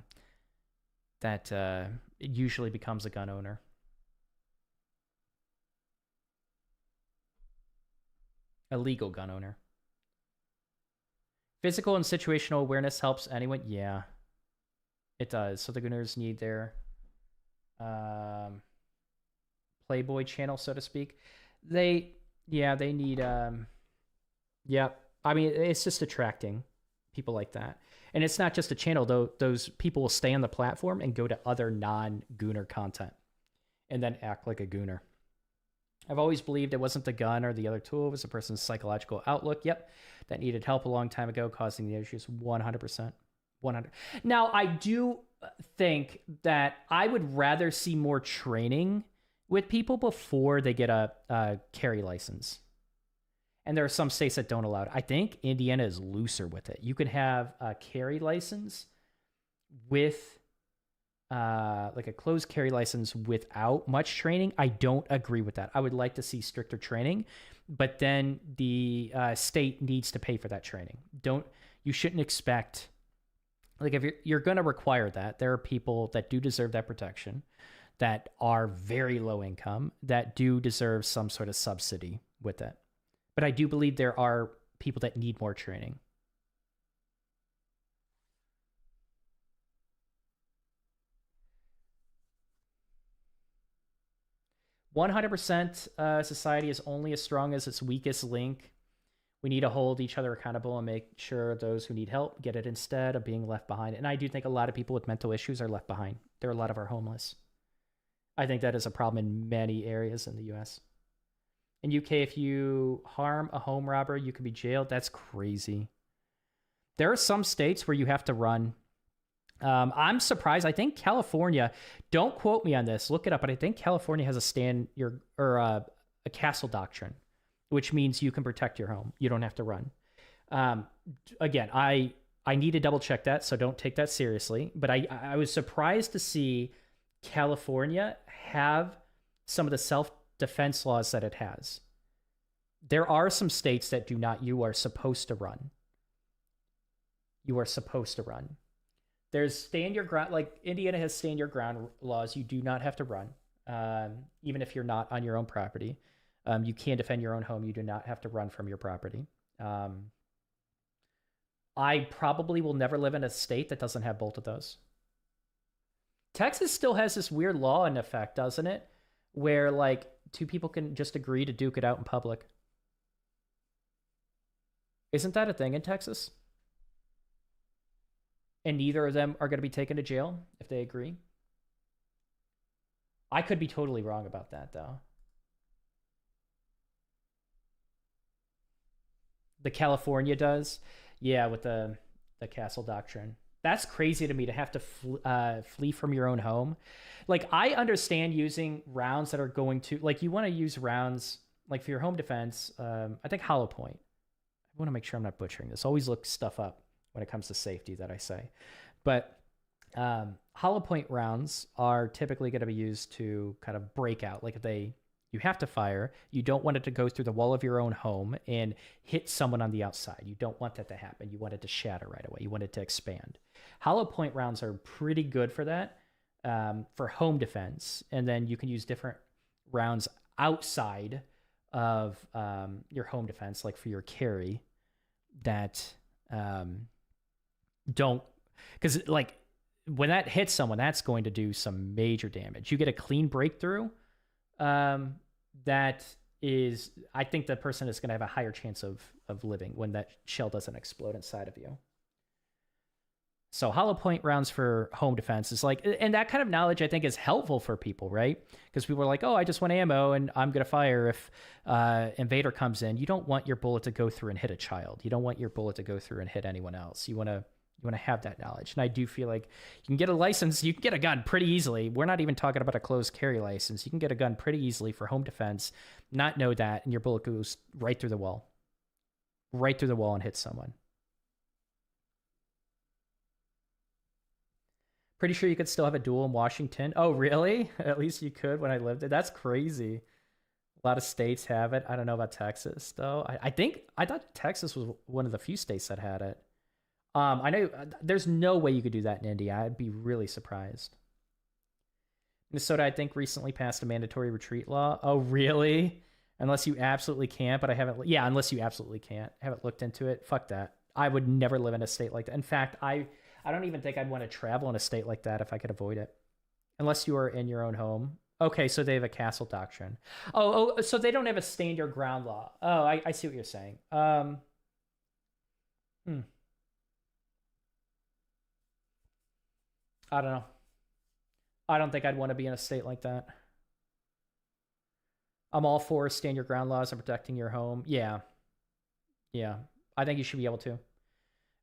[SPEAKER 2] usually becomes a gun owner. A legal gun owner. Physical and situational awareness helps anyone. Yeah, it does. So the gunners need their Playboy channel, so to speak. They need yeah. I mean, it's just attracting people like that. And it's not just a channel, though. Those people will stay on the platform and go to other non-gooner content and then act like a gooner. I've always believed it wasn't the gun or the other tool. It was a person's psychological outlook. Yep. That needed help a long time ago, causing the issues. 100%. 100. Now, I do think that I would rather see more training with people before they get a carry license. And there are some states that don't allow it. I think Indiana is looser with it. You can have a carry license with like a closed carry license without much training. I don't agree with that. I would like to see stricter training, but then the state needs to pay for that training. You shouldn't expect, like, if you're going to require that, there are people that do deserve that protection, that are very low income, that do deserve some sort of subsidy with it. But I do believe there are people that need more training. Society is only as strong as its weakest link. We need to hold each other accountable and make sure those who need help get it instead of being left behind. And I do think a lot of people with mental issues are left behind. There are a lot of our homeless. I think that is a problem in many areas in the US. In UK, if you harm a home robber, you can be jailed. That's crazy. There are some states where you have to run. I'm surprised. I think California, don't quote me on this, look it up, but I think California has a castle doctrine, which means you can protect your home. You don't have to run. Again, I need to double check that, so don't take that seriously. But I was surprised to see California have some of the self-defense laws that it has. There are some states that do not. You are supposed to run. You are supposed to run. There's stand your ground, like Indiana has stand your ground laws. You do not have to run, even if you're not on your own property. You can defend your own home. You do not have to run from your property. I probably will never live in a state that doesn't have both of those. Texas still has this weird law in effect, doesn't it? Where like two people can just agree to duke it out in public. Isn't that a thing in Texas? And neither of them are going to be taken to jail if they agree. I could be totally wrong about that, though. The California does. Yeah, with the castle doctrine. That's crazy to me to have to flee from your own home. Like, I understand using rounds that are going to... Like, you want to use rounds, like, for your home defense. I think hollow point. I want to make sure I'm not butchering this. Always look stuff up when it comes to safety that I say. But hollow point rounds are typically going to be used to kind of break out. Like, if you have to fire, you don't want it to go through the wall of your own home and hit someone on the outside. You don't want that to happen. You want it to shatter right away. You want it to expand. Hollow point rounds are pretty good for that, for home defense. And then you can use different rounds outside of your home defense, like for your carry, that don't... Because, like, when that hits someone, that's going to do some major damage. You get a clean breakthrough, that is... I think the person is going to have a higher chance of living when that shell doesn't explode inside of you. So hollow point rounds for home defense is like... And that kind of knowledge, I think, is helpful for people, right? Because people are like, oh, I just want ammo, and I'm going to fire if invader comes in. You don't want your bullet to go through and hit a child. You don't want your bullet to go through and hit anyone else. You want to You want to have that knowledge. And I do feel like you can get a license, you can get a gun pretty easily. We're not even talking about a closed carry license. You can get a gun pretty easily for home defense, not know that, and your bullet goes right through the wall. Right through the wall and hits someone. Pretty sure you could still have a duel in Washington. Oh, really? At least you could when I lived there. That's crazy. A lot of states have it. I don't know about Texas, though. I thought Texas was one of the few states that had it. I know there's no way you could do that in India. I'd be really surprised. Minnesota, I think, recently passed a mandatory retreat law. Oh, really? Unless you absolutely can't, but I haven't. Yeah, unless you absolutely can't. I haven't looked into it. Fuck that. I would never live in a state like that. In fact, I don't even think I'd want to travel in a state like that if I could avoid it. Unless you are in your own home. Okay, so they have a castle doctrine. Oh, so they don't have a stand your ground law. Oh, I see what you're saying. I don't know. I don't think I'd want to be in a state like that. I'm all for stand your ground laws and protecting your home. Yeah. I think you should be able to.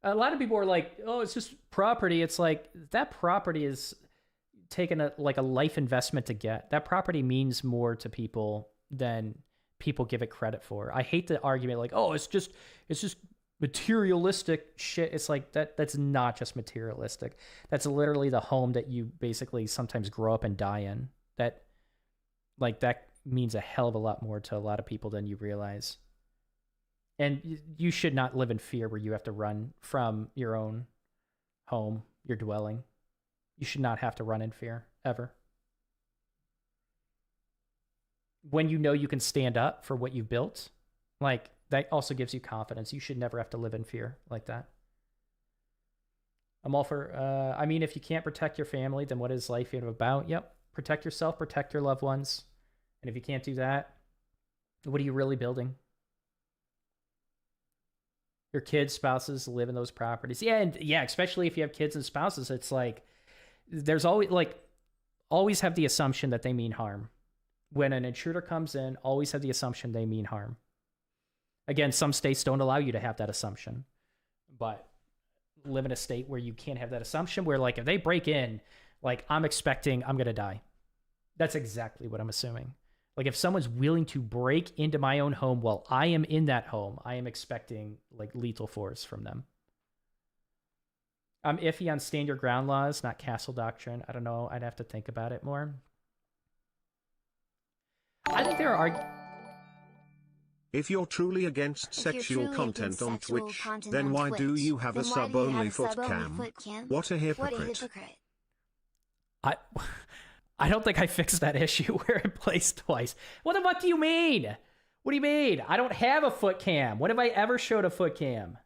[SPEAKER 2] A lot of people are like, oh, it's just property. It's like that property is taken a life investment to get. That property means more to people than people give it credit for. I hate the argument like, oh, it's just materialistic shit. It's like that's not just materialistic. That's literally the home that you basically sometimes grow up and die in. That means a hell of a lot more to a lot of people than you realize. And you should not live in fear where you have to run from your own home, your dwelling. You should not have to run in fear, ever. When you know you can stand up for what you've built, like, that also gives you confidence. You should never have to live in fear like that. I'm all for, if you can't protect your family, then what is life even about? Yep. Protect yourself, protect your loved ones. And if you can't do that, what are you really building? Your kids, spouses live in those properties. Yeah, and yeah, especially if you have kids and spouses, it's like there's always have the assumption that they mean harm. When an intruder comes in, always have the assumption they mean harm. Again, some states don't allow you to have that assumption, but live in a state where you can't have that assumption, where like if they break in, like I'm expecting I'm going to die. That's exactly what I'm assuming. Like if someone's willing to break into my own home while I am in that home, I am expecting like lethal force from them. I'm iffy on stand your ground laws, not castle doctrine. I don't know. I'd have to think about it more. I think there are...
[SPEAKER 3] If you're truly against sexual content on Twitch, then why do you have a sub-only foot cam? What a hypocrite.
[SPEAKER 2] I don't think I fixed that issue where it plays twice. What the fuck do you mean? What do you mean? I don't have a foot cam. When have I ever showed a foot cam?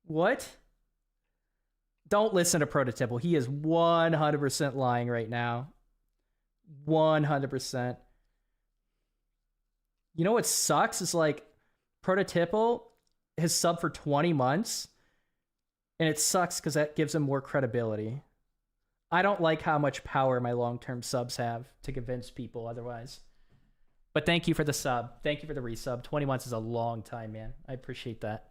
[SPEAKER 2] What? Don't listen to Prototypical. He is 100% lying right now. 100%. You know what sucks is like Prototypical has subbed for 20 months and it sucks because that gives him more credibility. I don't like how much power my long-term subs have to convince people otherwise. But thank you for the sub. Thank you for the resub. 20 months is a long time, man. I appreciate that.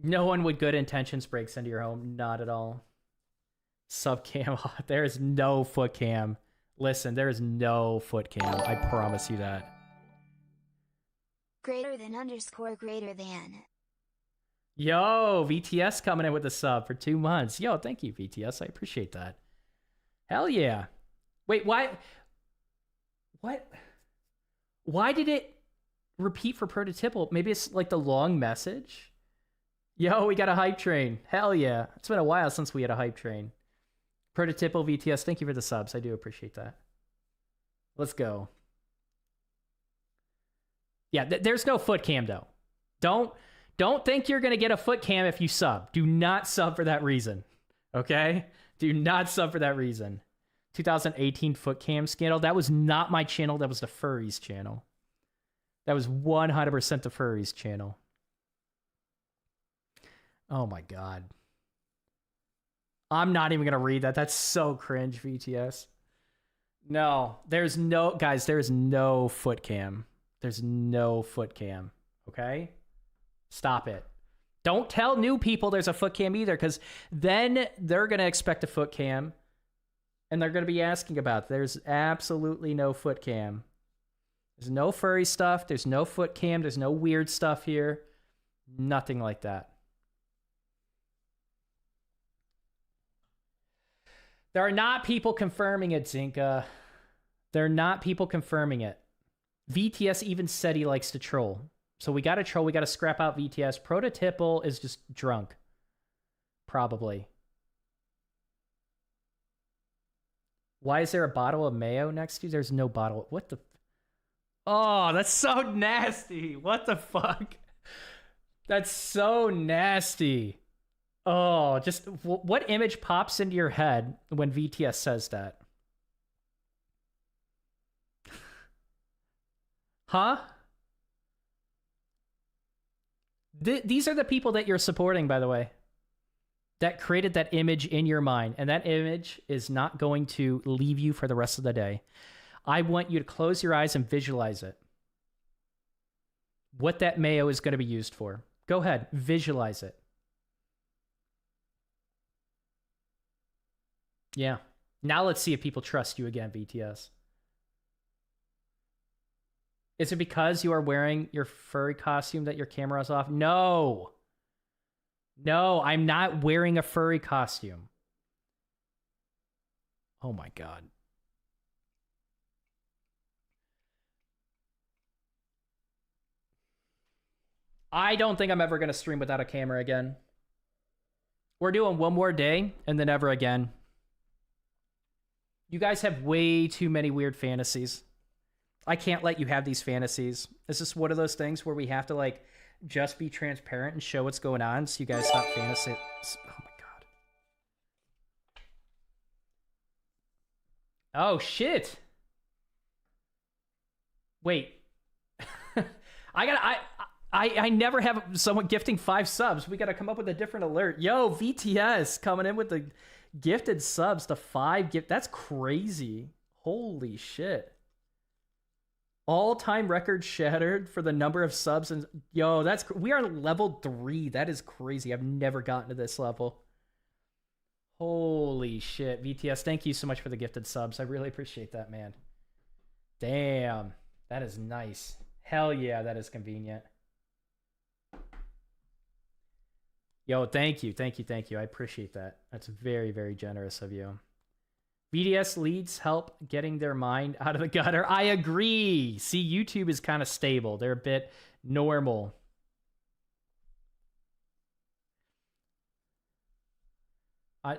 [SPEAKER 2] No one with good intentions breaks into your home. Not at all. Sub cam. There is no foot cam. Listen, there is no foot cam. I promise you that.
[SPEAKER 4] Greater than _ greater than.
[SPEAKER 2] Yo, VTS coming in with a sub for 2 months. Yo, thank you, VTS. I appreciate that. Hell yeah. Wait, why? What? Why did it repeat for Prototypical? Maybe it's like the long message? Yo, we got a hype train. Hell yeah. It's been a while since we had a hype train. Prototypical VTS, thank you for the subs. I do appreciate that. Let's go. Yeah, there's no foot cam, though. Don't think you're going to get a foot cam if you sub. Do not sub for that reason. Okay? Do not sub for that reason. 2018 foot cam scandal. That was not my channel. That was the Furries channel. That was 100% the Furries channel. Oh my God. I'm not even going to read that. That's so cringe, VTS. No, there's no... Guys, there is no foot cam. There's no foot cam. Okay? Stop it. Don't tell new people there's a foot cam either, because then they're going to expect a foot cam and they're going to be asking about it. There's absolutely no foot cam. There's no furry stuff. There's no foot cam. There's no weird stuff here. Nothing like that. There are not people confirming it, Zinka. There are not people confirming it. VTS even said he likes to troll. So we got to troll. We got to scrap out VTS. Prototypal is just drunk. Probably. Why is there a bottle of mayo next to you? There's no bottle. What the? Oh, that's so nasty. What the fuck? That's so nasty. Oh, just what image pops into your head when VTS says that? Huh? These are the people that you're supporting, by the way, that created that image in your mind. And that image is not going to leave you for the rest of the day. I want you to close your eyes and visualize it. What that mayo is going to be used for. Go ahead, visualize it. Yeah. Now let's see if people trust you again, BTS. Is it because you are wearing your furry costume that your camera's off? No. No, I'm not wearing a furry costume. Oh my God. I don't think I'm ever going to stream without a camera again. We're doing one more day and then ever again. You guys have way too many weird fantasies. I can't let you have these fantasies. It's just one of those things where we have to like just be transparent and show what's going on so you guys stop fantasy. Oh my God. Oh shit. Wait. I never have someone gifting 5 subs. We got to come up with a different alert. Yo, VTS coming in with the gifted subs to 5 gift. That's crazy. Holy shit. All-time record shattered for the number of subs. And yo, we are level 3. That is crazy. I've never gotten to this level. Holy shit. VTS, thank you so much for the gifted subs. I really appreciate that, man. Damn. That is nice. Hell yeah, that is convenient. Yo, thank you. I appreciate that. That's very, very generous of you. VDS leads help getting their mind out of the gutter. I agree. See, YouTube is kind of stable. They're a bit normal.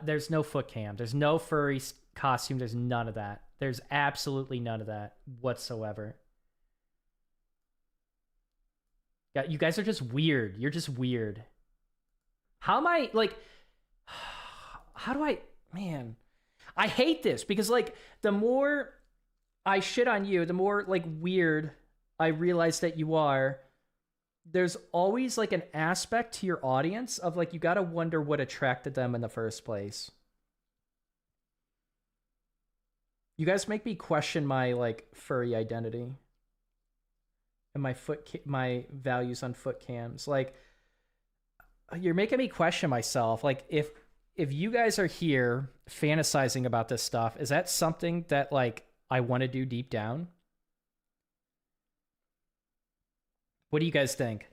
[SPEAKER 2] There's no foot cam. There's no furry costume. There's none of that. There's absolutely none of that whatsoever. Yeah, you guys are just weird. You're just weird. How am I, like, how do I, man, I hate this because, like, the more I shit on you, the more, like, weird I realize that you are. There's always, like, an aspect to your audience of, like, you gotta wonder what attracted them in the first place. You guys make me question my, like, furry identity and my values on foot cams. Like, you're making me question myself. Like, if you guys are here fantasizing about this stuff, is that something that, like, I want to do deep down? What do you guys think?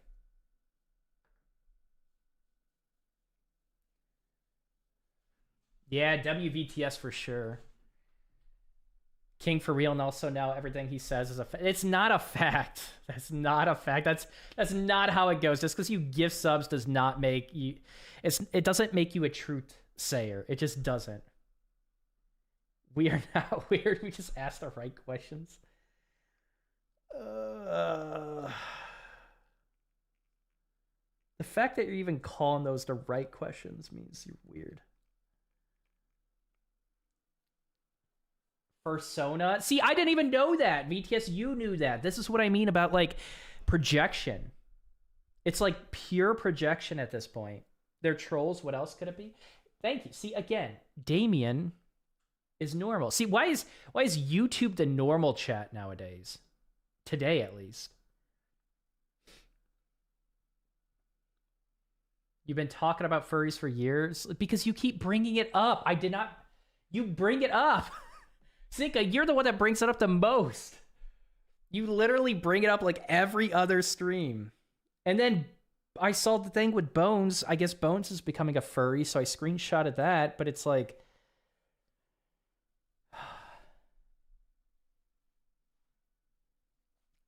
[SPEAKER 2] Yeah, WVTS for sure. King for real, and also now everything he says is a fact. It's not a fact. That's not a fact. That's not how it goes. Just because you give subs does not make you... It doesn't make you a truth sayer. It just doesn't. We are not weird. We just ask the right questions. The fact that you're even calling those the right questions means you're weird. Persona. See, I didn't even know that. VTS, you knew that. This is what I mean about, like, projection. It's like pure projection at this point. They're trolls. What else could it be? Thank you. See, again, Damien is normal. See, why is YouTube the normal chat nowadays? Today, at least. You've been talking about furries for years because you keep bringing it up. I did not. You bring it up. Zinka, you're the one that brings it up the most. You literally bring it up like every other stream. And then I saw the thing with Bones. I guess Bones is becoming a furry, so I screenshotted that, but it's like...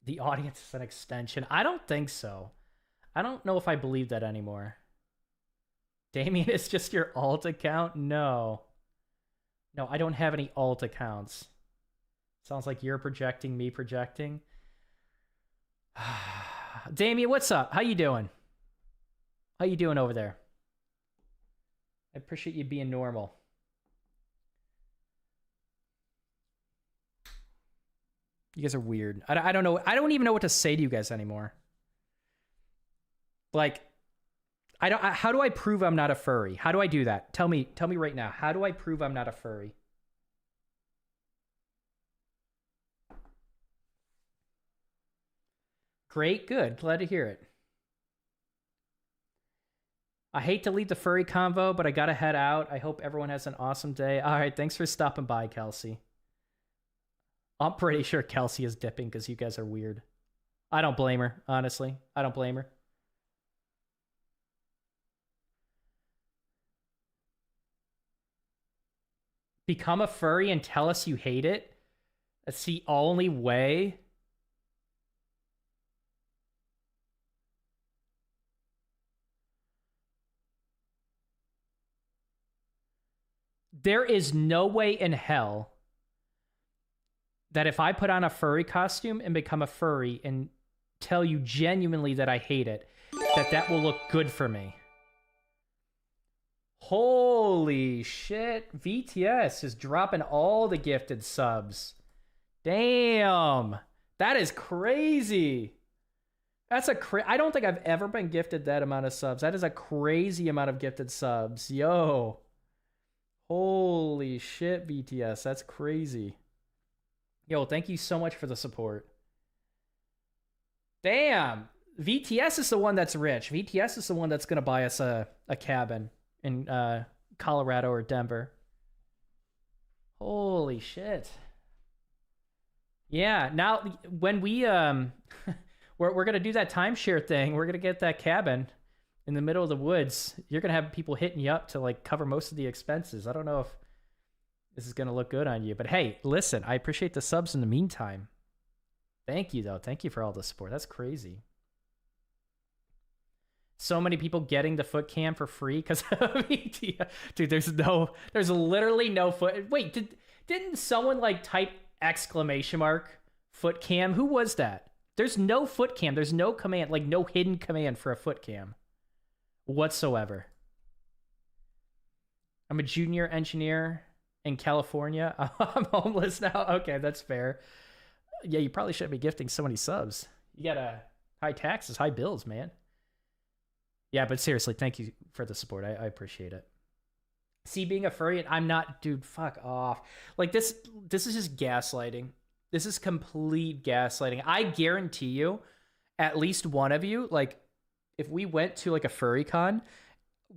[SPEAKER 2] The audience is an extension. I don't think so. I don't know if I believe that anymore. Damien, it's just your alt account? No. No, I don't have any alt accounts. Sounds like you're projecting, me projecting. Damien, what's up? How you doing? How you doing over there? I appreciate you being normal. You guys are weird. I don't know. I don't even know what to say to you guys anymore. Like, how do I prove I'm not a furry? How do I do that? Tell me right now. How do I prove I'm not a furry? Great, good. Glad to hear it. I hate to leave the furry convo, but I gotta head out. I hope everyone has an awesome day. All right, thanks for stopping by, Kelsey. I'm pretty sure Kelsey is dipping because you guys are weird. I don't blame her, honestly. I don't blame her. Become a furry and tell us you hate it? That's the only way? There is no way in hell that if I put on a furry costume and become a furry and tell you genuinely that I hate it, that will look good for me. Holy shit. VTS is dropping all the gifted subs. Damn. That is crazy. That's I don't think I've ever been gifted that amount of subs. That is a crazy amount of gifted subs. Yo. Holy shit, VTS. That's crazy. Yo, thank you so much for the support. Damn. VTS is the one that's rich. VTS is the one that's going to buy us a cabin in Colorado or Denver. Holy shit. Yeah, now when we we're going to do that timeshare thing, we're going to get that cabin in the middle of the woods. You're going to have people hitting you up to like cover most of the expenses. I don't know if this is going to look good on you, but hey, listen, I appreciate the subs in the meantime. Thank you though. Thank you for all the support. That's crazy. So many people getting the foot cam for free because of VTS. Dude, there's literally no foot. Wait, didn't someone like type exclamation mark foot cam? Who was that? There's no foot cam. There's no command, like no hidden command for a foot cam whatsoever. I'm a junior engineer in California. I'm homeless now. Okay, that's fair. Yeah, you probably shouldn't be gifting so many subs. You got high taxes, high bills, man. Yeah, but seriously, thank you for the support. I appreciate it. See, being a furry, I'm not, dude, fuck off. Like, this is just gaslighting. This is complete gaslighting. I guarantee you, at least one of you, like, if we went to, like, a furry con,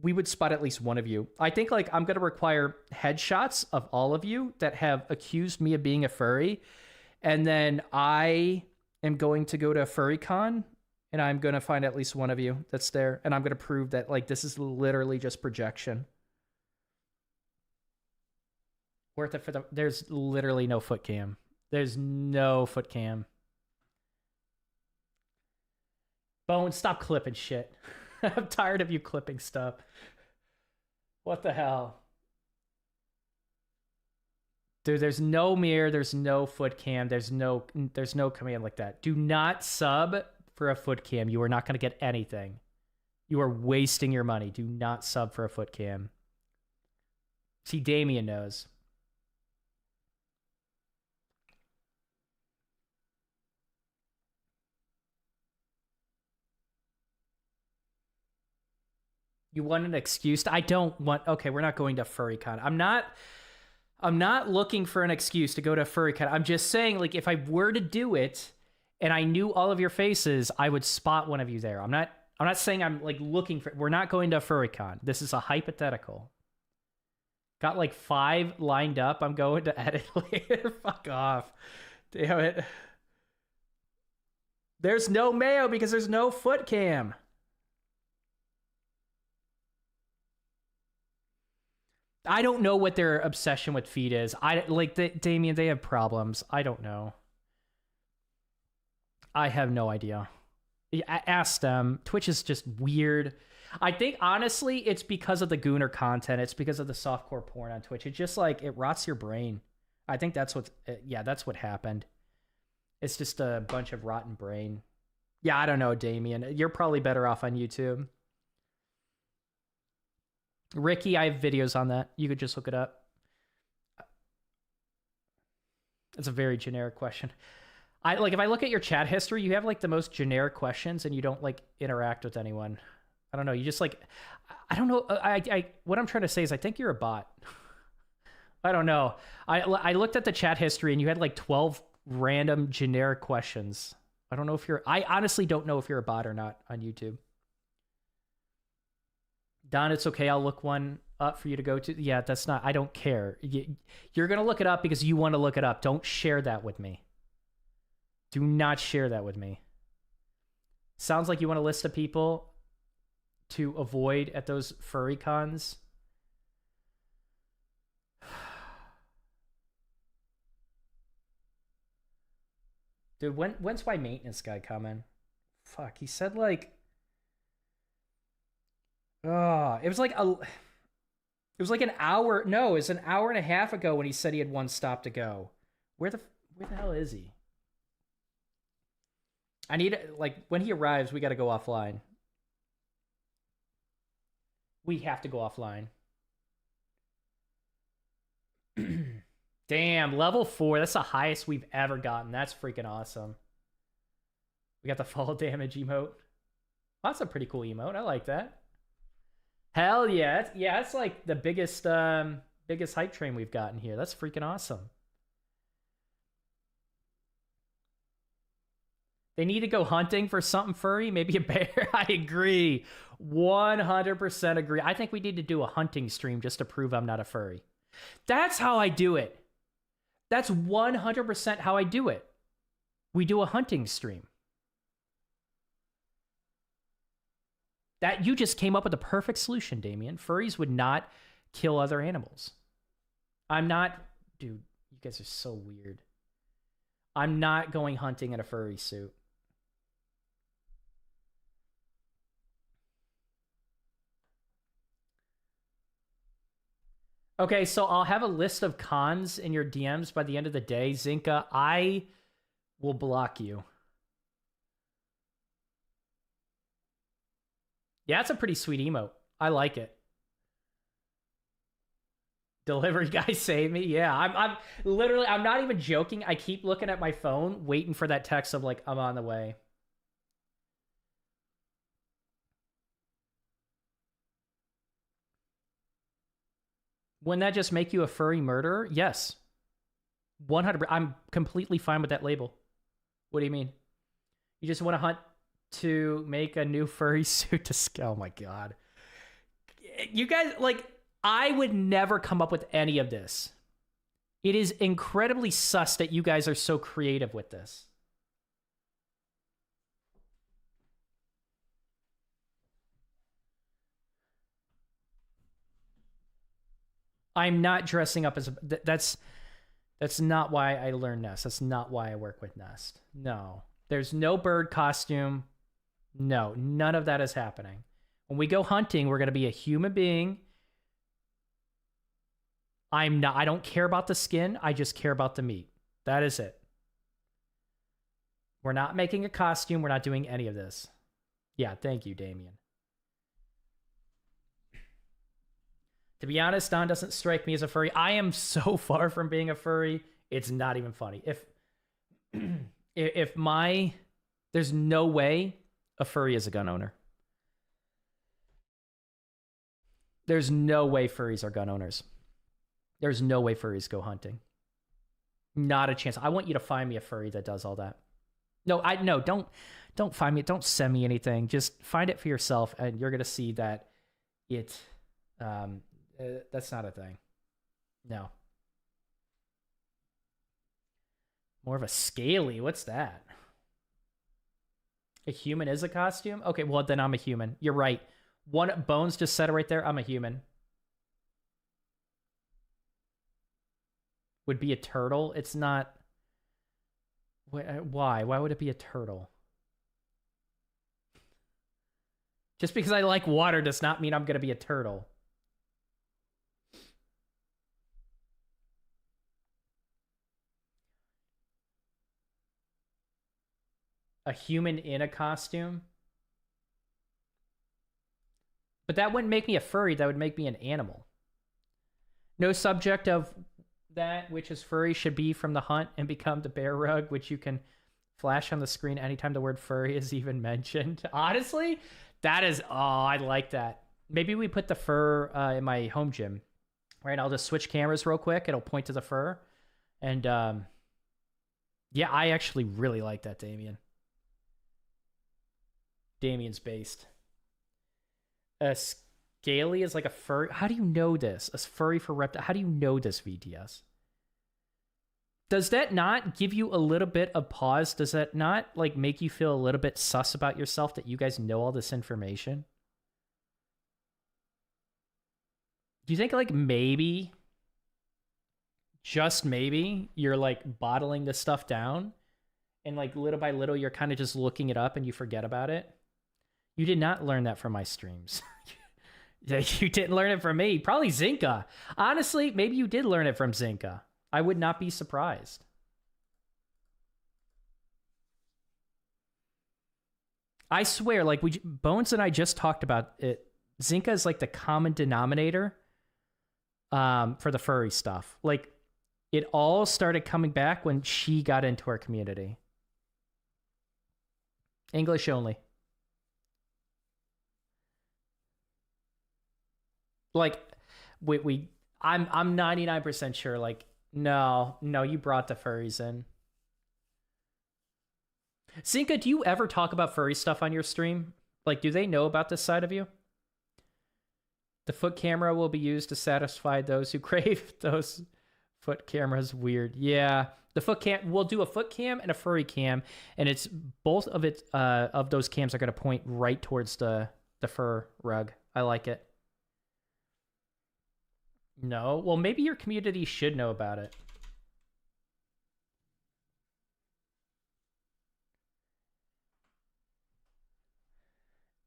[SPEAKER 2] we would spot at least one of you. I think, like, I'm going to require headshots of all of you that have accused me of being a furry. And then I am going to go to a furry con, and I'm going to find at least one of you that's there. And I'm going to prove that, like, this is literally just projection. Worth it for there's literally no foot cam. There's no foot cam. Bone, stop clipping shit. I'm tired of you clipping stuff. What the hell? Dude, there's no mirror, there's no foot cam, there's no command like that. Do not sub for a foot cam. You are not going to get anything. You are wasting your money. Do not sub for a foot cam. See, Damien knows. You want an excuse? I don't want... Okay, we're not going to FurryCon. I'm not looking for an excuse to go to FurryCon. I'm just saying, like, if I were to do it and I knew all of your faces, I would spot one of you there. I'm I'm not saying I'm like looking for, we're not going to FurryCon. This is a hypothetical. Got like 5 lined up. I'm going to edit later. Fuck off. Damn it. There's no mayo because there's no foot cam. I don't know what their obsession with feet is. Damien, they have problems. I don't know. I have no idea. Ask them. Twitch is just weird. I think, honestly, it's because of the Gooner content. It's because of the softcore porn on Twitch. It just, like, it rots your brain. I think that's what, that's what happened. It's just a bunch of rotten brain. Yeah, I don't know, Damien. You're probably better off on YouTube. Ricky, I have videos on that. You could just look it up. It's a very generic question. If I look at your chat history, you have like the most generic questions and you don't like interact with anyone. I don't know. You just like, I don't know. What I'm trying to say is I think you're a bot. I don't know. I looked at the chat history and you had like 12 random generic questions. I don't know if I honestly don't know if you're a bot or not on YouTube. Don, it's okay. I'll look one up for you to go to. Yeah, that's not, I don't care. You're going to look it up because you want to look it up. Don't share that with me. Do not share that with me. Sounds like you want a list of people to avoid at those furry cons. Dude, when's my maintenance guy coming? Fuck, he said like... Oh, it was like an hour. No, it was an hour and a half ago when he said he had one stop to go. Where the hell is he? I need, like, when he arrives, we got to go offline. We have to go offline. Damn, level 4. That's the highest we've ever gotten. That's freaking awesome. We got the fall damage emote. Well, that's a pretty cool emote. I like that. Hell yeah. It's like the biggest hype train we've gotten here. That's freaking awesome. They need to go hunting for something furry, maybe a bear. I agree. 100% agree. I think we need to do a hunting stream just to prove I'm not a furry. That's how I do it. That's 100% how I do it. We do a hunting stream. That you just came up with the perfect solution, Damien. Furries would not kill other animals. I'm not... Dude, you guys are so weird. I'm not going hunting in a furry suit. Okay, so I'll have a list of cons in your DMs by the end of the day. Zinka, I will block you. Yeah, it's a pretty sweet emote. I like it. Delivery guy save me. Yeah, I'm literally, I'm not even joking. I keep looking at my phone, waiting for that text of like, I'm on the way. Wouldn't that just make you a furry murderer? Yes. 100%. I'm completely fine with that label. What do you mean? You just want to hunt to make a new furry suit to scale? Oh my God. You guys, like, I would never come up with any of this. It is incredibly sus that you guys are so creative with this. I'm not dressing up as a... That's not why I learned Nest. That's not why I work with Nest. No. There's no bird costume. No, none of that is happening. When we go hunting, we're going to be a human being. I don't care about the skin. I just care about the meat. That is it. We're not making a costume. We're not doing any of this. Yeah, thank you, Damien. To be honest, Don doesn't strike me as a furry. I am so far from being a furry. It's not even funny. There's no way a furry is a gun owner. There's no way furries are gun owners. There's no way furries go hunting. Not a chance. I want you to find me a furry that does all that. No, don't don't find me. Don't send me anything. Just find it for yourself, and you're gonna see that it. That's not a thing. No. More of a scaly. What's that? A human is a costume? Okay, well, then I'm a human. You're right. One Bones just said it right there. I'm a human. Would be a turtle? It's not... Why? Why would it be a turtle? Just because I like water does not mean I'm going to be a turtle. A human in a costume? But that wouldn't make me a furry. That would make me an animal. No subject of that which is furry should be from the hunt and become the bear rug, which you can flash on the screen anytime the word furry is even mentioned. Honestly, that is... Oh, I like that. Maybe we put the fur in my home gym. Right, I'll just switch cameras real quick. It'll point to the fur. And, yeah, I actually really like that, Damien. Damien's based. A scaly is like a furry. How do you know this? A furry for reptile. How do you know this, VTS? Does that not give you a little bit of pause? Does that not like make you feel a little bit sus about yourself that you guys know all this information? Do you think like maybe, just maybe, you're like bottling this stuff down and like little by little you're kind of just looking it up and you forget about it? You did not learn that from my streams. You didn't learn it from me. Probably Zinka. Honestly, maybe you did learn it from Zinka. I would not be surprised. I swear, like Bones and I just talked about it. Zinka is like the common denominator for the furry stuff. Like it all started coming back when she got into our community. English only. Like, I'm 99% sure, like, no, you brought the furries in. Zinka, do you ever talk about furry stuff on your stream? Like, do they know about this side of you? The foot camera will be used to satisfy those who crave those foot cameras. Weird. Yeah, the foot cam, we'll do a foot cam and a furry cam, and it's both of it, of those cams are going to point right towards the fur rug. I like it. No? Well, maybe your community should know about it.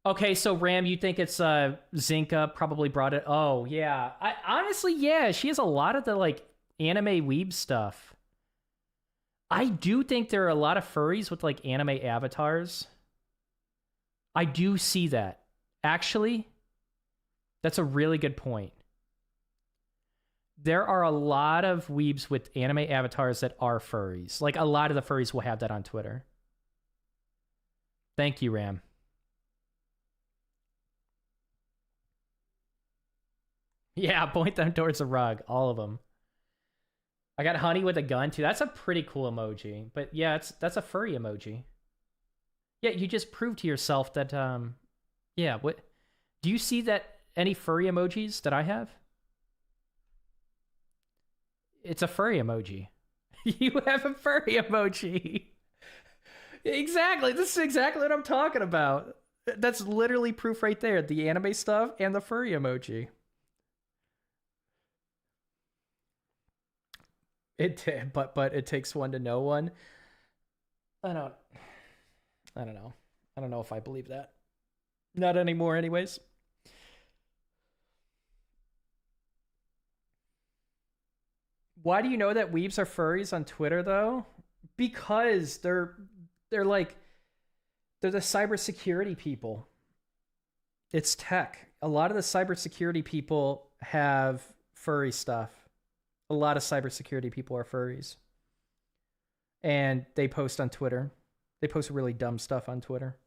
[SPEAKER 2] Okay, so Ram, you think it's Zinka probably brought it? Oh, yeah. Honestly, yeah, she has a lot of the like anime weeb stuff. I do think there are a lot of furries with like anime avatars. I do see that. Actually, that's a really good point. There are a lot of weebs with anime avatars that are furries. Like, a lot of the furries will have that on Twitter. Thank you, Ram. Yeah, point them towards the rug. All of them. I got honey with a gun, too. That's a pretty cool emoji. But, yeah, that's a furry emoji. Yeah, you just proved to yourself that, yeah, what... Do you see that any furry emojis that I have? It's a furry emoji. You have a furry emoji. Exactly. This is exactly what I'm talking about. That's literally proof right there. The anime stuff and the furry emoji. But it takes one to know one. I don't know. I don't know if I believe that. Not anymore anyways. Why do you know that weebs are furries on Twitter though? Because they're the cybersecurity people. It's tech. A lot of the cybersecurity people have furry stuff. A lot of cybersecurity people are furries. And they post on Twitter. They post really dumb stuff on Twitter.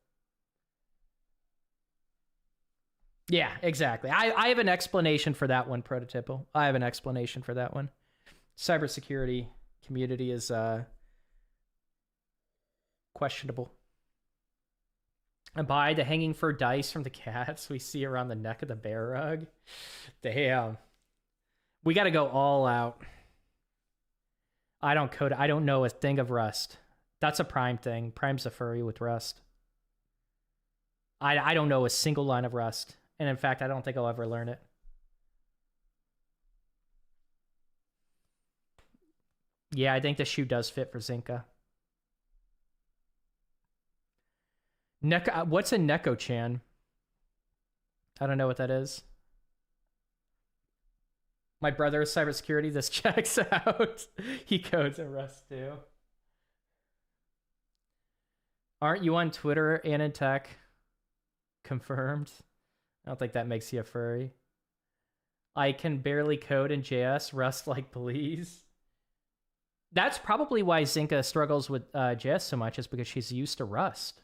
[SPEAKER 2] Yeah, exactly. I have an explanation for that one, Prototypal. I have an explanation for that one. And buy the hanging fur dice from the cats we see around the neck of the bear rug. Damn. We got to go all out. I don't code. I don't know a thing of Rust. That's a Prime thing. Prime's a furry with Rust. I don't know a single line of Rust. And in fact, I don't think I'll ever learn it. Yeah, I think the shoe does fit for Zinka. What's a Neko-chan? I don't know what that is. My brother is cybersecurity. This checks out. He codes in Rust too. Aren't you on Twitter and in tech? Confirmed. I don't think that makes you a furry. I can barely code in JS. Rust like please. That's probably why Zinka struggles with JS so much, is because she's used to Rust.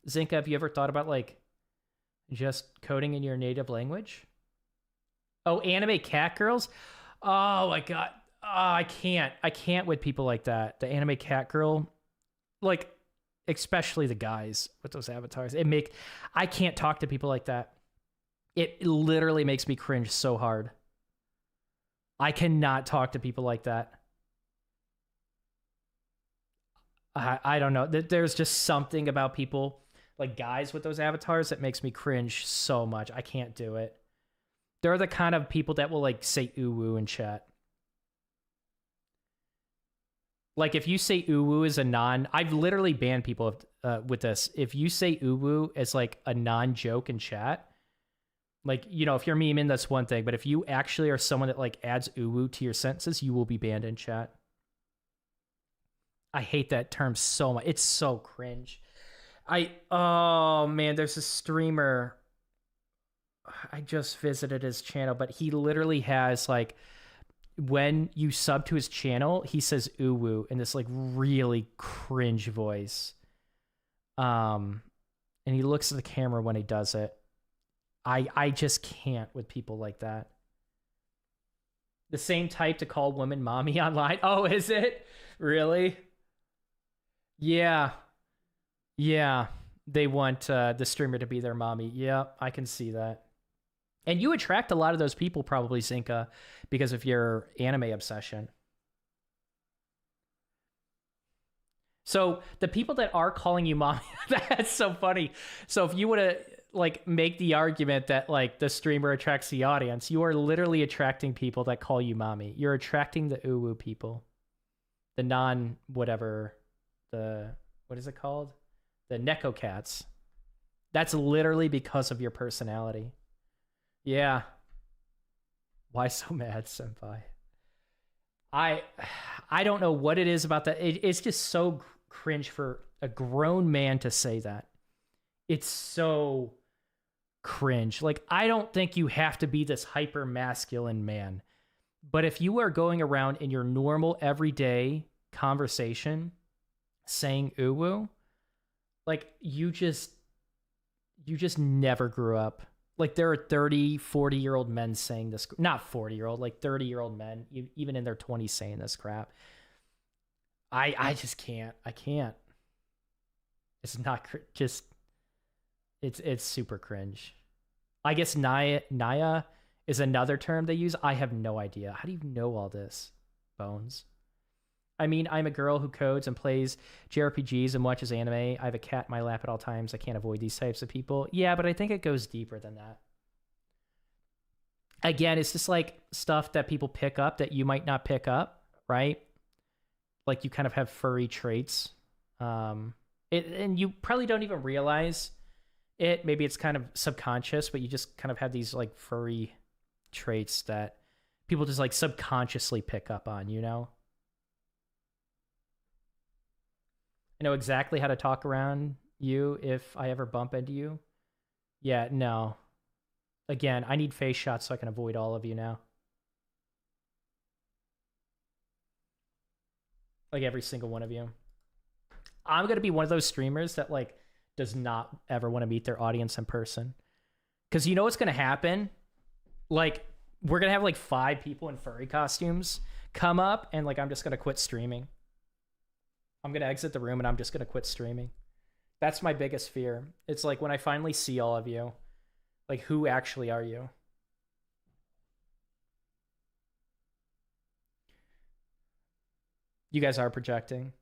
[SPEAKER 2] Zinka, have you ever thought about like just coding in your native language? Oh, anime cat girls? Oh my god. Oh, I can't with people like that. The anime cat girl, like especially the guys with those avatars. I can't talk to people like that. It literally makes me cringe so hard. I cannot talk to people like that. I don't know. There's just something about people, like guys with those avatars, that makes me cringe so much. I can't do it. They're the kind of people that will like say uwu in chat. Like if you say uwu as a I've literally banned people with this. If you say uwu as like a non-joke in chat, like, you know, if you're memeing, that's one thing. But if you actually are someone that like adds uwu to your sentences, you will be banned in chat. I hate that term so much. It's so cringe. Oh man, there's a streamer. I just visited his channel, but he literally has like, when you sub to his channel, he says uwu in this like really cringe voice. And he looks at the camera when he does it. I just can't with people like that. The same type to call women mommy online. Oh, is it? Really? Yeah. Yeah. They want the streamer to be their mommy. Yeah, I can see that. And you attract a lot of those people probably, Zinka, because of your anime obsession. So the people that are calling you mommy, that's so funny. So if you were to like make the argument that like the streamer attracts the audience, you are literally attracting people that call you mommy. You're attracting the uwu people. The what is it called? The Neko cats. That's literally because of your personality. Yeah. Why so mad, senpai? I don't know what it is about that. It's just so cringe for a grown man to say that. It's so cringe. Like, I don't think you have to be this hyper masculine man. But if you are going around in your normal everyday conversation saying uwu, like you just never grew up. Like there are 30, 40-year-old men saying this, not 40-year-old, like 30-year-old men, even in their 20s saying this crap. I just can't. I can't. It's not just, it's super cringe. I guess Naya is another term they use. I have no idea. How do you know all this, Bones? I mean, I'm a girl who codes and plays JRPGs and watches anime. I have a cat in my lap at all times. I can't avoid these types of people. Yeah, but I think it goes deeper than that. Again, it's just like stuff that people pick up that you might not pick up, right? Like you kind of have furry traits. And you probably don't even realize it. Maybe it's kind of subconscious, but you just kind of have these like furry traits that people just like subconsciously pick up on, you know? I know exactly how to talk around you if I ever bump into you. Yeah, no. Again, I need face shots so I can avoid all of you now. Like every single one of you. I'm going to be one of those streamers that like does not ever want to meet their audience in person. Because you know what's going to happen? Like, we're going to have like 5 people in furry costumes come up and like I'm just going to quit streaming. I'm going to exit the room and I'm just going to quit streaming. That's my biggest fear. It's like when I finally see all of you, like, who actually are you? You guys are projecting.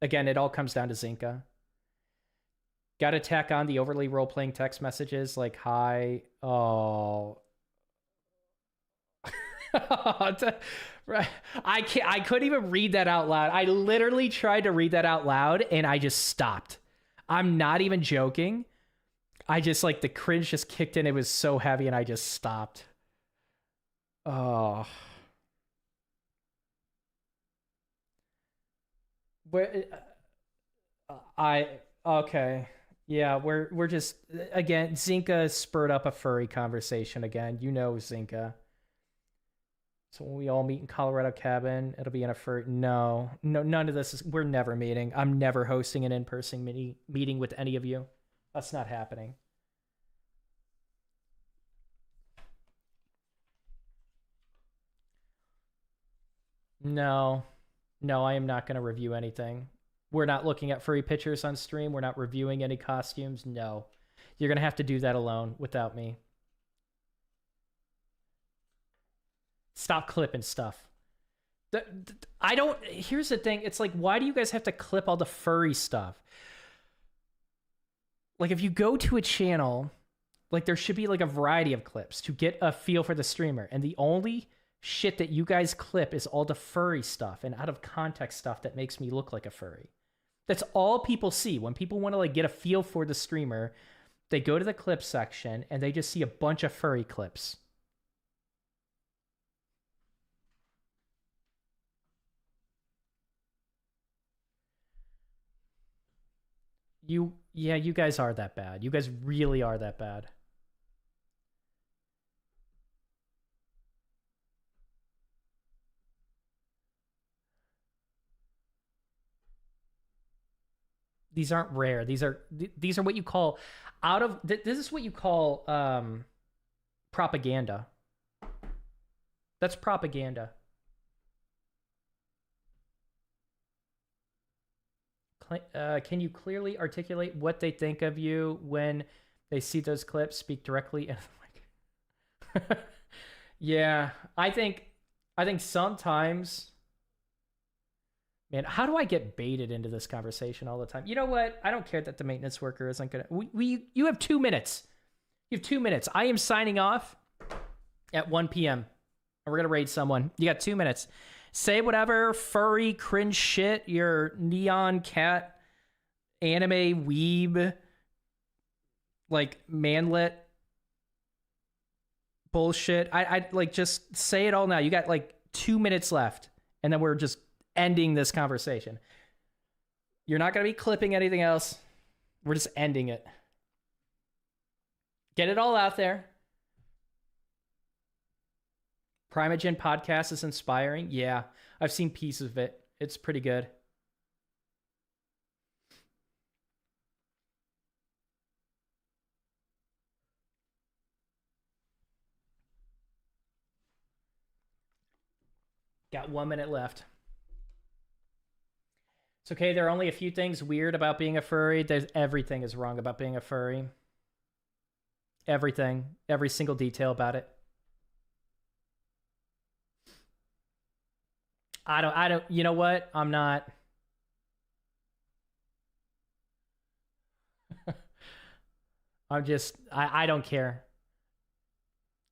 [SPEAKER 2] Again, it all comes down to Zinka. Got to tack on the overly role-playing text messages like, hi. Oh. I couldn't even read that out loud. I literally tried to read that out loud and I just stopped. I'm not even joking. I just, like, the cringe just kicked in. It was so heavy and I just stopped. Oh. Okay. Yeah, we're just, again, Zinka spurred up a furry conversation again. You know Zinka. So when we all meet in Colorado Cabin, it'll be in a furry. No, none of this is. We're never meeting. I'm never hosting an in-person meeting with any of you. That's not happening. No, I am not going to review anything. We're not looking at furry pictures on stream. We're not reviewing any costumes. No, you're going to have to do that alone without me. Stop clipping stuff. I don't. Here's the thing. It's like, why do you guys have to clip all the furry stuff? Like, if you go to a channel, like, there should be like a variety of clips to get a feel for the streamer. And the only shit that you guys clip is all the furry stuff and out of context stuff that makes me look like a furry. That's all people see. When people want to, like, get a feel for the streamer, they go to the clip section and they just see a bunch of furry clips. You guys are that bad. You guys really are that bad. These aren't rare. These are what you call this is what you call propaganda. That's propaganda. Can you clearly articulate what they think of you when they see those clips? Speak directly. Yeah, I think sometimes, man, how do I get baited into this conversation all the time? You know what? I don't care that the maintenance worker isn't gonna. You have 2 minutes. You have 2 minutes. I am signing off at 1 p.m. and we're gonna raid someone. You got 2 minutes. Say whatever furry cringe shit, your neon cat, anime weeb, like, manlet bullshit. I like, just say it all now. You got like 2 minutes left, and then we're just ending this conversation. You're not going to be clipping anything else. We're just ending it. Get it all out there. Primogen podcast is inspiring. Yeah, I've seen pieces of it. It's pretty good. Got 1 minute left. It's okay. There are only a few things weird about being a furry. Everything is wrong about being a furry. Everything. Every single detail about it. I don't, you know what? I'm not. I don't care.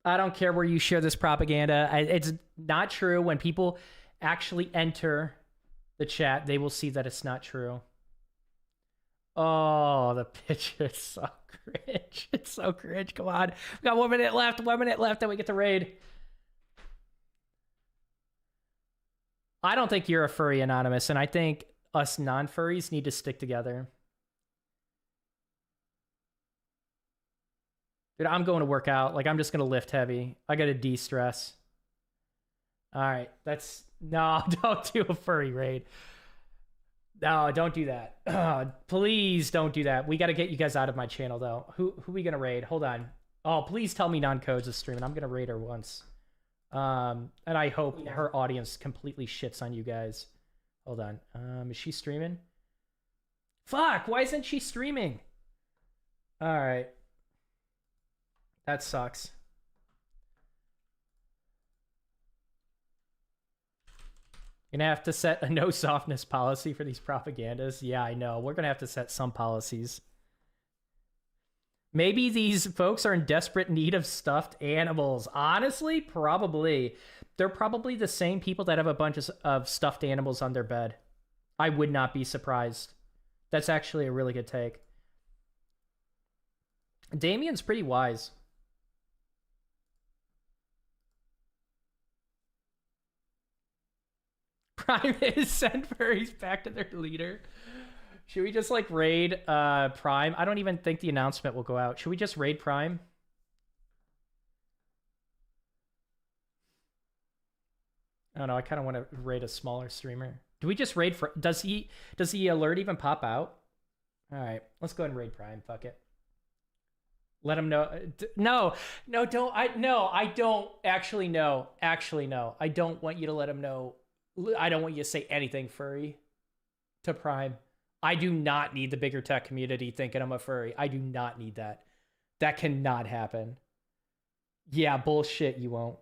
[SPEAKER 2] I don't care where you share this propaganda. It's not true. When people actually enter the chat, they will see that it's not true. Oh, the picture is so cringe. It's so cringe. Come on. We got 1 minute left. 1 minute left, then we get to raid. I don't think you're a furry, Anonymous, and I think us non-furries need to stick together. Dude, I'm going to work out. Like, I'm just going to lift heavy. I got to de-stress. All right. No, don't do a furry raid. No, don't do that. Please don't do that. We got to get you guys out of my channel, though. Who we going to raid? Hold on. Oh, please tell me Non-Codes is streaming. I'm going to raid her once. And I hope her audience completely shits on you guys. Hold on. Is she streaming? Fuck, why isn't she streaming? All right. That sucks. You're gonna have to set a no softness policy for these propagandas. Yeah, I know. We're gonna have to set some policies. Maybe these folks are in desperate need of stuffed animals. Honestly, probably. They're probably the same people that have a bunch of stuffed animals on their bed. I would not be surprised. That's actually a really good take. Damien's pretty wise. Prime is send furries back to their leader. Should we just like raid Prime? I don't even think the announcement will go out. Should we just raid Prime? I don't know. I kind of want to raid a smaller streamer. Do we just raid? Does the alert even pop out? All right, let's go ahead and raid Prime. Fuck it. Let him know. No, don't. I don't actually know. Actually, no. I don't want you to let him know. I don't want you to say anything furry to Prime. I do not need the bigger tech community thinking I'm a furry. I do not need that. That cannot happen. Yeah, bullshit, you won't.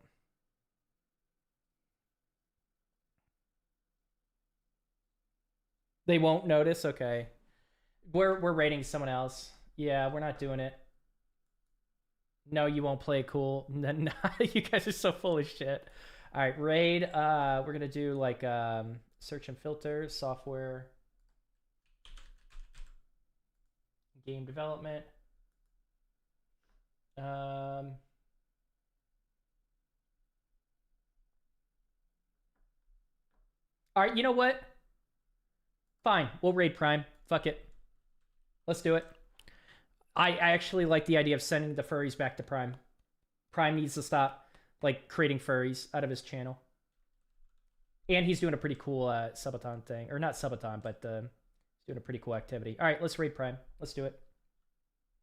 [SPEAKER 2] They won't notice? Okay. We're rating someone else. Yeah, we're not doing it. No, you won't play it cool. You guys are so full of shit. All right, raid. We're going to do like search and filter, software, game development. All right, you know what? Fine, we'll raid Prime. Fuck it. Let's do it. I actually like the idea of sending the furries back to Prime. Prime needs to stop like creating furries out of his channel. And he's doing a pretty cool subathon thing. Or not subathon, but he's doing a pretty cool activity. All right, let's raid Prime. Let's do it.